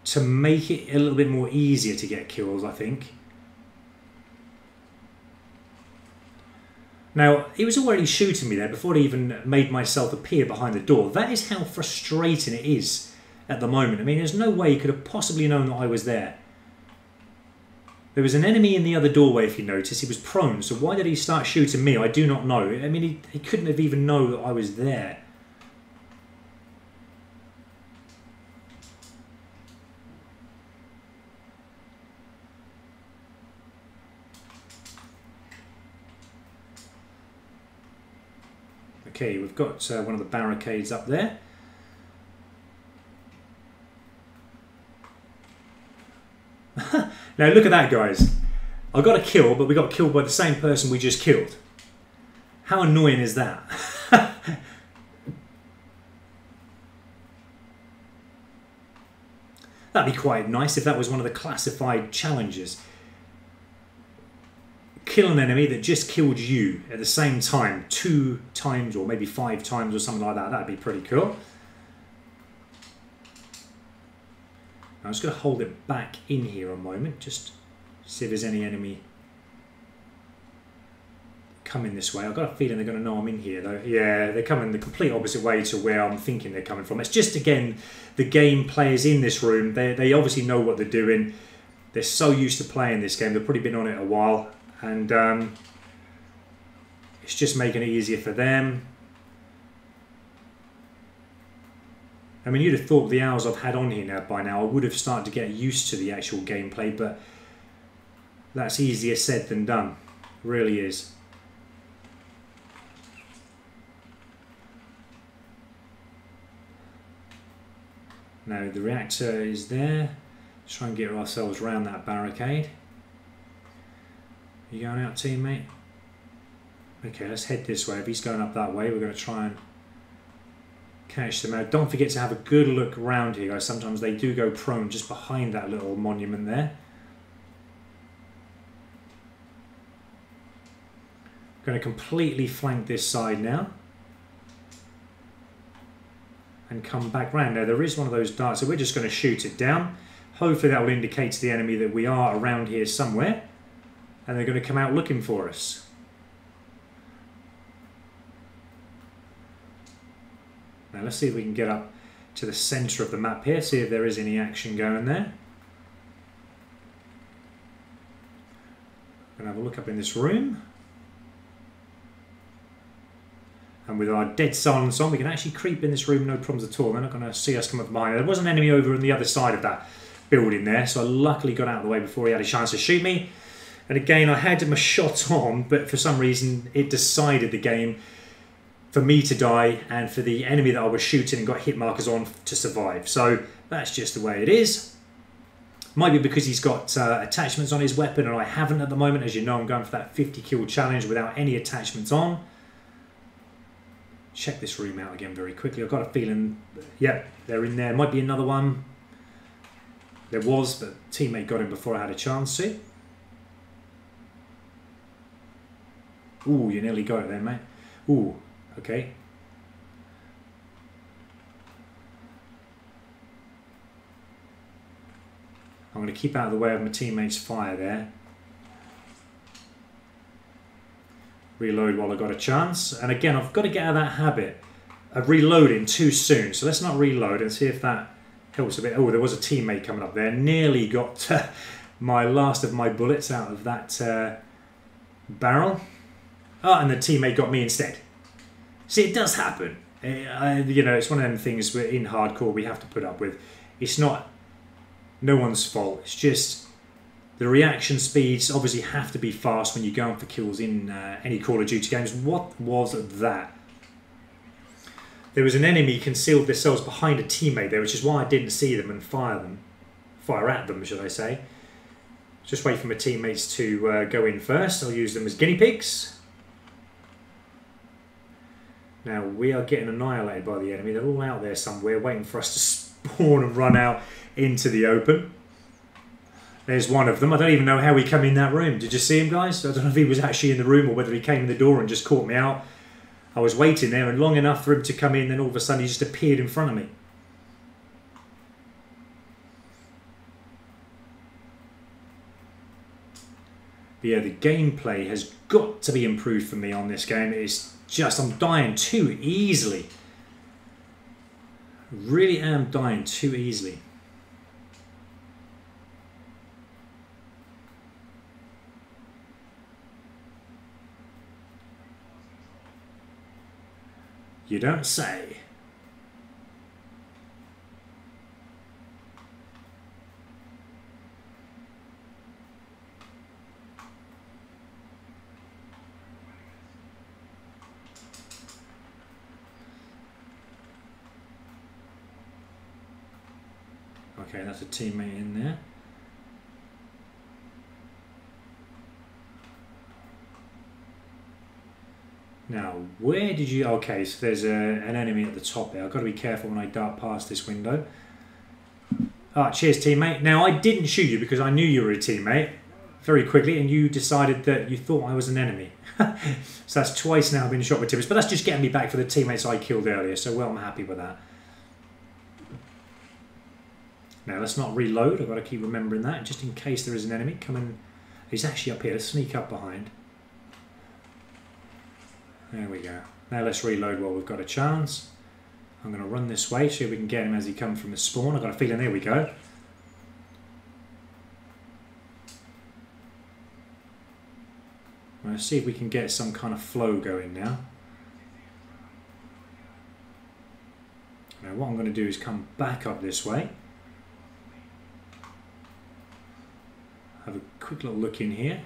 to make it a little bit more easier to get kills, I think. Now, he was already shooting me there before I even made myself appear behind the door. That is how frustrating it is at the moment. I mean, there's no way he could have possibly known that I was there. There was an enemy in the other doorway, if you notice. He was prone, so why did he start shooting me? I do not know. I mean, he couldn't have even known that I was there. Okay, we've got one of the barricades up there. Now look at that, guys. I got a kill, but we got killed by the same person we just killed. How annoying is that? That'd be quite nice if that was one of the classified challenges. Kill an enemy that just killed you at the same time 2 times or maybe 5 times or something like that. That'd be pretty cool. I'm just going to hold it back in here a moment, just see if there's any enemy coming this way. I've got a feeling they're going to know I'm in here though. Yeah, they're coming the complete opposite way to where I'm thinking they're coming from. It's just, again, the game players in this room, they obviously know what they're doing. They're so used to playing this game, they've probably been on it a while. And it's just making it easier for them. I mean, you'd have thought the hours I've had on here now by now, I would have started to get used to the actual gameplay, but that's easier said than done. It really is. Now the reactor is there. Let's try and get ourselves around that barricade. You going out, teammate? Okay, let's head this way. If he's going up that way, we're going to try and catch them out. Don't forget to have a good look around here, guys. Sometimes they do go prone just behind that little monument there. Going to completely flank this side now. And come back round. Now, there is one of those darts, so we're just going to shoot it down. Hopefully that will indicate to the enemy that we are around here somewhere. And they're going to come out looking for us. Now let's see if we can get up to the centre of the map here, see if there is any action going there. We're going to have a look up in this room. And with our dead silence on, we can actually creep in this room, no problems at all. They're not going to see us come up behind. There was an enemy over on the other side of that building there, so I luckily got out of the way before he had a chance to shoot me. And again, I had my shot on, but for some reason it decided the game for me to die and for the enemy that I was shooting and got hit markers on to survive. So that's just the way it is. Might be because he's got attachments on his weapon and I haven't at the moment. As you know, I'm going for that 50 kill challenge without any attachments on. Check this room out again very quickly. I've got a feeling, yeah, they're in there. Might be another one. There was, but teammate got him before I had a chance to. Ooh, you nearly got it there, mate. Ooh, okay. I'm going to keep out of the way of my teammate's fire there. Reload while I got a chance. And again, I've got to get out of that habit of reloading too soon. So let's not reload and see if that helps a bit. Oh, there was a teammate coming up there. Nearly got my last of my bullets out of that barrel. Oh, and the teammate got me instead. See, it does happen. You know, it's one of them things where in hardcore we have to put up with. It's not no one's fault. It's just the reaction speeds obviously have to be fast when you're going for kills in any Call of Duty games. What was that? There was an enemy concealed themselves behind a teammate there, which is why I didn't see them and fire at them, should I say. Just wait for my teammates to go in first. I'll use them as guinea pigs. Now, we are getting annihilated by the enemy. They're all out there somewhere waiting for us to spawn and run out into the open. There's one of them. I don't even know how he came in that room. Did you see him, guys? I don't know if he was actually in the room or whether he came in the door and just caught me out. I was waiting there and long enough for him to come in, then all of a sudden he just appeared in front of me. But yeah, the gameplay has got to be improved for me on this game. It's just, I'm dying too easily. Really am dying too easily. You don't say. Okay, that's a teammate in there. Now, where did you... Okay, so there's an enemy at the top there. I've got to be careful when I dart past this window. Ah, cheers, teammate. Now, I didn't shoot you because I knew you were a teammate very quickly, and you decided that you thought I was an enemy. So that's twice now I've been shot with timbers, but that's just getting me back for the teammates I killed earlier, so well, I'm happy with that. Now, let's not reload. I've got to keep remembering that, just in case there is an enemy coming. He's actually up here. Let's sneak up behind. There we go. Now let's reload while we've got a chance. I'm going to run this way, see if we can get him as he comes from the spawn. I've got a feeling, there we go. Let's see if we can get some kind of flow going now. Now what I'm going to do is come back up this way. Have a quick little look in here.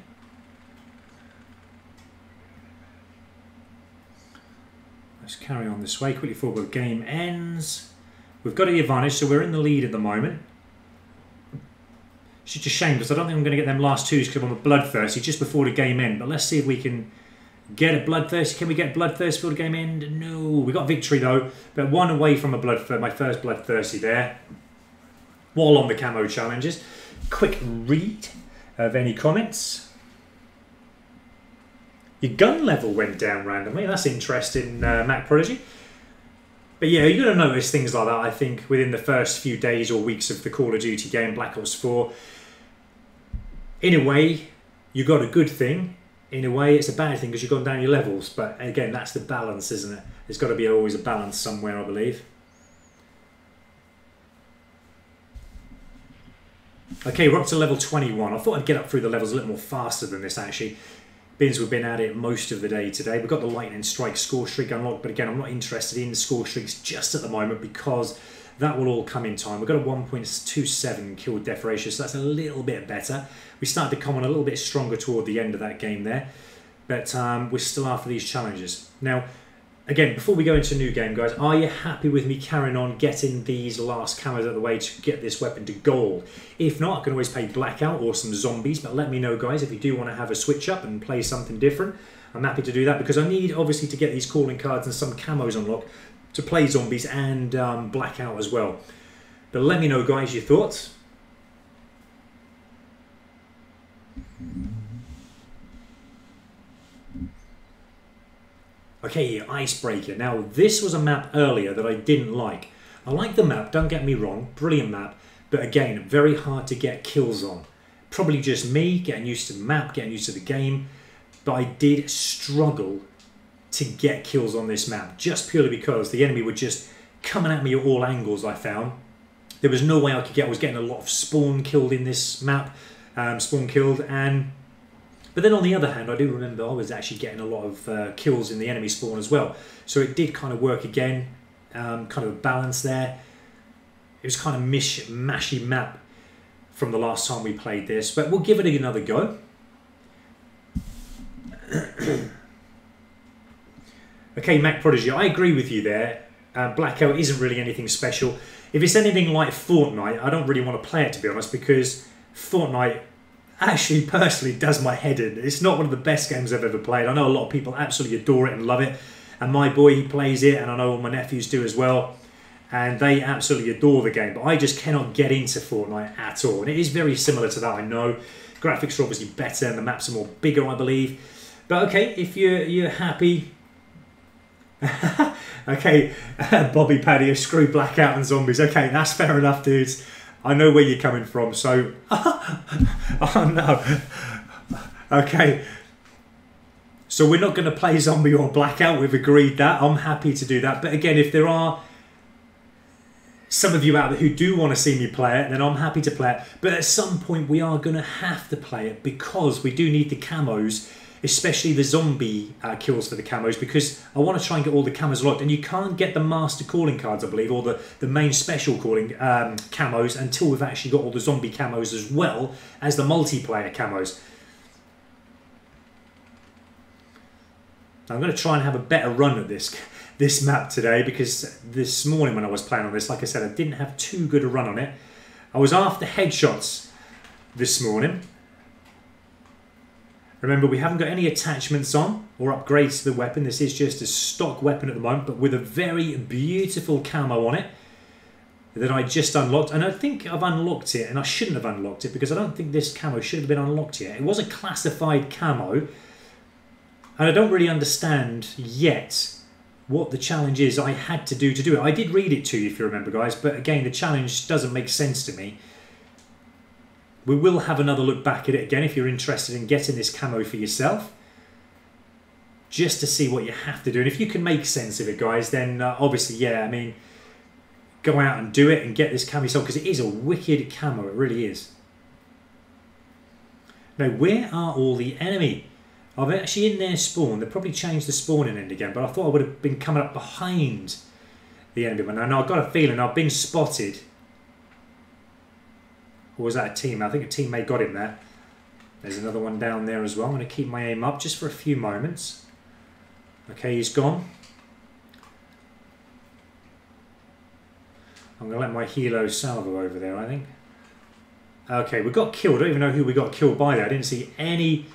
Let's carry on this way quickly before the game ends. We've got the advantage, so we're in the lead at the moment. It's just a shame because I don't think I'm going to get them last twos because I'm a bloodthirsty just before the game end. But let's see if we can get a bloodthirsty. Can we get bloodthirsty before the game end? No. We got victory though, but one away from a bloodthirsty. My first bloodthirsty there. While on the camo challenges, quick read of any comments. Your gun level went down randomly. That's interesting, Mac Prodigy. But yeah, you're going to notice things like that, I think, within the first few days or weeks of the Call of Duty game, Black Ops 4. In a way, you got a good thing. In a way, it's a bad thing because you've gone down your levels. But again, that's the balance, isn't it? There's got to be always a balance somewhere, I believe. Okay, we're up to level 21. I thought I'd get up through the levels a little more faster than this, actually. Bins we've been at it most of the day today. We've got the lightning strike score streak unlocked, but again, I'm not interested in the score streaks just at the moment because that will all come in time. We've got a 1.27 kill death ratio, so that's a little bit better. We started to come on a little bit stronger toward the end of that game there, but we're still after these challenges. Now, again, before we go into a new game, guys, are you happy with me carrying on getting these last camos out of the way to get this weapon to gold? If not, I can always play Blackout or some zombies, but let me know, guys, if you do want to have a switch up and play something different. I'm happy to do that because I need, obviously, to get these calling cards and some camos unlocked to play zombies and Blackout as well. But let me know, guys, your thoughts. Okay, Icebreaker. Now, this was a map earlier that I didn't like. I like the map, don't get me wrong, brilliant map, but again, very hard to get kills on. Probably just me, getting used to the map, getting used to the game, but I did struggle to get kills on this map, just purely because the enemy were just coming at me at all angles, I found. There was no way I could get, I was getting a lot of spawn killed in this map, spawn killed, and But then on the other hand, I do remember I was actually getting a lot of kills in the enemy spawn as well. So it did kind of work again, kind of a balance there. It was kind of mashy map from the last time we played this, but we'll give it another go. Okay, Mac Prodigy, I agree with you there. Blackout isn't really anything special. If it's anything like Fortnite, I don't really want to play it, to be honest, because Fortnite actually personally does my head in. It's not one of the best games I've ever played. I know a lot of people absolutely adore it and love it, and my boy, he plays it, and I know all my nephews do as well, and they absolutely adore the game, but I just cannot get into Fortnite at all. And it is very similar to that, I know. Graphics are obviously better and the maps are more bigger, I believe. But okay, if you're happy... Okay, Bobby Patio, screw Blackout and zombies. Okay, that's fair enough, dudes. I know where you're coming from, so... Oh no. Okay. So we're not going to play Zombie or Blackout. We've agreed that. I'm happy to do that. But again, if there are some of you out there who do want to see me play it, then I'm happy to play it. But at some point, we are going to have to play it because we do need the camos, especially the zombie kills for the camos, because I want to try and get all the camos locked. And you can't get the master calling cards, I believe, or the main special calling camos until we've actually got all the zombie camos as well as the multiplayer camos. I'm going to try and have a better run at this map today, because this morning when I was playing on this, like I said, I didn't have too good a run on it. I was after headshots this morning. Remember, we haven't got any attachments on or upgrades to the weapon. This is just a stock weapon at the moment, but with a very beautiful camo on it that I just unlocked. And I think I've unlocked it, and I shouldn't have unlocked it because I don't think this camo should have been unlocked yet. It was a classified camo, and I don't really understand yet what the challenge is I had to do it. I did read it to you, if you remember, guys, but again, the challenge doesn't make sense to me. We will have another look back at it again if you're interested in getting this camo for yourself, just to see what you have to do. And if you can make sense of it, guys, then obviously, yeah, I mean, go out and do it and get this camo yourself, because it is a wicked camo, it really is. Now, where are all the enemy? I've actually in their spawn. They've probably changed the spawning end again, but I thought I would have been coming up behind the enemy. And I've got a feeling I've been spotted. Or was that a teammate? I think a teammate got him there. There's another one down there as well. I'm going to keep my aim up just for a few moments. Okay, he's gone. I'm going to let my helo salvo over there, I think. Okay, we got killed. I don't even know who we got killed by there. I didn't see any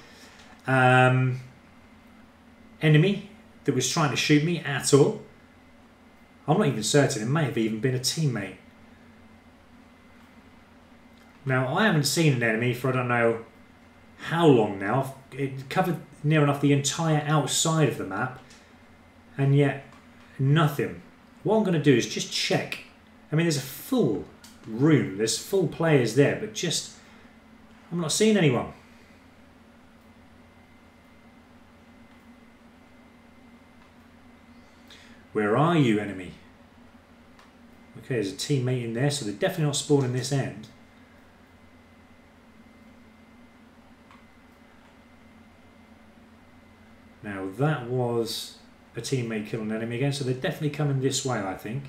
enemy that was trying to shoot me at all. I'm not even certain. It may have even been a teammate. Now, I haven't seen an enemy for I don't know how long now. It covered near enough the entire outside of the map, and yet nothing. What I'm going to do is just check. I mean, there's a full room. There's full players there, but just I'm not seeing anyone. Where are you, enemy? Okay, there's a teammate in there, so they're definitely not spawning this end. Now, that was a teammate killing an enemy again, so they're definitely coming this way, I think.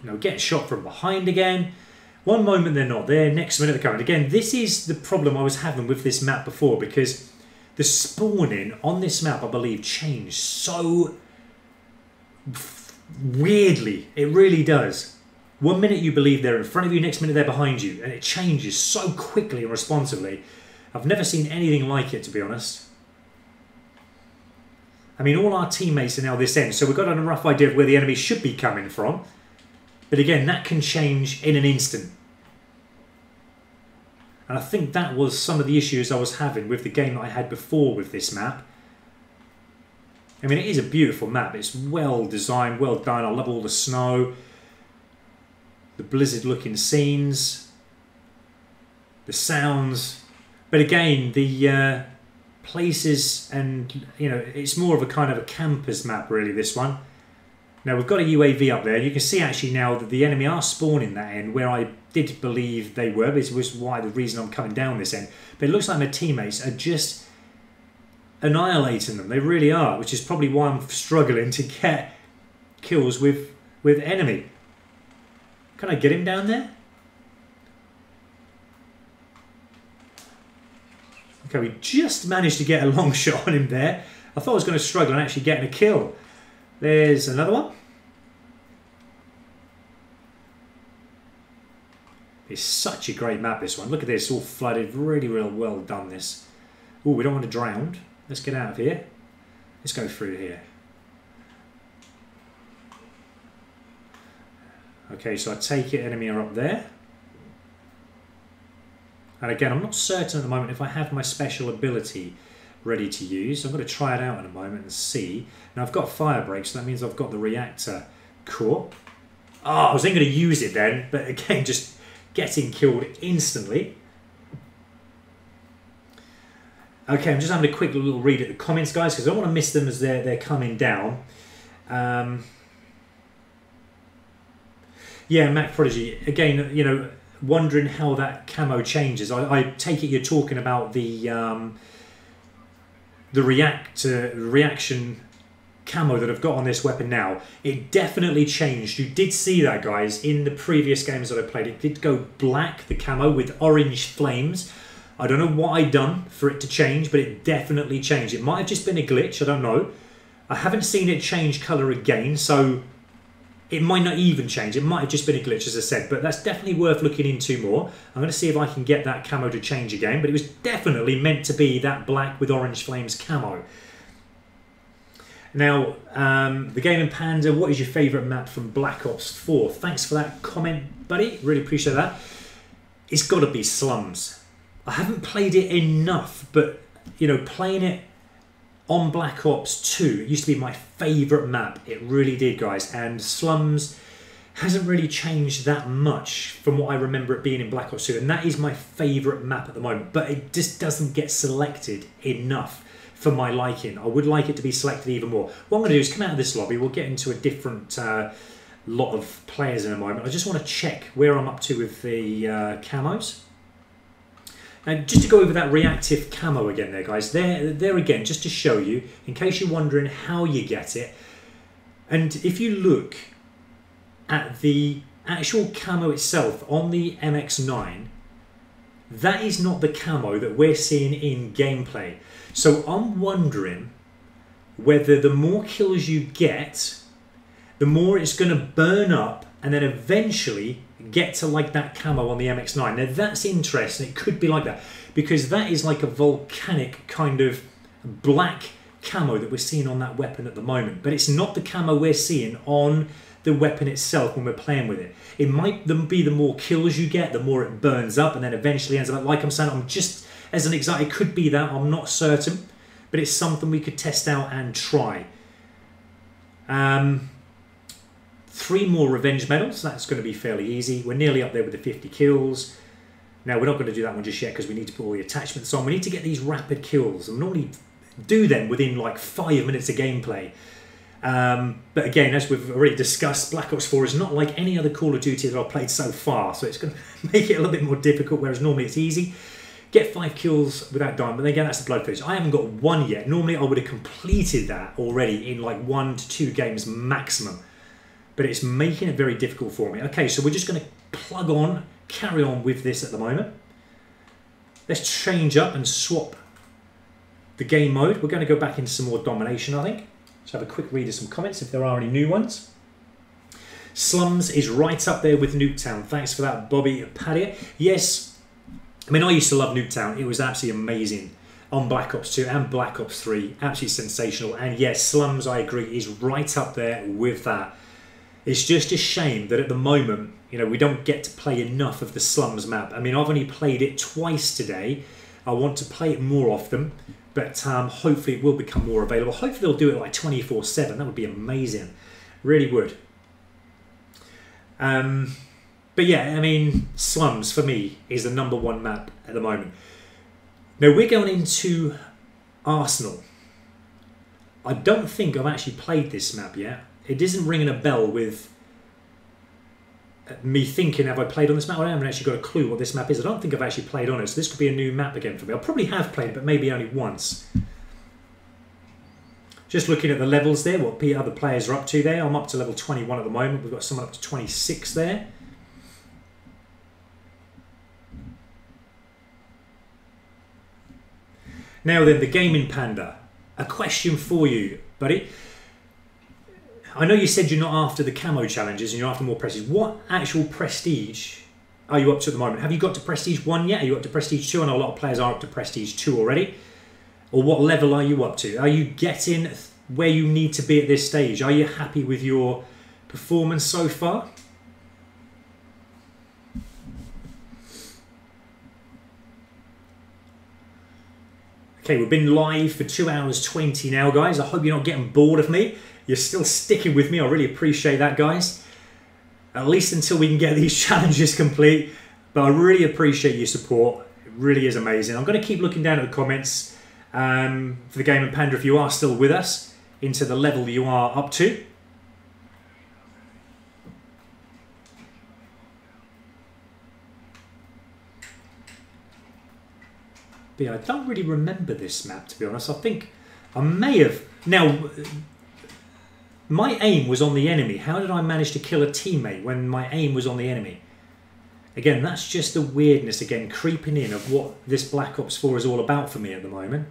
You know, getting shot from behind again. One moment they're not there, next minute they're coming. Again, this is the problem I was having with this map before, because the spawning on this map, I believe, changed so weirdly. It really does. One minute you believe they're in front of you, next minute they're behind you, and it changes so quickly and responsively. I've never seen anything like it, to be honest. I mean, all our teammates are now this end, so we've got a rough idea of where the enemy should be coming from. But again, that can change in an instant. And I think that was some of the issues I was having with the game that I had before with this map. I mean, it is a beautiful map. It's well designed, well done. I love all the snow, the blizzard-looking scenes, the sounds. But again, the places and, you know, it's more of a kind of a campers map, really, this one. Now we've got a UAV up there. You can see actually now that the enemy are spawning that end where I did believe they were. This was why the reason I'm coming down this end. But it looks like my teammates are just annihilating them. They really are, which is probably why I'm struggling to get kills with enemy. Can I get him down there? Okay, we just managed to get a long shot on him there. I thought I was going to struggle on actually getting a kill. There's another one. It's such a great map, this one. Look at this, all flooded. Really, really well done, this. Oh, we don't want to drown. Let's get out of here. Let's go through here. Okay, so I take it enemy are up there. And again, I'm not certain at the moment if I have my special ability ready to use. I'm going to try it out in a moment and see. Now I've got fire break, so that means I've got the reactor core. Oh, I was then going to use it then, but again, just getting killed instantly. Okay, I'm just having a quick little read at the comments, guys, because I don't want to miss them as they're coming down. Yeah, Mac Prodigy, again, you know, wondering how that camo changes. I take it you're talking about the reaction camo that I've got on this weapon now. It definitely changed. You did see that, guys, in the previous games that I played. It did go black, the camo, with orange flames. I don't know what I'd done for it to change, but it definitely changed. It might have just been a glitch, I don't know. I haven't seen it change colour again, so it might not even change. It might have just been a glitch, as I said, but that's definitely worth looking into more. I'm going to see if I can get that camo to change again, but it was definitely meant to be that black with orange flames camo. Now, the Gaming Panda, what is your favourite map from Black Ops 4? Thanks for that comment, buddy. Really appreciate that. It's got to be Slums. I haven't played it enough, but, you know, playing it on Black Ops 2, it used to be my favourite map. It really did, guys. And Slums hasn't really changed that much from what I remember it being in Black Ops 2. And that is my favourite map at the moment. But it just doesn't get selected enough for my liking. I would like it to be selected even more. What I'm going to do is come out of this lobby. We'll get into a different lot of players in a moment. I just want to check where I'm up to with the camos. And just to go over that reactive camo again there, guys, there again, just to show you, in case you're wondering how you get it. And if you look at the actual camo itself on the MX-9, that is not the camo that we're seeing in gameplay. So I'm wondering whether the more kills you get, the more it's going to burn up and then eventually get to like that camo on the MX-9. Now that's interesting. It could be like that because that is like a volcanic kind of black camo that we're seeing on that weapon at the moment. But it's not the camo we're seeing on the weapon itself when we're playing with it. It might be the more kills you get, the more it burns up and then eventually ends up, like I'm saying, I'm just, as an example, it could be that, I'm not certain, but it's something we could test out and try. 3 more revenge medals, that's going to be fairly easy. We're nearly up there with the 50 kills. Now, we're not going to do that one just yet because we need to put all the attachments on. We need to get these rapid kills. And normally do them within like 5 minutes of gameplay. But again, as we've already discussed, Black Ops 4 is not like any other Call of Duty that I've played so far. So it's going to make it a little bit more difficult, whereas normally it's easy. Get 5 kills without dying, but again, that's the blood finish. I haven't got 1 yet. Normally, I would have completed that already in like 1 to 2 games maximum. But it's making it very difficult for me. Okay, so we're just going to plug on, carry on with this at the moment. Let's change up and swap the game mode. We're going to go back into some more Domination, I think. Let's have a quick read of some comments if there are any new ones. Slums is right up there with Nuketown. Thanks for that, Bobby Padilla. Yes, I mean, I used to love Nuketown. It was absolutely amazing on Black Ops 2 and Black Ops 3. Absolutely sensational. And yes, Slums, I agree, is right up there with that. It's just a shame that at the moment, you know, we don't get to play enough of the Slums map. I mean, I've only played it twice today. I want to play it more often, but hopefully it will become more available. Hopefully they'll do it like 24/7. That would be amazing. Really would. But yeah, I mean, Slums for me is the #1 map at the moment. Now we're going into Arsenal. I don't think I've actually played this map yet. it isn't ringing a bell with me thinking, have I played on this map? I haven't actually got a clue what this map is. I don't think I've actually played on it, so this could be a new map again for me. I probably have played, but maybe only once. Just looking at the levels there, what other players are up to there. I'm up to level 21 at the moment. We've got someone up to 26 there. Now then, the Gaming Panda. A question for you, buddy. I know you said you're not after the camo challenges and you're after more prestige. What actual prestige are you up to at the moment? Have you got to prestige 1 yet? Are you up to prestige 2? I know a lot of players are up to prestige 2 already. Or what level are you up to? Are you getting where you need to be at this stage? Are you happy with your performance so far? Okay, we've been live for 2 hours 20 now, guys. I hope you're not getting bored of me. You're still sticking with me. I really appreciate that, guys. At least until we can get these challenges complete. But I really appreciate your support. It really is amazing. I'm going to keep looking down at the comments for the Gaming Panda if you are still with us into the level you are up to. But yeah, I don't really remember this map, to be honest. I think I may have... Now, my aim was on the enemy. How did I manage to kill a teammate when my aim was on the enemy? Again, that's just the weirdness, again, creeping in of what this Black Ops 4 is all about for me at the moment.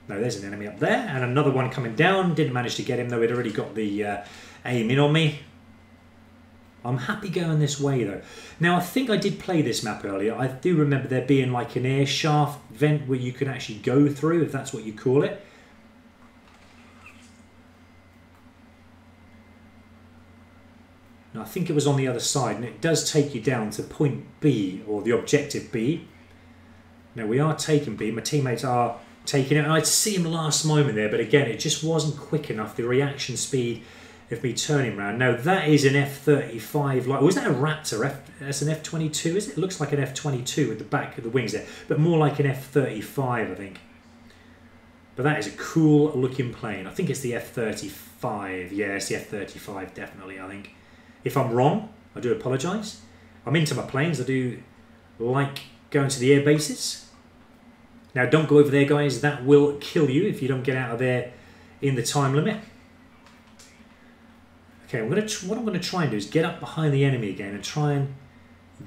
No, there's an enemy up there, and another one coming down. Didn't manage to get him, though. He'd already got the aim in on me. I'm happy going this way, though. Now, I think I did play this map earlier. I do remember there being like an air shaft vent where you can actually go through, if that's what you call it. Now, I think it was on the other side, and it does take you down to point B, or the objective B. Now, we are taking B. My teammates are taking it, and I'd see him last moment there, but again, it just wasn't quick enough. The reaction speed of me turning around. Now, that is an F-35. Like, was that a Raptor? That's an F-22, is it? It looks like an F-22 with the back of the wings there, but more like an F-35, I think. But that is a cool looking plane. I think it's the F-35. Yeah, it's the F-35, definitely, I think. If I'm wrong, I do apologise. I'm into my planes. I do like going to the air bases. Now, don't go over there, guys. That will kill you if you don't get out of there in the time limit. Okay, what I'm going to try and do is get up behind the enemy again and try and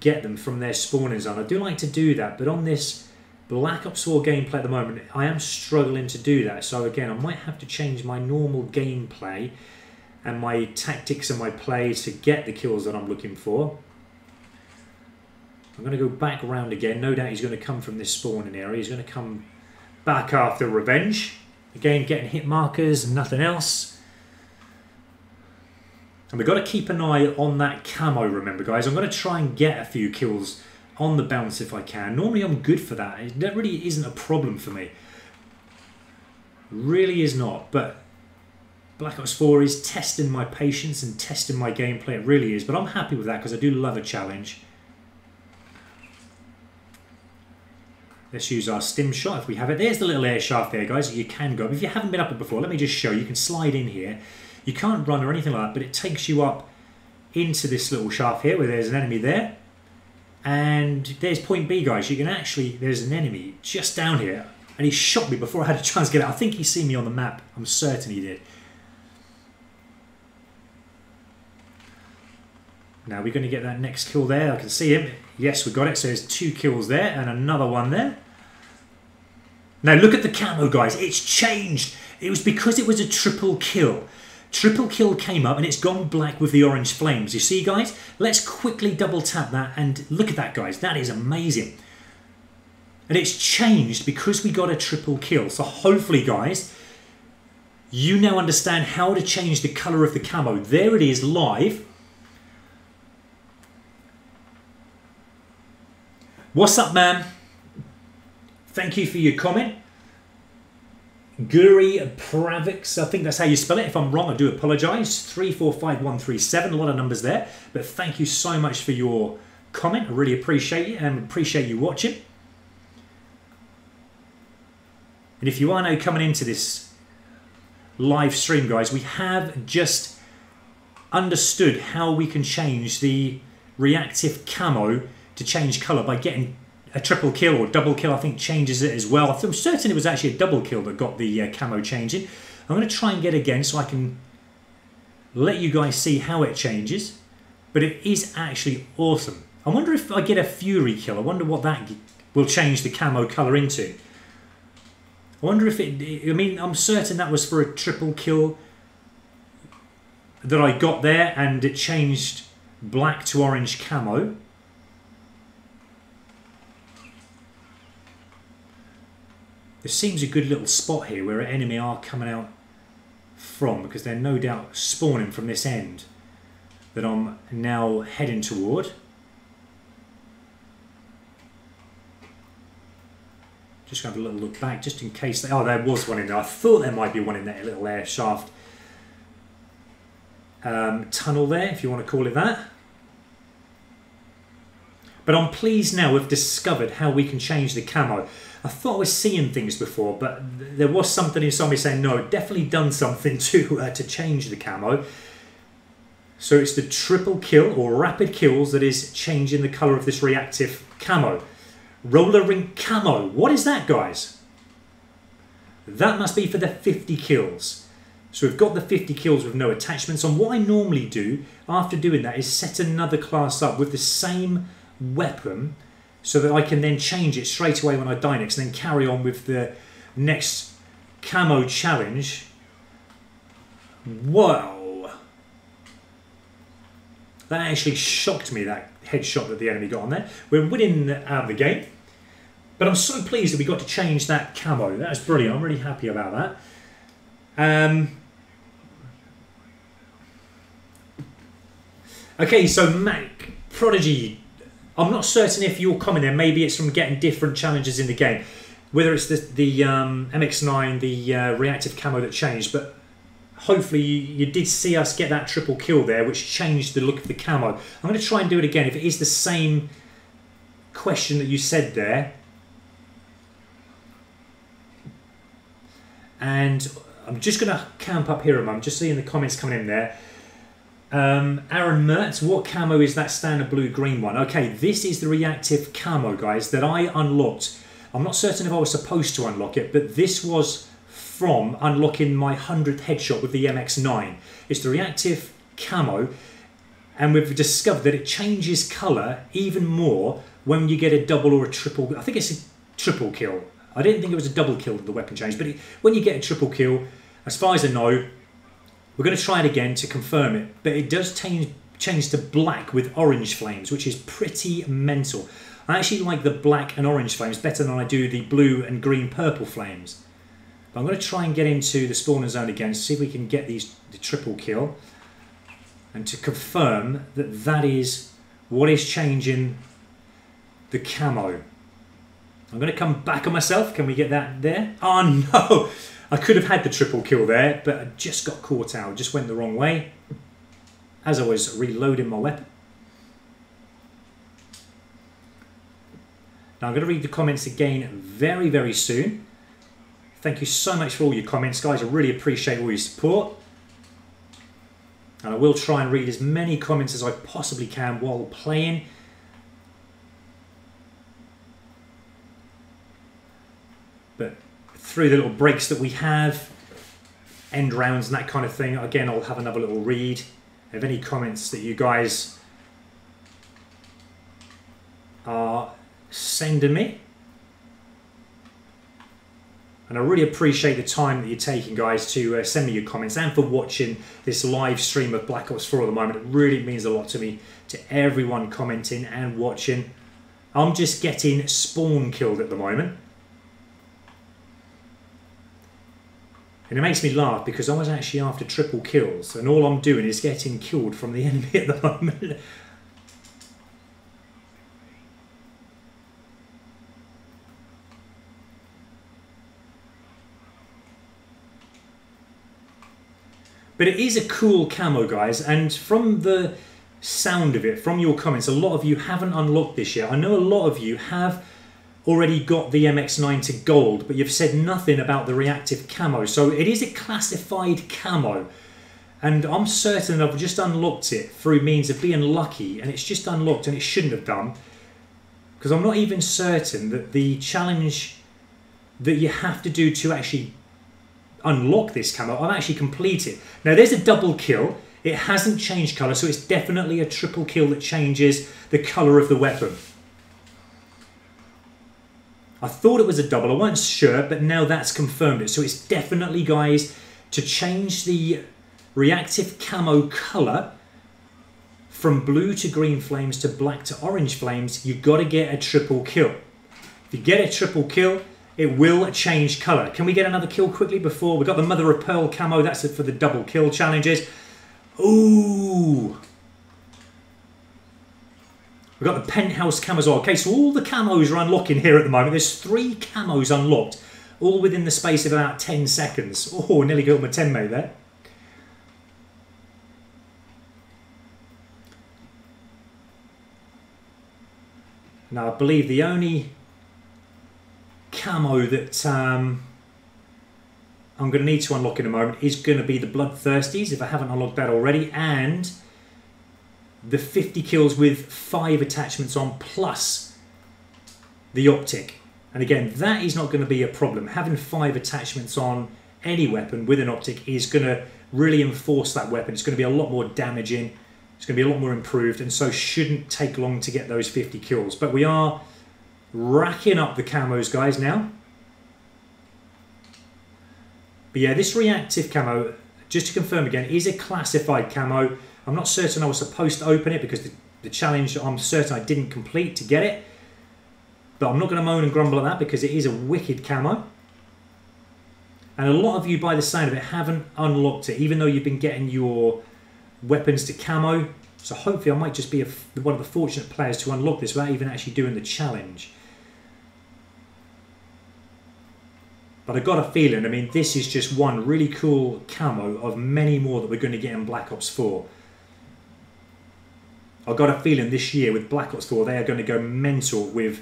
get them from their spawning zone. I do like to do that, but on this Black Ops 4 gameplay at the moment, I am struggling to do that. So again, I might have to change my normal gameplay and my tactics and my play to get the kills that I'm looking for. I'm going to go back around again. No doubt he's going to come from this spawning area. He's going to come back after revenge. Again, getting hit markers and nothing else. And we've got to keep an eye on that camo, remember, guys. I'm going to try and get a few kills on the bounce if I can. Normally, I'm good for that. That really isn't a problem for me. Really is not. But Black Ops 4 is testing my patience and testing my gameplay. It really is. But I'm happy with that because I do love a challenge. Let's use our stim shot if we have it. There's the little air shaft there, guys. You can go. If you haven't been up it before, let me just show you. You can slide in here. You can't run or anything like that, but it takes you up into this little shaft here where there's an enemy there. And there's point B, guys. You can actually, there's an enemy just down here. And he shot me before I had a chance to get out. I think he's seen me on the map. I'm certain he did. Now we're going to get that next kill there. I can see him. Yes, we got it. So there's 2 kills there and another one there. Now look at the camo, guys. It's changed. It was because it was a triple kill. Triple kill came up and it's gone black with the orange flames. You see, guys? Let's quickly double tap that and look at that, guys. That is amazing. And it's changed because we got a triple kill. So hopefully, guys, you now understand how to change the colour of the camo. There it is live. What's up, man? Thank you for your comment. Guri Pravix, I think that's how you spell it. If I'm wrong, I do apologise. 345137, a lot of numbers there. But thank you so much for your comment. I really appreciate it and appreciate you watching. And if you are now coming into this live stream, guys, we have just understood how we can change the reactive camo to change colour by getting a triple kill or double kill. I think changes it as well. I'm certain it was actually a double kill that got the camo changing. I'm going to try and get again so I can let you guys see how it changes. But it is actually awesome. I wonder if I get a Fury kill. I wonder what that will change the camo colour into. I wonder if it... I mean, I'm certain that was for a triple kill that I got there, and it changed black to orange camo. There seems a good little spot here where an enemy are coming out from, because they're no doubt spawning from this end that I'm now heading toward. Just going to have a little look back just in case. Oh, there was one in there. I thought there might be one in that little air shaft tunnel there, if you want to call it that. But I'm pleased now we've discovered how we can change the camo. I thought I was seeing things before, but there was something inside me saying, no, definitely done something to change the camo. So it's the triple kill or rapid kills that is changing the colour of this reactive camo. Roller ring camo. What is that, guys? That must be for the 50 kills. So we've got the 50 kills with no attachments. And what I normally do after doing that is set another class up with the same weapon so that I can then change it straight away when I die next and then carry on with the next camo challenge. Whoa. That actually shocked me, that headshot that the enemy got on there. We're winning out of the game. But I'm so pleased that we got to change that camo. That's brilliant. I'm really happy about that. Okay, so Mac, Prodigy, I'm not certain if you're coming there. Maybe it's from getting different challenges in the game. Whether it's the MX-9, the reactive camo that changed. But hopefully you did see us get that triple kill there, which changed the look of the camo. I'm going to try and do it again. If it is the same question that you said there. And I'm just going to camp up here a moment, just seeing the comments coming in there. Aaron Mertz, what camo is that standard blue-green one? Okay, this is the reactive camo, guys, that I unlocked. I'm not certain if I was supposed to unlock it, but this was from unlocking my 100th headshot with the MX-9. It's the reactive camo, and we've discovered that it changes colour even more when you get a double or a triple. I think it's a triple kill. I didn't think it was a double kill that the weapon changed, but when you get a triple kill, as far as I know, we're going to try it again to confirm it, but it does change to black with orange flames, which is pretty mental. I actually like the black and orange flames better than I do the blue and green purple flames. But I'm going to try and get into the spawner zone again, see if we can get the triple kill, and to confirm that that is what is changing the camo. I'm going to come back on myself. Can we get that there? Oh no! I could have had the triple kill there, but I just got caught out. Just went the wrong way as I was reloading my weapon. Now I'm going to read the comments again very, very soon. Thank you so much for all your comments, guys. I really appreciate all your support. And I will try and read as many comments as I possibly can while playing. But through the little breaks that we have, end rounds and that kind of thing, again, I'll have another little read of any comments that you guys are sending me. And I really appreciate the time that you're taking, guys, to send me your comments and for watching this live stream of Black Ops 4 at the moment. It really means a lot to me, to everyone commenting and watching. I'm just getting spawn killed at the moment. And it makes me laugh because I was actually after triple kills and all I'm doing is getting killed from the enemy at the moment. But it is a cool camo, guys, and from the sound of it, from your comments, a lot of you haven't unlocked this yet. I know a lot of you have already got the MX-9 to gold, but you've said nothing about the reactive camo. So it is a classified camo, and I'm certain I've just unlocked it through means of being lucky, and it's just unlocked, and it shouldn't have done, because I'm not even certain that the challenge that you have to do to actually unlock this camo, I've actually completed. Now there's a double kill. It hasn't changed colour, so it's definitely a triple kill that changes the colour of the weapon. I thought it was a double, I wasn't sure, but now that's confirmed it. So it's definitely, guys, to change the reactive camo colour from blue to green flames to black to orange flames, you've got to get a triple kill. If you get a triple kill, it will change colour. Can we get another kill quickly before? We've got the Mother of Pearl camo, that's it for the double kill challenges. Ooh! We've got the penthouse camos on. Okay, so all the camos are unlocking here at the moment. There's 3 camos unlocked, all within the space of about 10 seconds. Oh, nearly got my 10 mate there. Now, I believe the only camo that I'm going to need to unlock in a moment is going to be the Bloodthirsties, if I haven't unlocked that already, and the 50 kills with 5 attachments on plus the optic. And again, that is not going to be a problem. Having 5 attachments on any weapon with an optic is going to really enforce that weapon. It's going to be a lot more damaging. It's going to be a lot more improved, and so shouldn't take long to get those 50 kills. But we are racking up the camos, guys, now. But yeah, this reactive camo, just to confirm again, is a classified camo. I'm not certain I was supposed to open it because the challenge, I'm certain I didn't complete to get it. But I'm not going to moan and grumble at that because it is a wicked camo. And a lot of you, by the sound of it, haven't unlocked it, even though you've been getting your weapons to camo. So hopefully I might just be one of the fortunate players to unlock this without even actually doing the challenge. But I got a feeling, I mean, this is just one really cool camo of many more that we're going to get in Black Ops 4. I've got a feeling this year with Black Ops 4 they are going to go mental with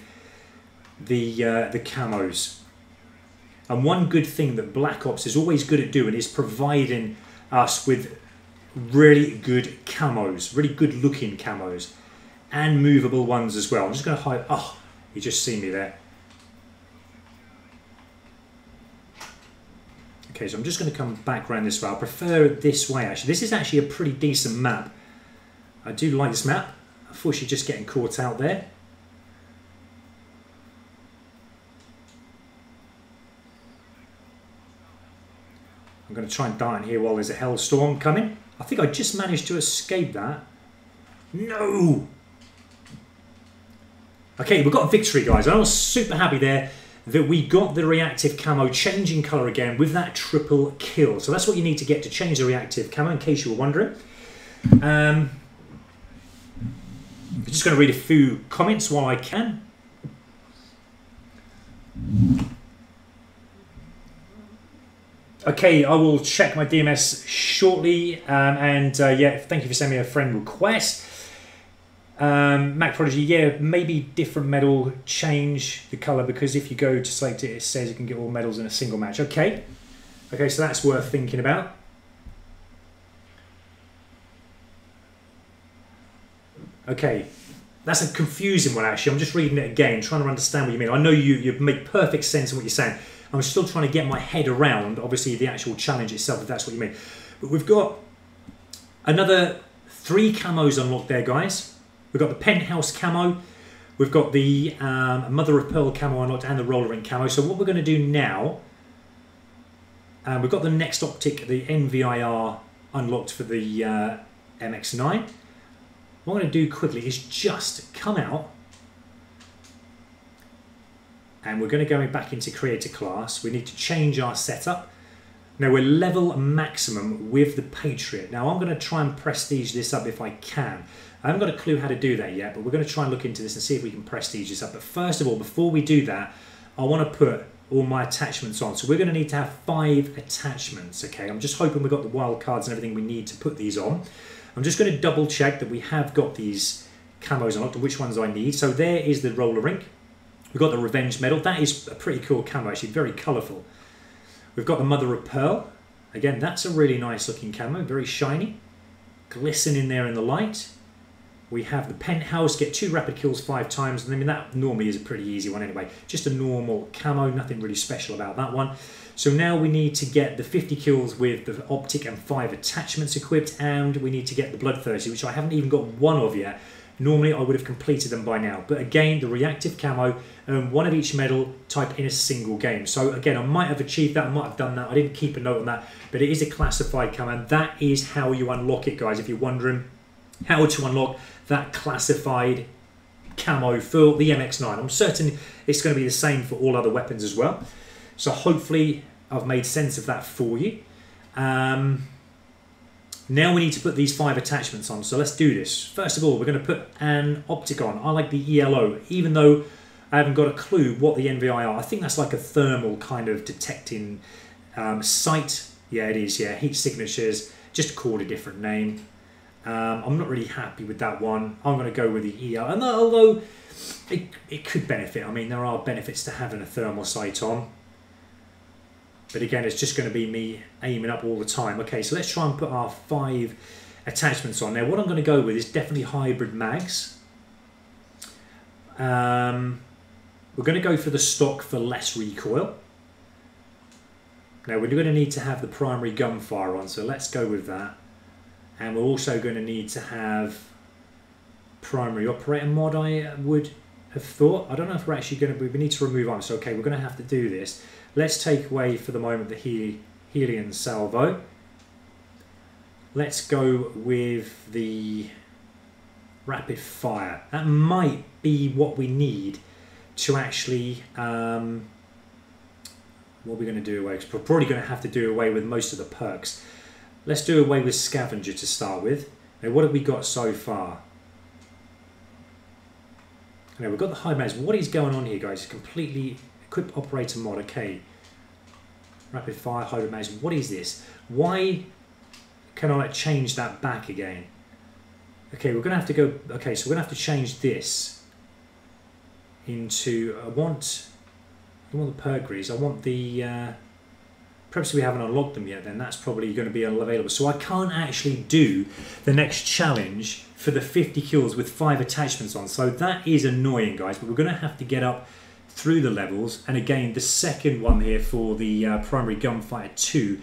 the camos. And one good thing that Black Ops is always good at doing is providing us with really good camos, really good looking camos, and movable ones as well. I'm just going to hide. Oh, you just see me there. Okay, so I'm just going to come back around this way. I prefer it this way, actually. This is actually a pretty decent map. I do like this map. Unfortunately, just getting caught out there. I'm going to try and dart in here while there's a hellstorm coming. I think I just managed to escape that. No! Okay, we've got a victory, guys. I was super happy there that we got the reactive camo changing colour again with that triple kill. So that's what you need to get to change the reactive camo, in case you were wondering. I'm just going to read a few comments while I can. Okay, I will check my DMS shortly, yeah, thank you for sending me a friend request. Mac Prodigy, yeah, maybe different medal, change the colour, because if you go to select it, it says you can get all medals in a single match. Okay, okay, so that's worth thinking about. Okay, that's a confusing one actually. I'm just reading it again, trying to understand what you mean. I know you make perfect sense in what you're saying. I'm still trying to get my head around, obviously, the actual challenge itself, if that's what you mean. But we've got another 3 camos unlocked there, guys. We've got the penthouse camo, we've got the Mother of Pearl camo unlocked, and the roller ring camo. So what we're going to do now, we've got the next optic, the NVIR, unlocked for the MX-9. What I'm going to do quickly is just come out, and we're going to go back into creator class. We need to change our setup. Now we're level maximum with the Patriot. Now I'm going to try and prestige this up if I can. I haven't got a clue how to do that yet, but we're going to try and look into this and see if we can prestige this up. But first of all, before we do that, I want to put all my attachments on. So we're going to need to have 5 attachments, okay? I'm just hoping we've got the wild cards and everything we need to put these on. I'm just going to double check that we have got these camos unlocked, which ones I need. So there is the roller rink. We've got the Revenge Medal. That is a pretty cool camo, actually, very colourful. We've got the Mother of Pearl. Again, that's a really nice looking camo, very shiny. Glistening there in the light. We have the Penthouse, get 2 rapid kills 5 times. And I mean, that normally is a pretty easy one anyway. Just a normal camo, nothing really special about that one. So now we need to get the 50 kills with the optic and 5 attachments equipped. And we need to get the Bloodthirsty, which I haven't even got one of yet. Normally I would have completed them by now. But again, the reactive camo, one of each medal type in a single game. So again, I might have achieved that, I might have done that. I didn't keep a note on that, but it is a classified camo. And that is how you unlock it, guys. If you're wondering how to unlock that classified camo for the MX-9. I'm certain it's going to be the same for all other weapons as well. So hopefully I've made sense of that for you. Now we need to put these 5 attachments on, so let's do this. First of all, we're going to put an optic on. I like the ELO, even though I haven't got a clue what the NVI are. I think that's like a thermal kind of detecting sight. Yeah, it is, yeah, heat signatures, just called a different name. I'm not really happy with that one. I'm going to go with the ELO, and although it could benefit. I mean, there are benefits to having a thermal sight on. But again, it's just going to be me aiming up all the time. Okay, so let's try and put our 5 attachments on. Now, what I'm going to go with is definitely hybrid mags. We're going to go for the stock for less recoil. Now, we're going to need to have the primary gunfire on, so let's go with that. And we're also going to need to have primary operator mod, I would have thought. I don't know if we're actually going to... We need to remove arms, so okay, we're going to have to do this. Let's take away for the moment the Helion salvo. Let's go with the rapid fire. That might be what we need to actually... what are we going to do away? Because we're probably going to have to do away with most of the perks. Let's do away with Scavenger to start with. Now, what have we got so far? Now, we've got the high mags. What is going on here, guys? Completely... Equip operator mod, okay. Rapid fire, hybrid mags. What is this? Why can I like change that back again? Okay, we're gonna have to go. Okay, so we're gonna have to change this into. I want the pergrees. I want the. Perhaps we haven't unlocked them yet. Then that's probably going to be available. So I can't actually do the next challenge for the 50 kills with 5 attachments on. So that is annoying, guys. But we're gonna have to get up through the levels, and again the second one here for the primary gunfighter 2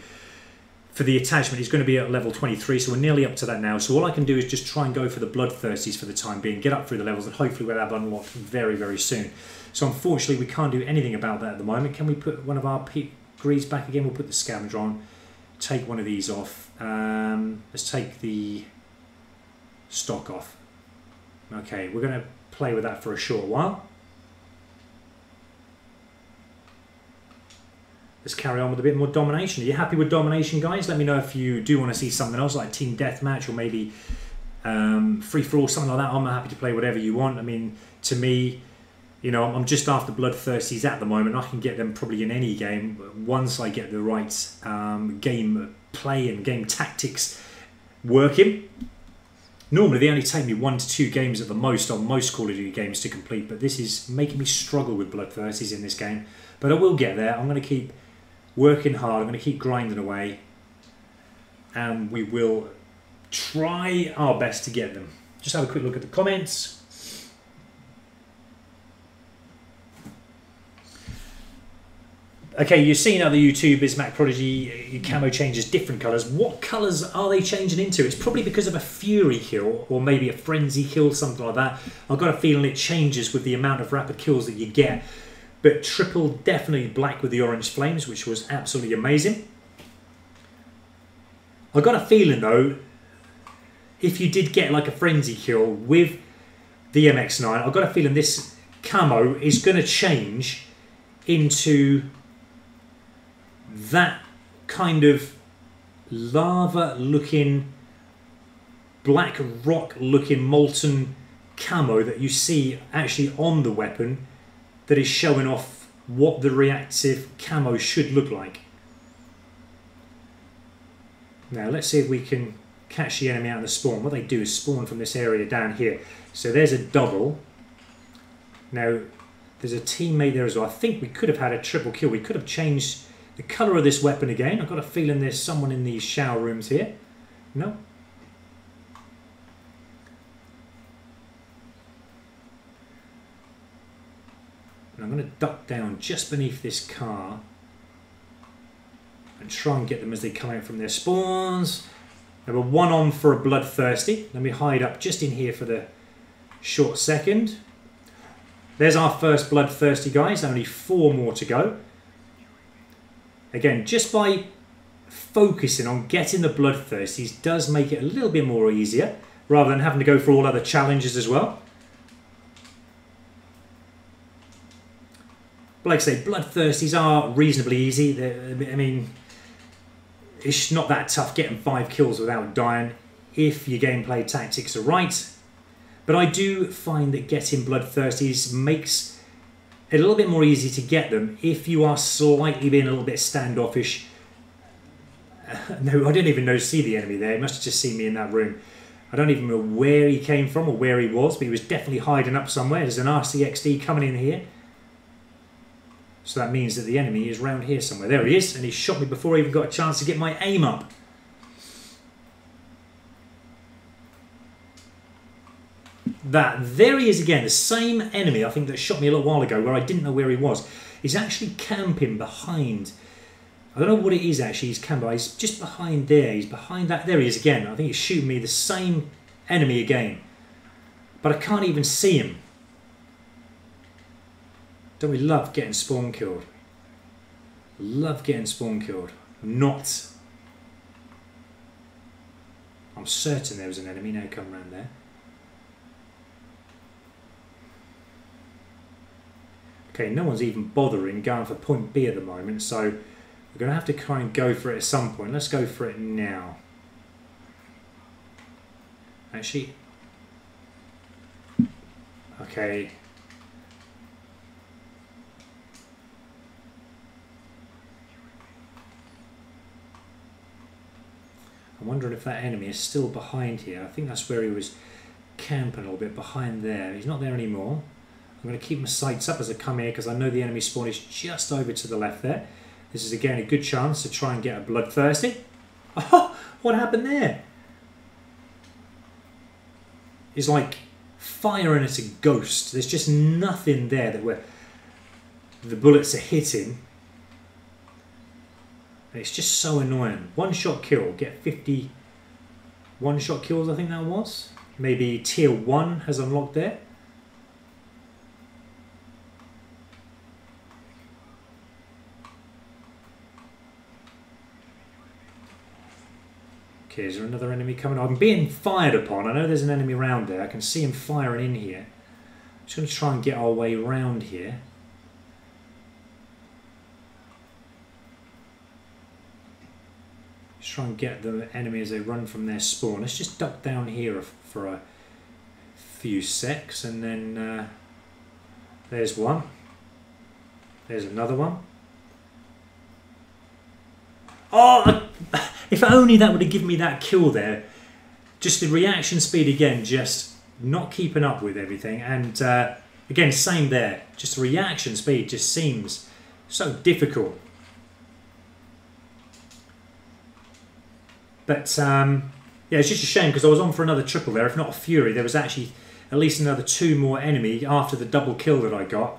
for the attachment is going to be at level 23, so we're nearly up to that now. So all I can do is just try and go for the Bloodthirsties for the time being, get up through the levels, and hopefully we'll have unlocked very, very soon. So unfortunately we can't do anything about that at the moment. Can we put one of our greaves back again? We'll put the Scavenger on, take one of these off. Let's take the stock off. Okay, we're going to play with that for a short while. Let's carry on with a bit more Domination. Are you happy with Domination, guys? Let me know if you do want to see something else, like Team Deathmatch or maybe Free-for-all, something like that. I'm happy to play whatever you want. I mean, to me, you know, I'm just after Bloodthirsties at the moment. I can get them probably in any game once I get the right game play and game tactics working. Normally, they only take me 1 to 2 games at the most on most Call of Duty games to complete, but this is making me struggle with Bloodthirsties in this game. But I will get there. I'm going to keep working hard. I'm going to keep grinding away. And we will try our best to get them. Just have a quick look at the comments. Okay, you've seen other YouTubers, Mac Prodigy, camo changes different colours. What colours are they changing into? It's probably because of a Fury kill or maybe a Frenzy kill, something like that. I've got a feeling it changes with the amount of rapid kills that you get. But triple definitely black with the orange flames, which was absolutely amazing. I got a feeling though, if you did get like a frenzy kill with the MX-9, I've got a feeling this camo is going to change into that kind of lava looking, black rock looking molten camo that you see actually on the weapon, that is showing off what the reactive camo should look like. Now let's see if we can catch the enemy out of the spawn. What they do is spawn from this area down here. So there's a double. Now There's a teammate there as well. I think we could have had a triple kill. We could have changed the colour of this weapon again. I've got a feeling there's someone in these shower rooms here. No. And I'm going to duck down just beneath this car and try and get them as they come out from their spawns. There were one on for a bloodthirsty. Let me hide up just in here for the short second. There's our first bloodthirsty, guys. Only 4 more to go. Again, just by focusing on getting the bloodthirsties does make it a little bit more easier, rather than having to go for all other challenges as well. But like I say, bloodthirsties are reasonably easy. I mean, it's not that tough getting 5 kills without dying if your gameplay tactics are right. But I do find that getting bloodthirsties makes it a little bit more easy to get them if you are slightly being a little bit standoffish. No, I didn't even see the enemy there. He must have just seen me in that room. I don't even know where he came from or where he was, but he was definitely hiding up somewhere. There's an RCXD coming in here. So that means that the enemy is round here somewhere. There he is, and he shot me before I even got a chance to get my aim up. There he is again, the same enemy I think that shot me a little while ago where I didn't know where he was. He's actually camping behind, I don't know what it is actually, he's camping, he's just behind there, he's behind that, there he is again. I think he's shooting me, the same enemy again. But I can't even see him. Don't we love getting spawn killed? Love getting spawn killed. Not. I'm certain there was an enemy now come around there. Okay, no one's even bothering going for point B at the moment, so we're going to have to try and go for it at some point. Let's go for it now. Actually, okay. I'm wondering if that enemy is still behind here. I think that's where he was camping a little bit, behind there. He's not there anymore. I'm going to keep my sights up as I come here because I know the enemy spawn is just over to the left there. This is again a good chance to try and get a bloodthirsty. Oh, what happened there? It's like firing at a ghost. There's just nothing there that where the bullets are hitting. And it's just so annoying. One shot kill, get 50 one shot kills I think that was. Maybe tier 1 has unlocked there. Okay, is there another enemy coming? I'm being fired upon. I know there's an enemy around there. I can see him firing in here. I'm just going to try and get our way around here. Just try and get the enemy as they run from their spawn. Let's just duck down here for a few secs, and then there's one. There's another one. Oh! If only that would have given me that kill there. Just the reaction speed again, just not keeping up with everything. And again, same there. Just the reaction speed just seems so difficult. But yeah, it's just a shame because I was on for another triple there. If not a fury, there was actually at least another 2 more enemy after the double kill that I got.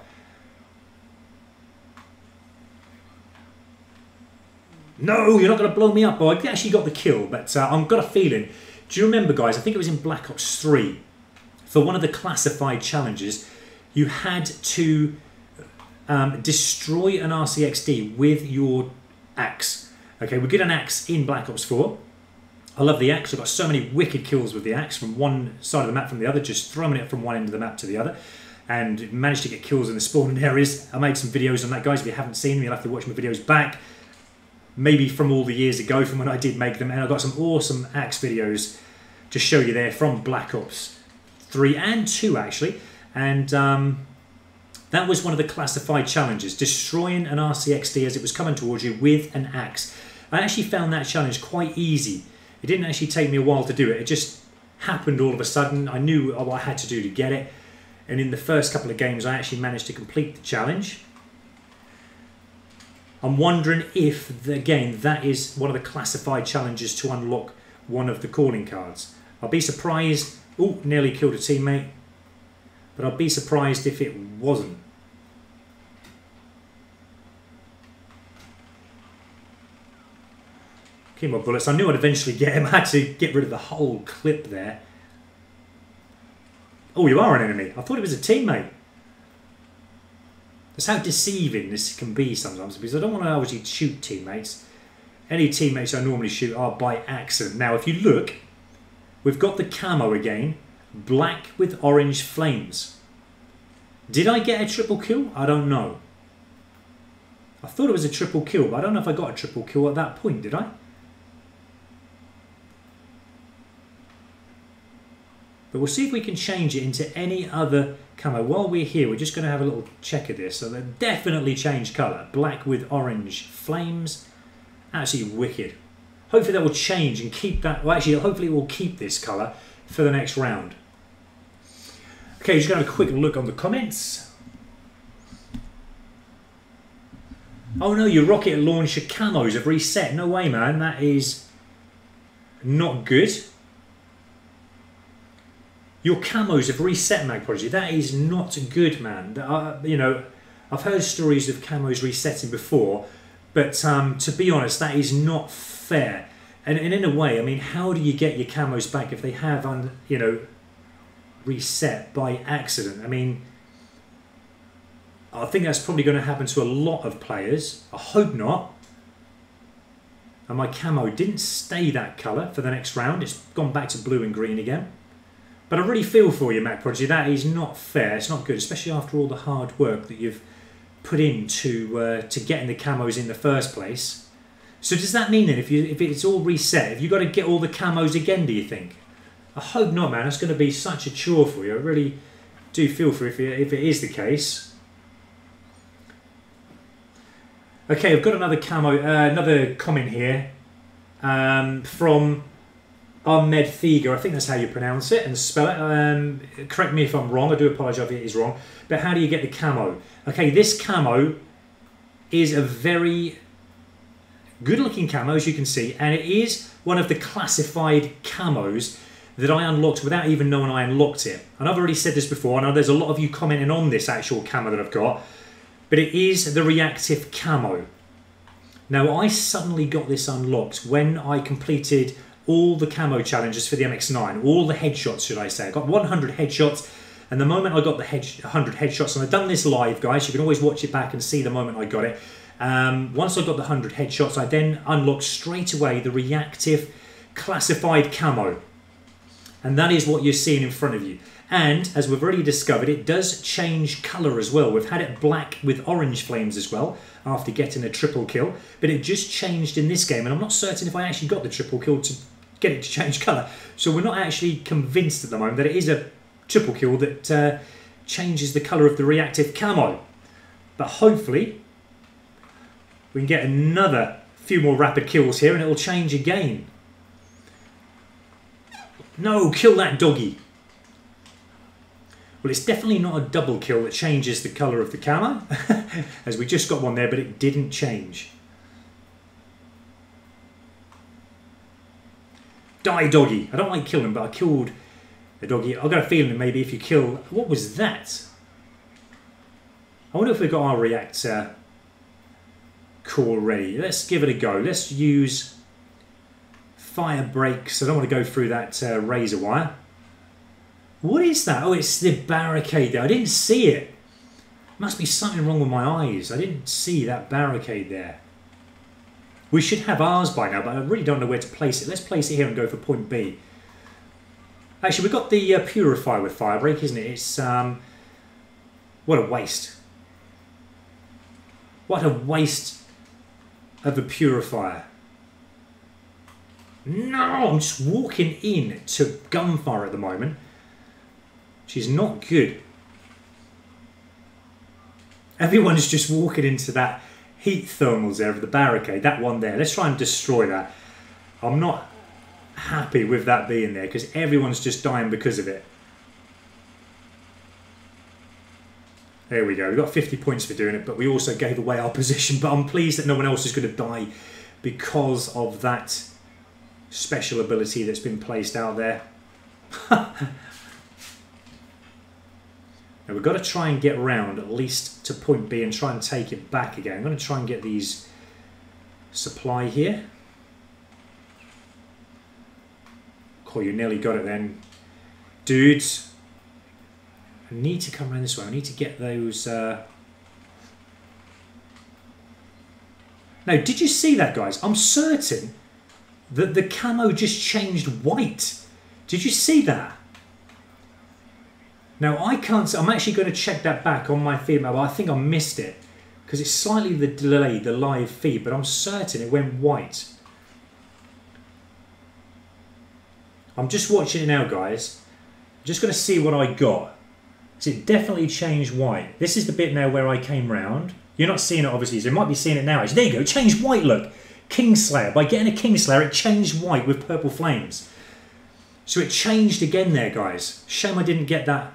No, you're not going to blow me up. Well, I actually got the kill, but I've got a feeling. Do you remember, guys, I think it was in Black Ops 3, for one of the classified challenges, you had to destroy an RCXD with your axe. Okay, we get an axe in Black Ops 4. I love the axe. I've got so many wicked kills with the axe from one side of the map from the other, just throwing it from one end of the map to the other. And managed to get kills in the spawning areas. I made some videos on that, guys. If you haven't seen them, you'll have to watch my videos back. Maybe from all the years ago from when I did make them, and I've got some awesome axe videos to show you there from Black Ops 3 and 2 actually, and that was one of the classified challenges, destroying an RCXD as it was coming towards you with an axe. I actually found that challenge quite easy. It didn't actually take me a while to do it, it just happened all of a sudden. I knew what I had to do to get it. And in the first couple of games, I actually managed to complete the challenge. I'm wondering if, again, that is one of the classified challenges to unlock one of the calling cards. I'll be surprised. Oh, nearly killed a teammate. But I'll be surprised if it wasn't. Keep my bullets. I knew I'd eventually get him. I had to get rid of the whole clip there. Oh, you are an enemy. I thought it was a teammate. That's how deceiving this can be sometimes, because I don't want to obviously shoot teammates. Any teammates I normally shoot are by accident. Now, if you look, we've got the camo again. Black with orange flames. Did I get a triple kill? I don't know. I thought it was a triple kill, but I don't know if I got a triple kill at that point, did I? But we'll see if we can change it into any other camo. While we're here, we're just going to have a little check of this. So they definitely changed colour. Black with orange flames. Absolutely wicked. Hopefully that will change and keep that. Well, actually, hopefully it will keep this colour for the next round. Okay, just going to have a quick look on the comments. Oh no, your rocket launcher camos have reset. No way, man. That is not good. Your camos have reset, Mag Prodigy. That is not good, man. You know, I've heard stories of camos resetting before, but to be honest, that is not fair. And in a way, I mean, how do you get your camos back if they have, you know, reset by accident? I mean, I think that's probably going to happen to a lot of players. I hope not. And my camo didn't stay that colour for the next round. It's gone back to blue and green again. But I really feel for you, Mac Prodigy. That is not fair. It's not good, especially after all the hard work that you've put into to getting the camos in the first place. So does that mean then, if it's all reset, have you got to get all the camos again, do you think? I hope not, man. That's going to be such a chore for you. I really do feel for you if it is the case. Okay, I've got another another comment here from Ahmed Thiga. I think that's how you pronounce it and spell it. Correct me if I'm wrong. I do apologise if it is wrong. But how do you get the camo? Okay, this camo is a very good looking camo, as you can see, and it is one of the classified camos that I unlocked without even knowing I unlocked it. And I've already said this before. I know there's a lot of you commenting on this actual camo that I've got, but it is the reactive camo. Now, I suddenly got this unlocked when I completed all the camo challenges for the MX-9, all the headshots, should I say. I got 100 headshots, and the moment I got the 100 headshots, and I've done this live, guys, you can always watch it back and see the moment I got it. Once I got the 100 headshots, I then unlocked straight away the reactive classified camo. And that is what you're seeing in front of you. And, as we've already discovered, it does change colour as well. We've had it black with orange flames as well, after getting a triple kill. But it just changed in this game, and I'm not certain if I actually got the triple kill to get it to change colour. So we're not actually convinced at the moment that it is a triple kill that changes the colour of the reactive camo. But hopefully we can get another few more rapid kills here and it will change again. No, kill that doggy. Well, it's definitely not a double kill that changes the colour of the camo, as we just got one there, but it didn't change. Die, doggy. I don't like killing, but I killed the doggy. I've got a feeling that maybe if you kill... What was that? I wonder if we've got our reactor core ready. Let's give it a go. Let's use fire brakes. I don't want to go through that razor wire. What is that? Oh, it's the barricade there. I didn't see it. Must be something wrong with my eyes. I didn't see that barricade there. We should have ours by now, but I really don't know where to place it. Let's place it here and go for point B. Actually, we've got the purifier with fire break, isn't it? It's what a waste. What a waste of a purifier. No, I'm just walking in to gunfire at the moment. She's not good. Everyone's just walking into that heat thermals there of the barricade, that one there. Let's try and destroy that. I'm not happy with that being there because everyone's just dying because of it. There we go. We got 50 points for doing it, but we also gave away our position. But I'm pleased that no one else is going to die because of that special ability that's been placed out there. Now we've got to try and get around at least to point B and try and take it back again. I'm going to try and get these supply here. Cool, you nearly got it then. Dudes, I need to come around this way. I need to get those... Now, did you see that, guys? I'm certain that the camo just changed white. Did you see that? Now, I can't... I'm actually going to check that back on my feed map. I think I missed it because it's slightly the delay, the live feed, but I'm certain it went white. I'm just watching it now, guys. I'm just going to see what I got. So it definitely changed white. This is the bit now where I came round. You're not seeing it, obviously, so you might be seeing it now. There you go, changed white, look. Kingslayer. By getting a Kingslayer, it changed white with purple flames. So it changed again there, guys. Shame I didn't get that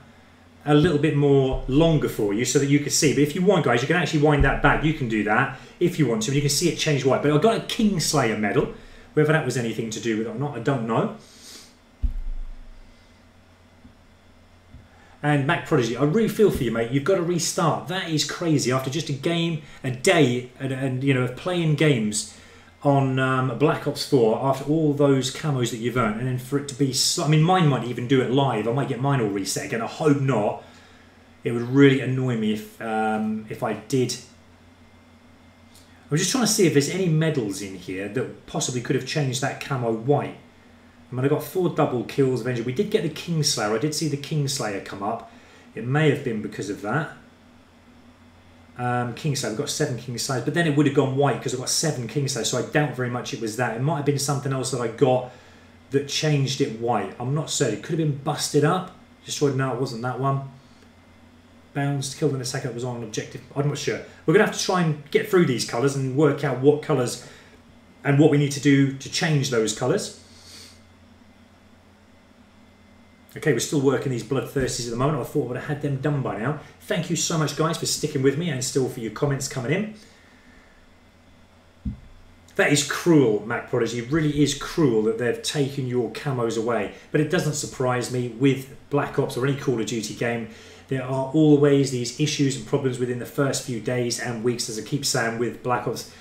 a little bit more longer for you so that you could see. But if you want, guys, you can actually wind that back. You can do that if you want to. And you can see it change white. But I got a Kingslayer medal. Whether that was anything to do with it or not, I don't know. And Mac Prodigy, I really feel for you, mate. You've got to restart. That is crazy. After just a game, a day, and you know, playing games on Black Ops 4, after all those camos that you've earned, and then for it to be... I mean, mine might even do it live. I might get mine all reset again. I hope not. It would really annoy me if I did. I'm just trying to see if there's any medals in here that possibly could have changed that camo white. I mean, I got 4 double kills eventually. We did get the Kingslayer. I did see the Kingslayer come up. It may have been because of that. Kingslayer, we've got 7 Kingslayers, but then it would have gone white because I've got 7 Kingslayers, so I doubt very much it was that. It might have been something else that I got that changed it white. I'm not certain. It could have been busted up. Destroyed. No, it wasn't that one. Bounced, killed in a second. It was on an objective. I'm not sure. We're going to have to try and get through these colours and work out what colours and what we need to do to change those colours. Okay, we're still working these bloodthirsties at the moment. I thought I would have had them done by now. Thank you so much, guys, for sticking with me and still for your comments coming in. That is cruel, Mac Prodigy. It really is cruel that they've taken your camos away. But it doesn't surprise me with Black Ops or any Call of Duty game. There are always these issues and problems within the first few days and weeks, as I keep saying, with Black Ops.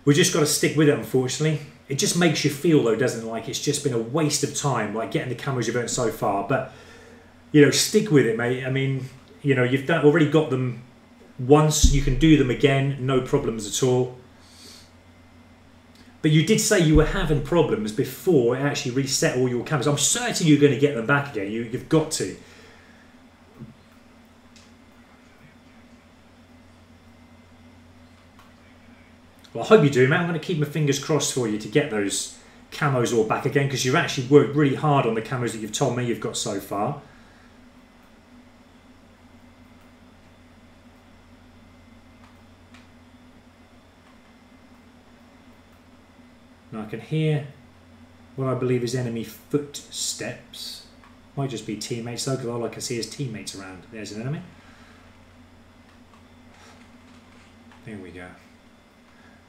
We've just got to stick with it, unfortunately. It just makes you feel, though, doesn't it? Like it's just been a waste of time, like getting the camos you've earned so far. But, you know, stick with it, mate. I mean, you know, you've already got them once. You can do them again, no problems at all. But you did say you were having problems before it actually reset all your camos. I'm certain you're going to get them back again. You've got to. Well, I hope you do, man. I'm going to keep my fingers crossed for you to get those camos all back again, because you've actually worked really hard on the camos that you've told me you've got so far. Now I can hear what I believe is enemy footsteps. Might just be teammates though, because all I can see is teammates around. There's an enemy. There we go.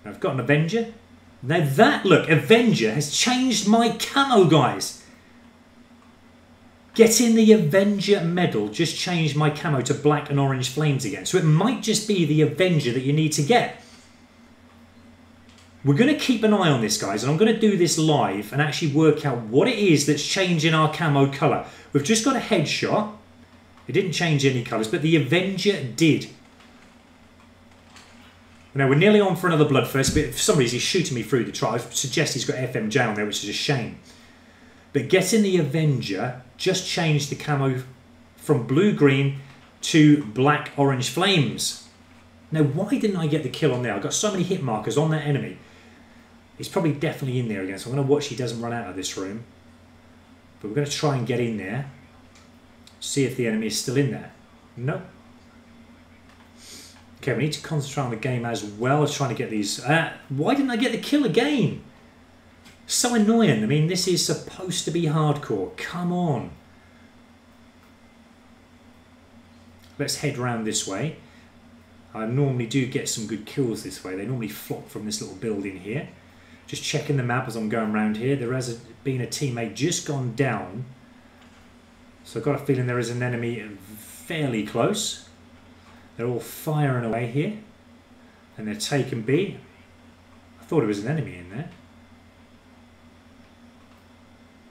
I've got an Avenger. Now that, look, Avenger has changed my camo, guys. Getting the Avenger medal just changed my camo to black and orange flames again. So it might just be the Avenger that you need to get. We're going to keep an eye on this, guys, and I'm going to do this live and actually work out what it is that's changing our camo colour. We've just got a headshot. It didn't change any colours, but the Avenger did. Now, we're nearly on for another Bloodthirst, but for some reason he's shooting me through the trial. I suggest he's got FMJ on there, which is a shame. But getting the Avenger just changed the camo from blue-green to black-orange flames. Now, why didn't I get the kill on there? I've got so many hit markers on that enemy. He's probably definitely in there again, so I'm going to watch he doesn't run out of this room. But we're going to try and get in there. See if the enemy is still in there. No. Okay, we need to concentrate on the game as well as trying to get these... why didn't I get the kill again? So annoying. I mean, this is supposed to be hardcore. Come on. let's head round this way. I normally do get some good kills this way. They normally flock from this little building here. Just checking the map as I'm going around here. There has been a teammate just gone down. So I've got a feeling there is an enemy fairly close. They're all firing away here. And they're taking B. I thought it was an enemy in there.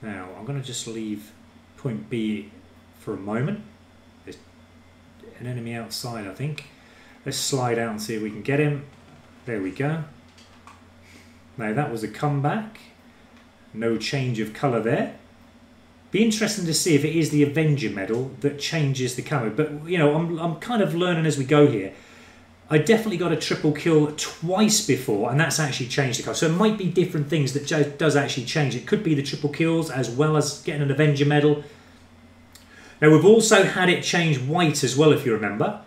Now, I'm going to just leave point B for a moment. There's an enemy outside, I think. Let's slide out and see if we can get him. There we go. Now, that was a comeback. No change of colour there. Be interesting to see if it is the Avenger medal that changes the camo. But, you know, I'm kind of learning as we go here. I definitely got a triple kill twice before, and that's actually changed the colour. So it might be different things that does actually change. It could be the triple kills as well as getting an Avenger medal. Now, we've also had it change white as well, if you remember,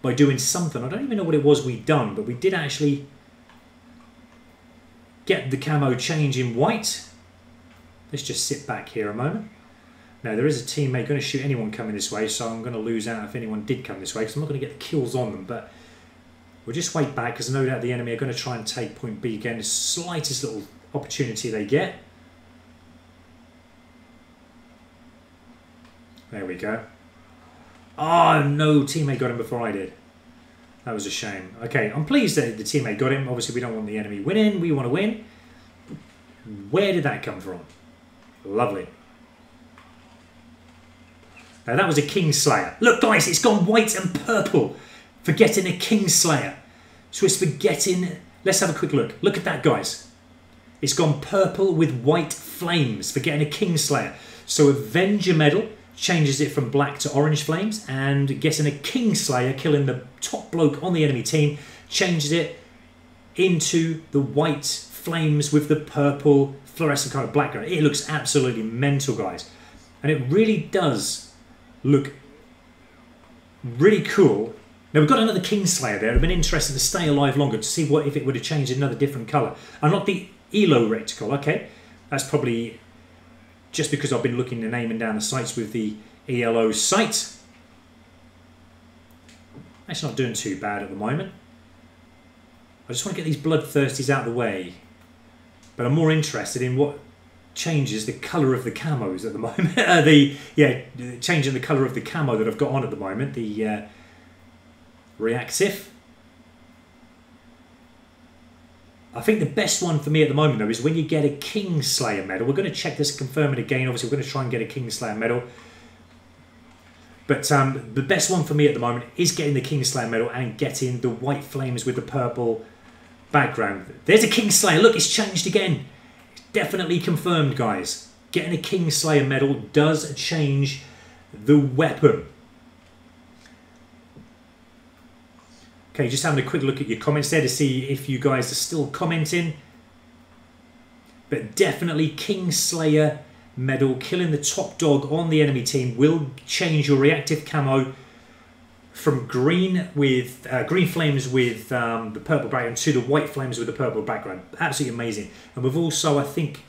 by doing something. I don't even know what it was we'd done, but we did actually get the camo change in white. Let's just sit back here a moment. Now, there is a teammate going to shoot anyone coming this way, so I'm going to lose out if anyone did come this way, because I'm not going to get the kills on them, but we'll just wait back, because no doubt the enemy are going to try and take point B again, the slightest little opportunity they get. There we go. Oh, no, teammate got him before I did. That was a shame. Okay, I'm pleased that the teammate got him. Obviously, we don't want the enemy winning. We want to win. Where did that come from? Lovely. Now, that was a Kingslayer. Look, guys, it's gone white and purple for getting a Kingslayer. So it's for getting... Let's have a quick look. Look at that, guys. It's gone purple with white flames for getting a Kingslayer. So Avenger medal changes it from black to orange flames, and getting a Kingslayer, killing the top bloke on the enemy team, changes it into the white flames with the purple fluorescent kind of background. It looks absolutely mental, guys. And it really does look really cool. Now, we've got another Kingslayer there. I've been interested to stay alive longer to see what if it would have changed another different colour. And not the ELO reticle, okay. That's probably just because I've been looking and aiming down the sights with the ELO sight. That's not doing too bad at the moment. I just want to get these bloodthirsties out of the way. But I'm more interested in what changes the colour of the camos at the moment. Changing the colour of the camo that I've got on at the moment. The Reactive. I think the best one for me at the moment, though, is when you get a Kingslayer medal. We're going to check this and confirm it again. Obviously, we're going to try and get a Kingslayer medal. But the best one for me at the moment is getting the Kingslayer medal and getting the white flames with the purple background. There's a Kingslayer. Look, it's changed again. It's definitely confirmed, guys. Getting a Kingslayer medal does change the weapon. Okay, just having a quick look at your comments there to see if you guys are still commenting. But definitely Kingslayer medal, killing the top dog on the enemy team, will change your reactive camo from green with green flames with the purple background to the white flames with the purple background. Absolutely amazing. And we've also, I think,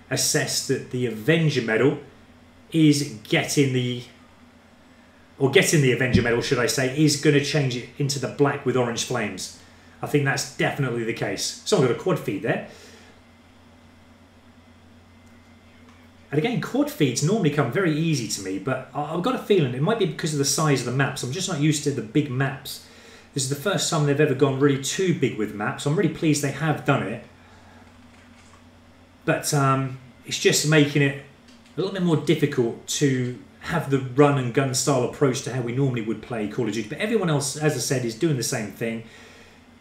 assessed that the Avenger medal is getting the... or getting the Avenger medal, should I say, is going to change it into the black with orange flames. I think that's definitely the case. So I've got a quad feed there. And again, quad feeds normally come very easy to me, but I've got a feeling it might be because of the size of the maps. I'm just not used to the big maps. This is the first time they've ever gone really too big with maps. I'm really pleased they have done it. But it's just making it a little bit more difficult to have the run and gun style approach to how we normally would play Call of Duty. But everyone else, as I said, is doing the same thing.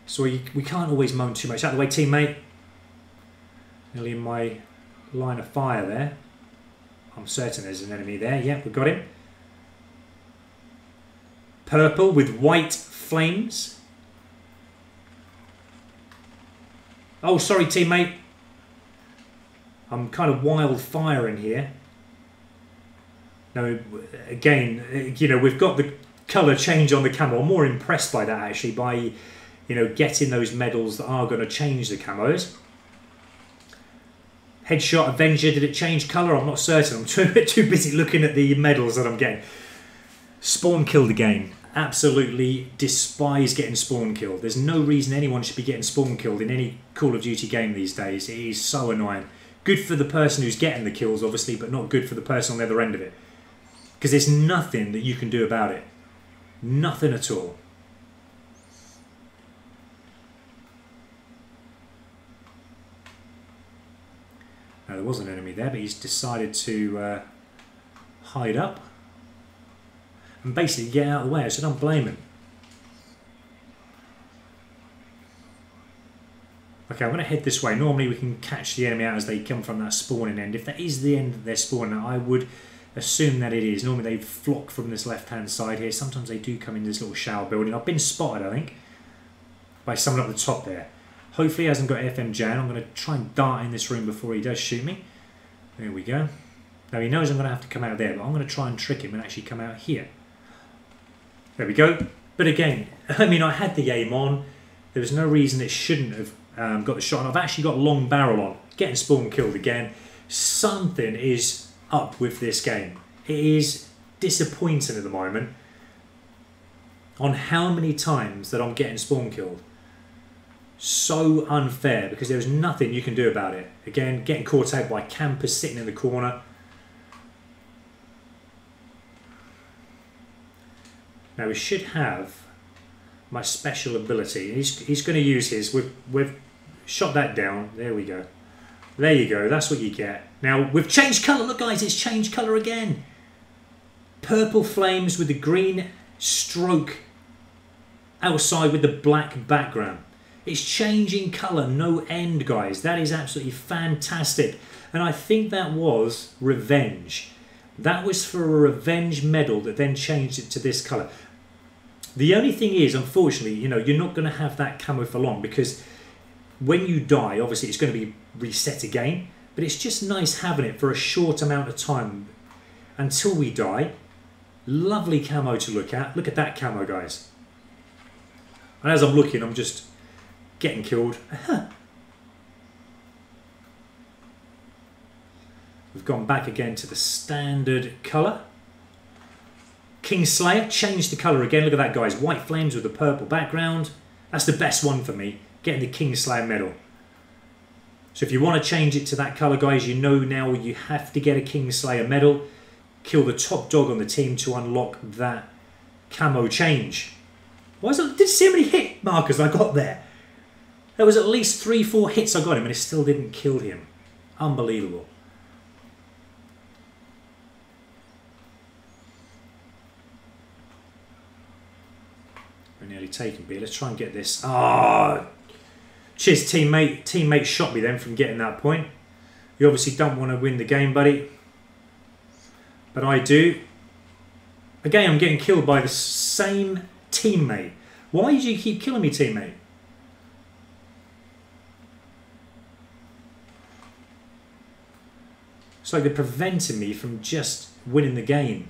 So we can't always moan too much. Out of the way, teammate. Nearly in my line of fire there. I'm certain there's an enemy there. Yep, we've got him. Purple with white flames. Oh, sorry, teammate. I'm kind of wild firing here. Now, again, you know, we've got the colour change on the camo. I'm more impressed by that, actually, by, you know, getting those medals that are going to change the camos. Headshot Avenger, did it change colour? I'm not certain. I'm too busy looking at the medals that I'm getting. Spawn killed again. Absolutely despise getting spawn killed. There's no reason anyone should be getting spawn killed in any Call of Duty game these days. It is so annoying. Good for the person who's getting the kills, obviously, but not good for the person on the other end of it. Because there's nothing that you can do about it. Nothing at all. Now, there was an enemy there, but he's decided to hide up and basically get out of the way, so don't blame him. Okay, I'm going to head this way. Normally we can catch the enemy out as they come from that spawning end. If that is the end of their spawn, I would assume that it is. Normally they flock from this left-hand side here. Sometimes they do come in this little shower building. I've been spotted, I think, by someone up the top there. Hopefully he hasn't got FM Jan. I'm going to try and dart in this room before he does shoot me. There we go. Now he knows I'm going to have to come out there, but I'm going to try and trick him and actually come out here. There we go. But again, I mean, I had the aim on. There was no reason it shouldn't have got the shot. And I've actually got a long barrel on. Getting spawn killed again. Something is up with this game. It is disappointing at the moment on how many times that I'm getting spawn killed. So unfair, because there's nothing you can do about it. Again, getting caught out by campers sitting in the corner. Now we should have my special ability. He's going to use his. We've shot that down. There we go. There you go. That's what you get. Now we've changed colour. Look, guys, it's changed colour again. Purple flames with the green stroke outside with the black background. It's changing colour, no end, guys. That is absolutely fantastic. And I think that was revenge. That was for a revenge medal that then changed it to this colour. The only thing is, unfortunately, you know, you're not going to have that camo for long, because when you die, obviously it's going to be reset again. But it's just nice having it for a short amount of time until we die. Lovely camo to look at. Look at that camo, guys. And as I'm looking, I'm just getting killed. We've gone back again to the standard colour. Kingslayer, changed the colour again. Look at that, guys. White flames with a purple background. That's the best one for me. Getting the Kingslayer medal. So if you want to change it to that colour, guys, you know now you have to get a Kingslayer medal. Kill the top dog on the team to unlock that camo change. Why is it? Did you see how many hit markers I got there? There was at least 3-4 hits I got him and it still didn't kill him. Unbelievable. We're nearly taken B. Let's try and get this. Ah, cheers, teammate. Teammate shot me then from getting that point. You obviously don't want to win the game, buddy. But I do. Again, I'm getting killed by the same teammate. Why did you keep killing me, teammate? It's like they're preventing me from just winning the game.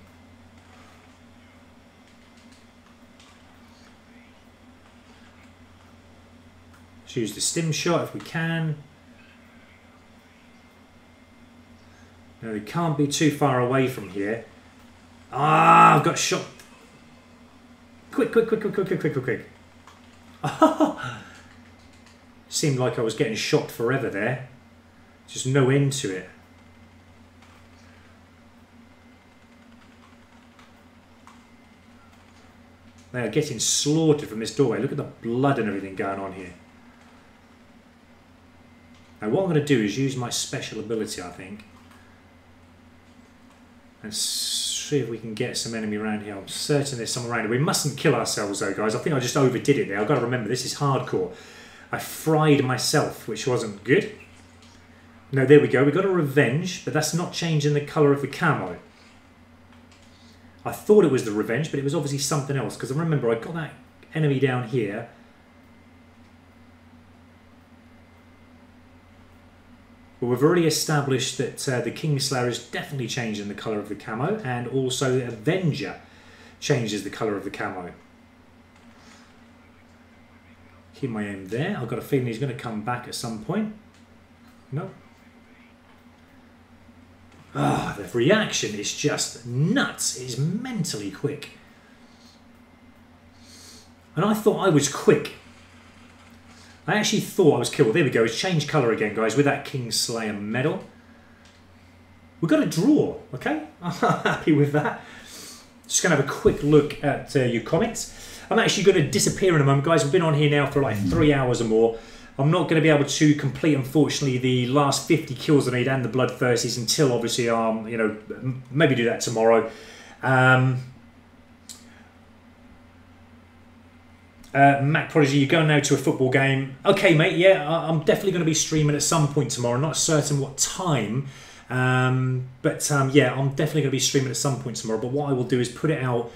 Let's use the stim shot if we can. No, we can't be too far away from here. Ah, I've got shot. Quick, quick, quick, quick, quick, quick, quick, quick, quick. Seemed like I was getting shot forever there. Just no end to it. They are getting slaughtered from this doorway. Look at the blood and everything going on here. Now what I'm going to do is use my special ability, I think. And see if we can get some enemy around here. I'm certain there's someone around here. We mustn't kill ourselves though, guys. I think I just overdid it there. I've got to remember, this is hardcore. I fried myself, which wasn't good. No, there we go. We got a revenge, but that's not changing the colour of the camo. I thought it was the revenge, but it was obviously something else. Because I remember I got that enemy down here. But we've already established that the Kingslayer is definitely changing the colour of the camo, and also the Avenger changes the colour of the camo. Keep my aim there. I've got a feeling he's going to come back at some point. No. The reaction is just nuts. It is mentally quick. And I thought I was quick. I actually thought I was killed. There we go. It's changed colour again, guys, with that Kingslayer medal. We've got a draw, okay? I'm happy with that. Just going to have a quick look at your comments. I'm actually going to disappear in a moment, guys. We've been on here now for like 3 hours or more. I'm not going to be able to complete, unfortunately, the last 50 kills I need and the bloodthirsties until, obviously, you know, maybe do that tomorrow. Mac Prodigy, you're going now to a football game. Okay, mate, yeah, I'm definitely going to be streaming at some point tomorrow. I'm not certain what time, yeah, I'm definitely going to be streaming at some point tomorrow. But what I will do is put it out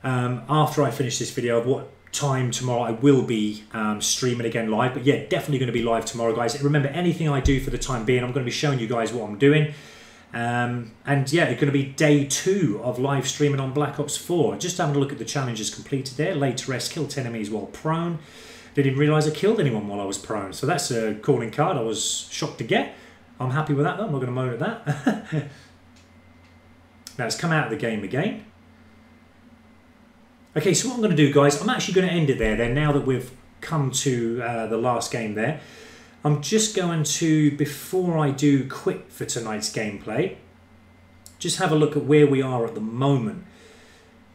after I finish this video of what time tomorrow I will be streaming again live. But yeah, definitely going to be live tomorrow, guys. Remember, anything I do for the time being, I'm going to be showing you guys what I'm doing. And yeah, it's going to be day 2 of live streaming on Black Ops 4. Just having a look at the challenges completed there. Laid to rest, killed 10 enemies while prone. Didn't realise I killed anyone while I was prone. So that's a calling card I was shocked to get. I'm happy with that though. I'm not going to moan at that. Now it's come out of the game again. Okay, so what I'm going to do, guys, I'm actually going to end it there then, now that we've come to the last game there. I'm just going to, before I do quit for tonight's gameplay, just have a look at where we are at the moment.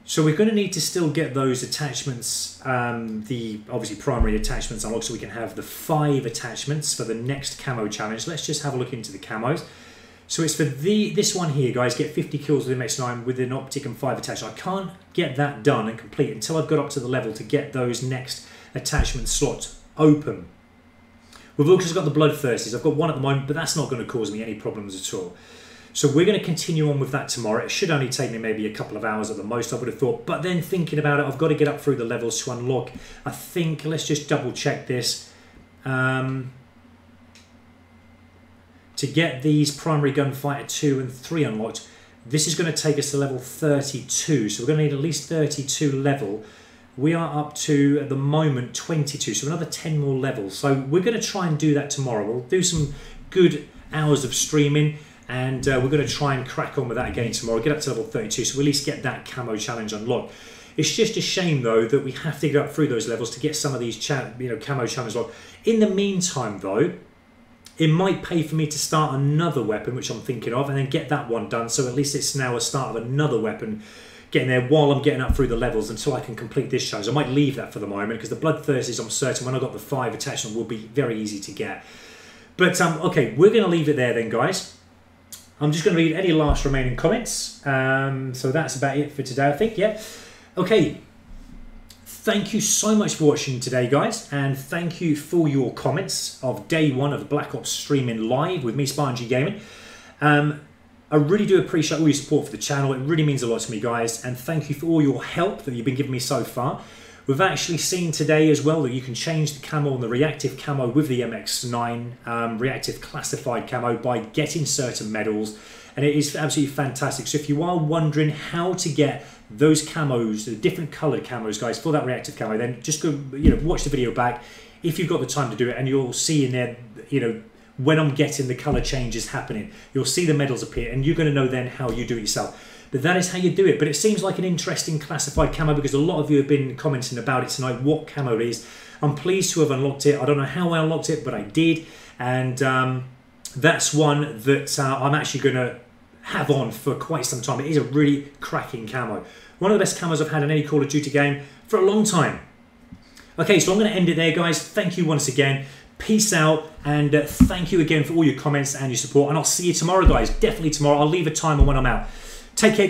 So we're going to need to still get those attachments, the obviously primary attachments unlocked, so we can have the 5 attachments for the next camo challenge. Let's just have a look into the camos. So it's for this one here, guys, get 50 kills with MX-9 with an optic and 5 attachments. I can't get that done and complete until I've got up to the level to get those next attachment slots open. We've also got the bloodthirsties. I've got one at the moment, but that's not going to cause me any problems at all. So we're going to continue on with that tomorrow. It should only take me maybe a couple of hours at the most, I would have thought. But then thinking about it, I've got to get up through the levels to unlock. I think, let's just double check this. To get these primary gunfighter 2 and 3 unlocked, this is going to take us to level 32. So we're going to need at least 32 level. We are up to, at the moment, 22, so another 10 more levels. So we're going to try and do that tomorrow. We'll do some good hours of streaming, and we're going to try and crack on with that again tomorrow. Get up to level 32, so we'll at least get that camo challenge unlocked. It's just a shame, though, that we have to get up through those levels to get some of these camo challenges unlocked. In the meantime, though, it might pay for me to start another weapon, which I'm thinking of, and then get that one done. So at least it's now a start of another weapon getting there while I'm getting up through the levels until I can complete this challenge. I might leave that for the moment because the bloodthirsties, I'm certain when I got the 5 attachment, will be very easy to get. But okay, we're going to leave it there then, guys. I'm just going to read any last remaining comments. So that's about it for today, I think. Yeah. Okay. Thank you so much for watching today, guys, and thank you for your comments of day 1 of Black Ops streaming live with me, Spongy Gaming. I really do appreciate all your support for the channel. It really means a lot to me, guys, and thank you for all your help that you've been giving me so far. We've actually seen today as well that you can change the camo on the reactive camo with the MX-9 reactive classified camo by getting certain medals, and it is absolutely fantastic. So if you are wondering how to get those camos, the different coloured camos, guys, for that reactive camo, then just go, watch the video back if you've got the time to do it, and you'll see in there, when I'm getting the colour changes happening. You'll see the medals appear, and you're going to know then how you do it yourself. But that is how you do it. But it seems like an interesting classified camo because a lot of you have been commenting about it tonight, what camo it is. I'm pleased to have unlocked it. I don't know how I unlocked it, but I did. And that's one that I'm actually going to have on for quite some time. It is a really cracking camo. One of the best camos I've had in any Call of Duty game for a long time. Okay, so I'm going to end it there, guys. Thank you once again. Peace out, and thank you again for all your comments and your support, and I'll see you tomorrow, guys. Definitely tomorrow. I'll leave a timer when I'm out. Take care.